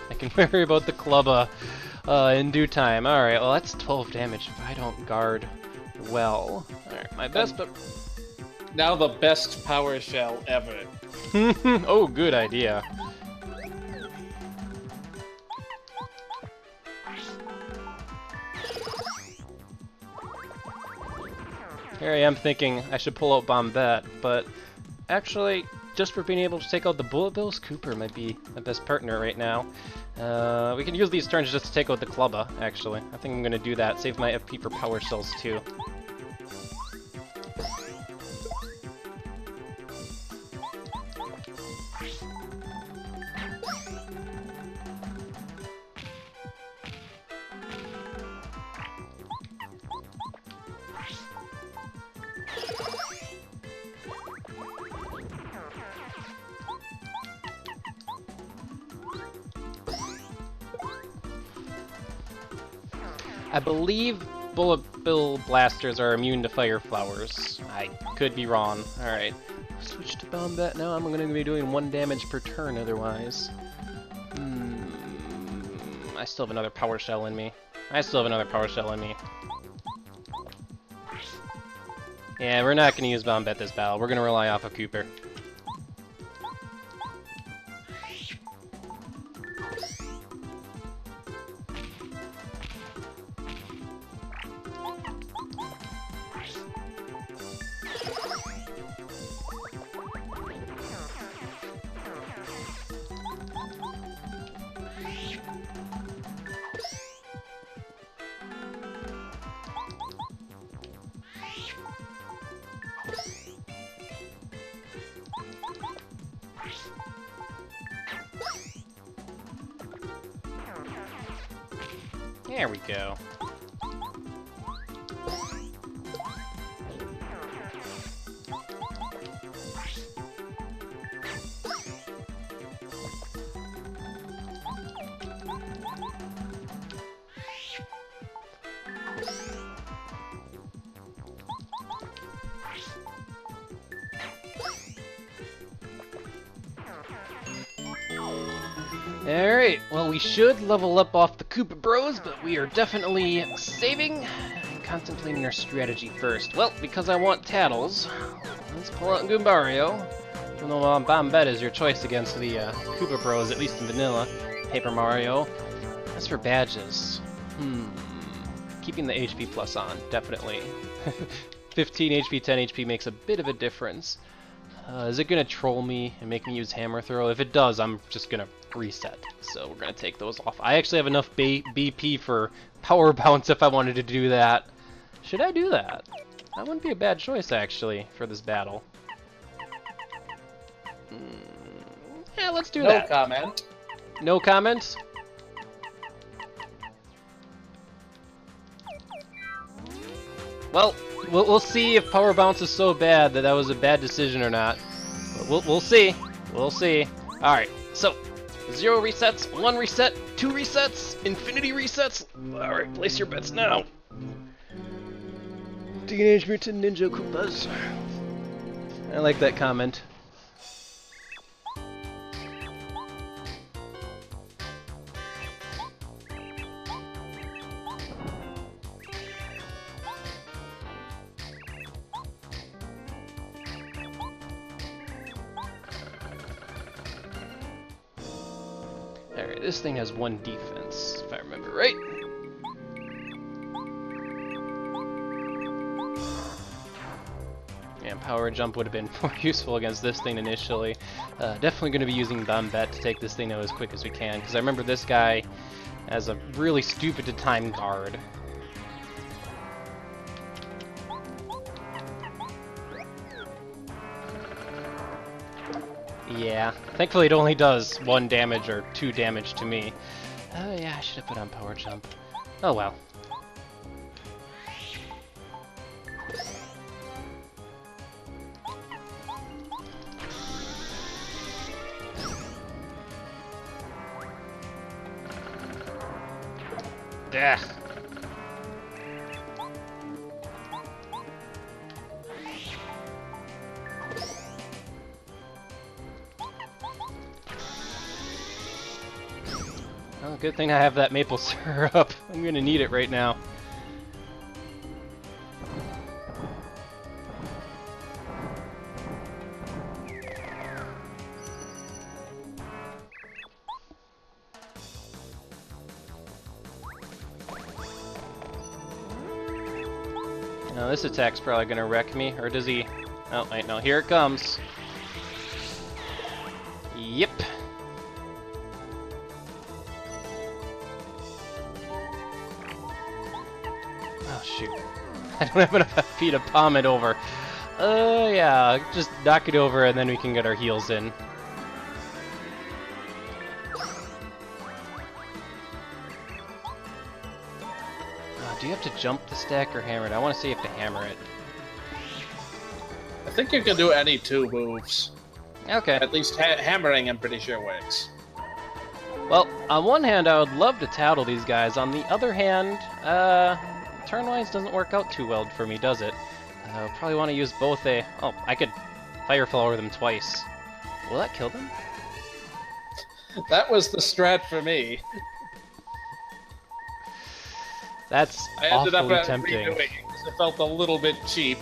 I can worry about the Clubba in due time. Alright, well that's 12 damage if I don't guard well. Alright, my best, but... Now the best power shell ever. Oh, good idea. Here I am thinking I should pull out Bombette, but actually, just for being able to take out the bullet bills, Cooper might be my best partner right now. We can use these turns just to take out the Clubba, actually. I think I'm going to do that, save my FP for power shells too. I believe bullet bill blasters are immune to fire flowers. I could be wrong. Alright. Switch to Bombette now. I'm going to be doing 1 damage per turn otherwise. I still have another power shell in me. Yeah, we're not going to use Bombette this battle. We're going to rely off of Cooper. There we go. Alright, well we should level up off the Koopa Bros, but we are definitely saving and contemplating our strategy first. Well, because I want tattles, let's pull out Goombario. Even though Bombette is your choice against the Koopa Bros, at least in vanilla. Paper Mario. As for badges, keeping the HP plus on, definitely. 15 HP, 10 HP makes a bit of a difference. Is it going to troll me and make me use Hammer Throw? If it does, I'm just going to reset. So we're going to take those off. I actually have enough BP for Power Bounce if I wanted to do that. Should I do that? That wouldn't be a bad choice, actually, for this battle. Yeah, let's do that. No comment. No comments? Well, we'll see if Power Bounce is so bad that was a bad decision or not. But we'll see. We'll see. Alright, so 0 resets, 1 reset, 2 resets, infinity resets. Alright, place your bets now. Teenage Mutant Ninja Koopas. I like that comment. Alright, this thing has 1 defense, if I remember right. And Power Jump would have been more useful against this thing initially. Definitely going to be using Bombette to take this thing out as quick as we can, because I remember this guy has a really stupid to time guard. Yeah, thankfully it only does 1 damage or 2 damage to me. Oh yeah, I should have put on Power Jump. Oh well. Ugh. Well, good thing I have that maple syrup. I'm gonna need it right now. Now this attack's probably gonna wreck me, or does he? Oh wait, no, here it comes. Yep. Oh shoot. I don't have enough FP to palm it over. Yeah, just knock it over and then we can get our heals in. Do you have to jump the stack or hammer it? I want to see if to hammer it. I think you can do any 2 moves. Okay. At least hammering, I'm pretty sure works. Well, on one hand, I would love to tattle these guys. On the other hand, turn-wise doesn't work out too well for me, does it? I'll probably want to use both a... Oh, I could Fire Flower them twice. Will that kill them? That was the strat for me. That's I ended up awfully tempting. redoing it because it felt a little bit cheap.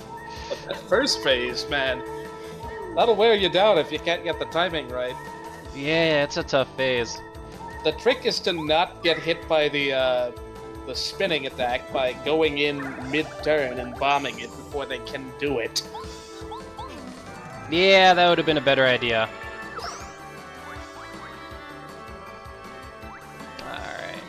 But that first phase, man, that'll wear you down if you can't get the timing right. Yeah, it's a tough phase. The trick is to not get hit by the spinning attack by going in mid-turn and bombing it before they can do it. Yeah, that would have been a better idea. Alright.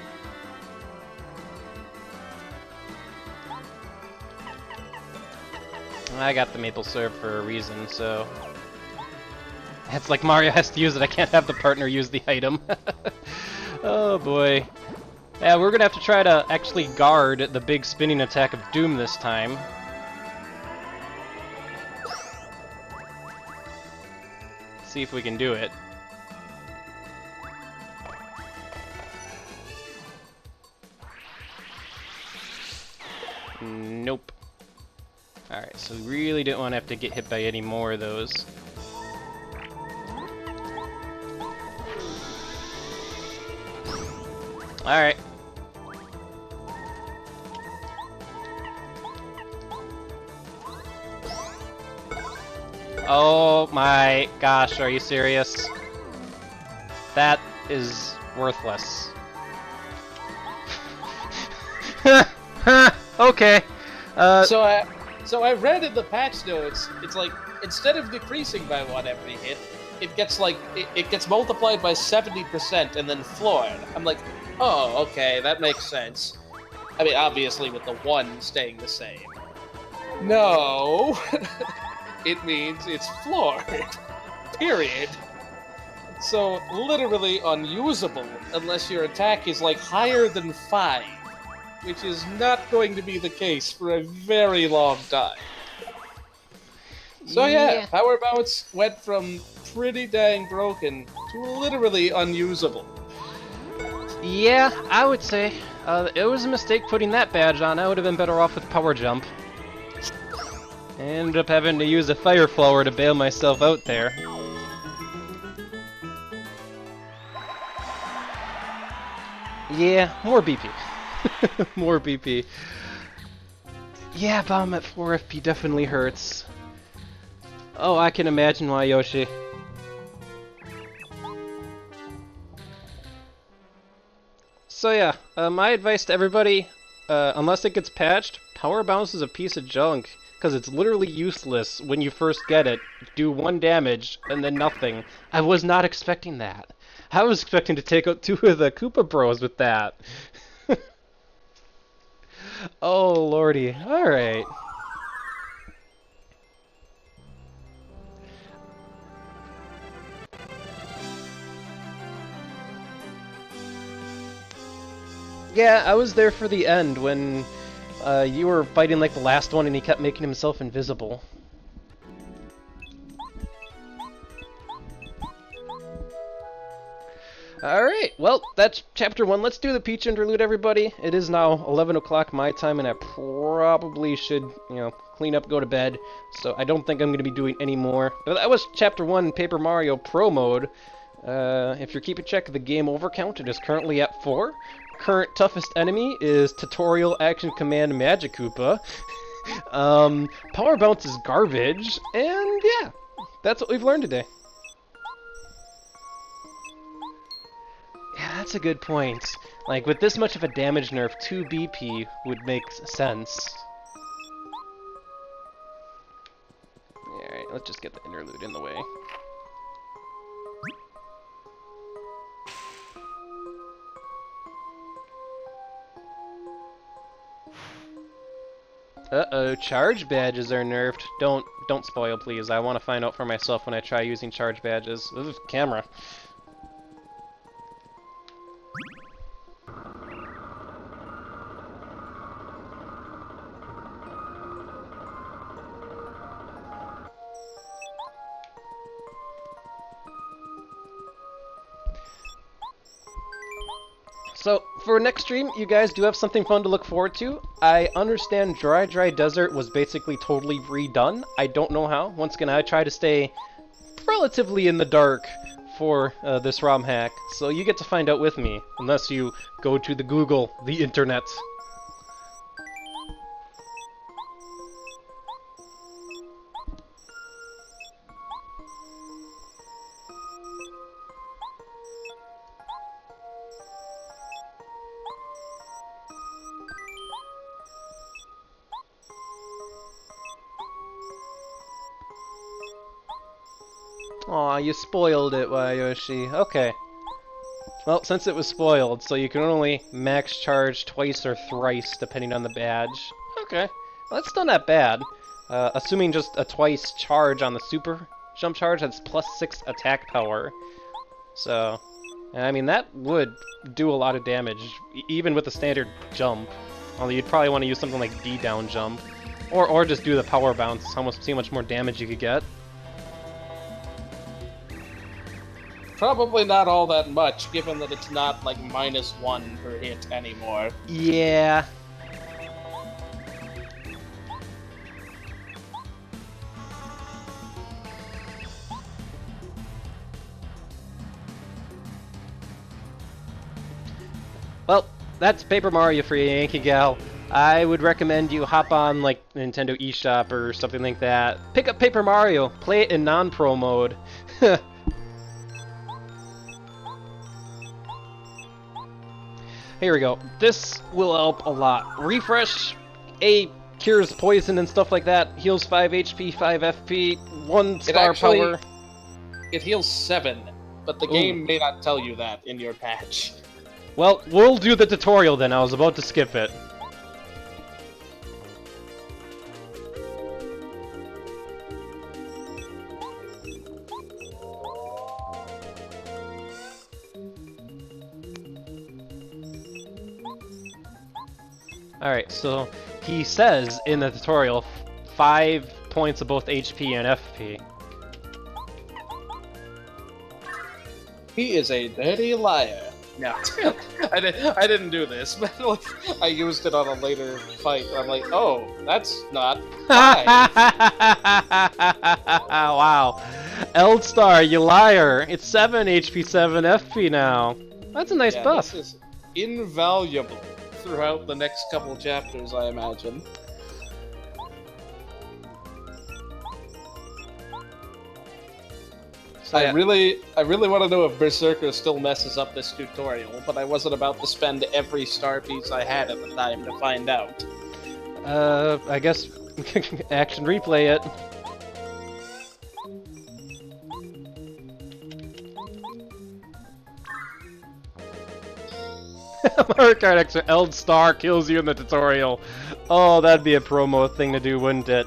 I got the maple syrup for a reason, so... It's like Mario has to use it, I can't have the partner use the item. Oh boy. Yeah, we're gonna have to try to actually guard the big spinning attack of Doom this time. See if we can do it. Nope. Alright, so we really didn't want to have to get hit by any more of those. Alright. Oh my gosh, are you serious? That is worthless. Okay. So I read in the patch notes, it's like instead of decreasing by one every hit, it gets like it gets multiplied by 70% and then floored. I'm like, oh, okay, that makes sense. I mean, obviously with the one staying the same. No, it means it's floored. Period. So literally unusable unless your attack is like higher than 5. Which is not going to be the case for a very long time. So yeah, Power Bounce went from pretty dang broken to literally unusable. Yeah, I would say it was a mistake putting that badge on. I would have been better off with Power Jump. I ended up having to use a Fire Flower to bail myself out there. Yeah, more BP. More BP. Yeah, Bomb at 4 FP definitely hurts. Oh, I can imagine why, Yoshi. So yeah, my advice to everybody, unless it gets patched, Power Bounce is a piece of junk, because it's literally useless when you first get it. Do 1 damage, and then nothing. I was not expecting that. I was expecting to take out 2 of the Koopa Bros with that. Oh, lordy. Alright. Yeah, I was there for the end when you were fighting like the last one and he kept making himself invisible. Alright, well, that's chapter 1. Let's do the Peach interlude, everybody. It is now 11 o'clock my time, and I probably should, clean up, go to bed. So I don't think I'm going to be doing any more. But that was chapter 1, Paper Mario Pro Mode. If you're keeping track of the game over count, it is currently at 4. Current toughest enemy is Tutorial Action Command Magic Koopa. Power Bounce is garbage, and yeah, that's what we've learned today. Yeah, that's a good point. Like, with this much of a damage nerf, 2 BP would make sense. Alright, let's just get the interlude in the way. Uh-oh, charge badges are nerfed. Don't spoil, please. I want to find out for myself when I try using charge badges. Ooh, camera. So, for next stream, you guys do have something fun to look forward to. I understand Dry Desert was basically totally redone. I don't know how. Once again, I try to stay relatively in the dark for this ROM hack, so you get to find out with me, unless you go to the Google, the internet. Aw, you spoiled it, Yoshi. Okay. Well, since it was spoiled, so you can only max charge twice or thrice, depending on the badge. Okay. Well, that's still not bad. Assuming just a twice charge on the super jump charge, that's plus 6 attack power. So, I mean, that would do a lot of damage, even with the standard jump. Although you'd probably want to use something like D-down jump. Or just do the power bounce, see how much more damage you could get. Probably not all that much, given that it's not like -1 per hit anymore. Yeah. Well, that's Paper Mario for you, Yankee Gal. I would recommend you hop on like Nintendo eShop or something like that. Pick up Paper Mario, play it in non-pro mode. Here we go. This will help a lot. Refresh A cures poison and stuff like that. Heals 5 HP, 5 FP, 1 star power. It heals 7, but the game may not tell you that in your patch. Well, we'll do the tutorial then. I was about to skip it. Alright, so he says in the tutorial 5 points of both HP and FP. He is a dirty liar. No, I didn't do this, but like, I used it on a later fight. I'm like, oh, that's not fine. Wow. Eldstar, you liar. It's 7 HP, 7 FP now. That's a nice buff. This is invaluable throughout the next couple chapters, I imagine. So, yeah. I really want to know if Berserker still messes up this tutorial, but I wasn't about to spend every star piece I had at the time to find out. I guess action replay it. Mario Kart X Eldstar kills you in the tutorial. Oh, that'd be a promo thing to do, wouldn't it?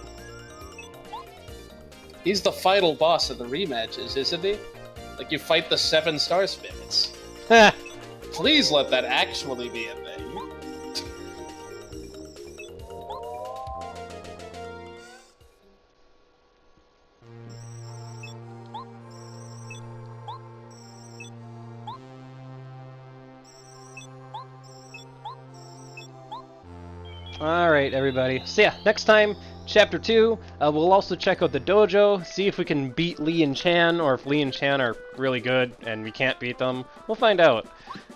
He's the final boss of the rematches, isn't he? Like, you fight the 7 star spirits. Please let that actually be a thing. Alright, everybody. So yeah, next time, Chapter 2, we'll also check out the dojo, see if we can beat Lee and Chan, or if Lee and Chan are really good and we can't beat them. We'll find out.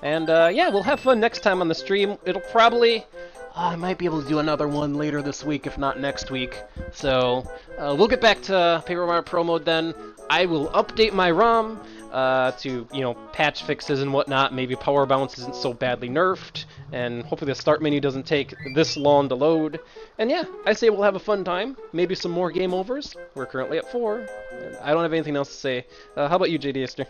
And yeah, we'll have fun next time on the stream. It'll probably... I might be able to do another one later this week, if not next week. So, we'll get back to Paper Mario Pro Mode then. I will update my ROM to, you know, patch fixes and whatnot. Maybe Power Bounce isn't so badly nerfed, and hopefully the start menu doesn't take this long to load. And yeah, I say we'll have a fun time. Maybe some more game overs. We're currently at 4. And I don't have anything else to say. How about you, JD Easter?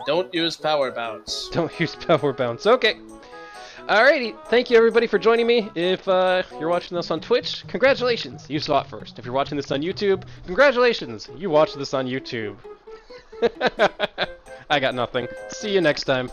Don't use Power Bounce. Don't use Power Bounce. Okay. Alrighty, thank you everybody for joining me. If you're watching this on Twitch, congratulations, you saw it first. If you're watching this on YouTube, congratulations, you watched this on YouTube. I got nothing. See you next time.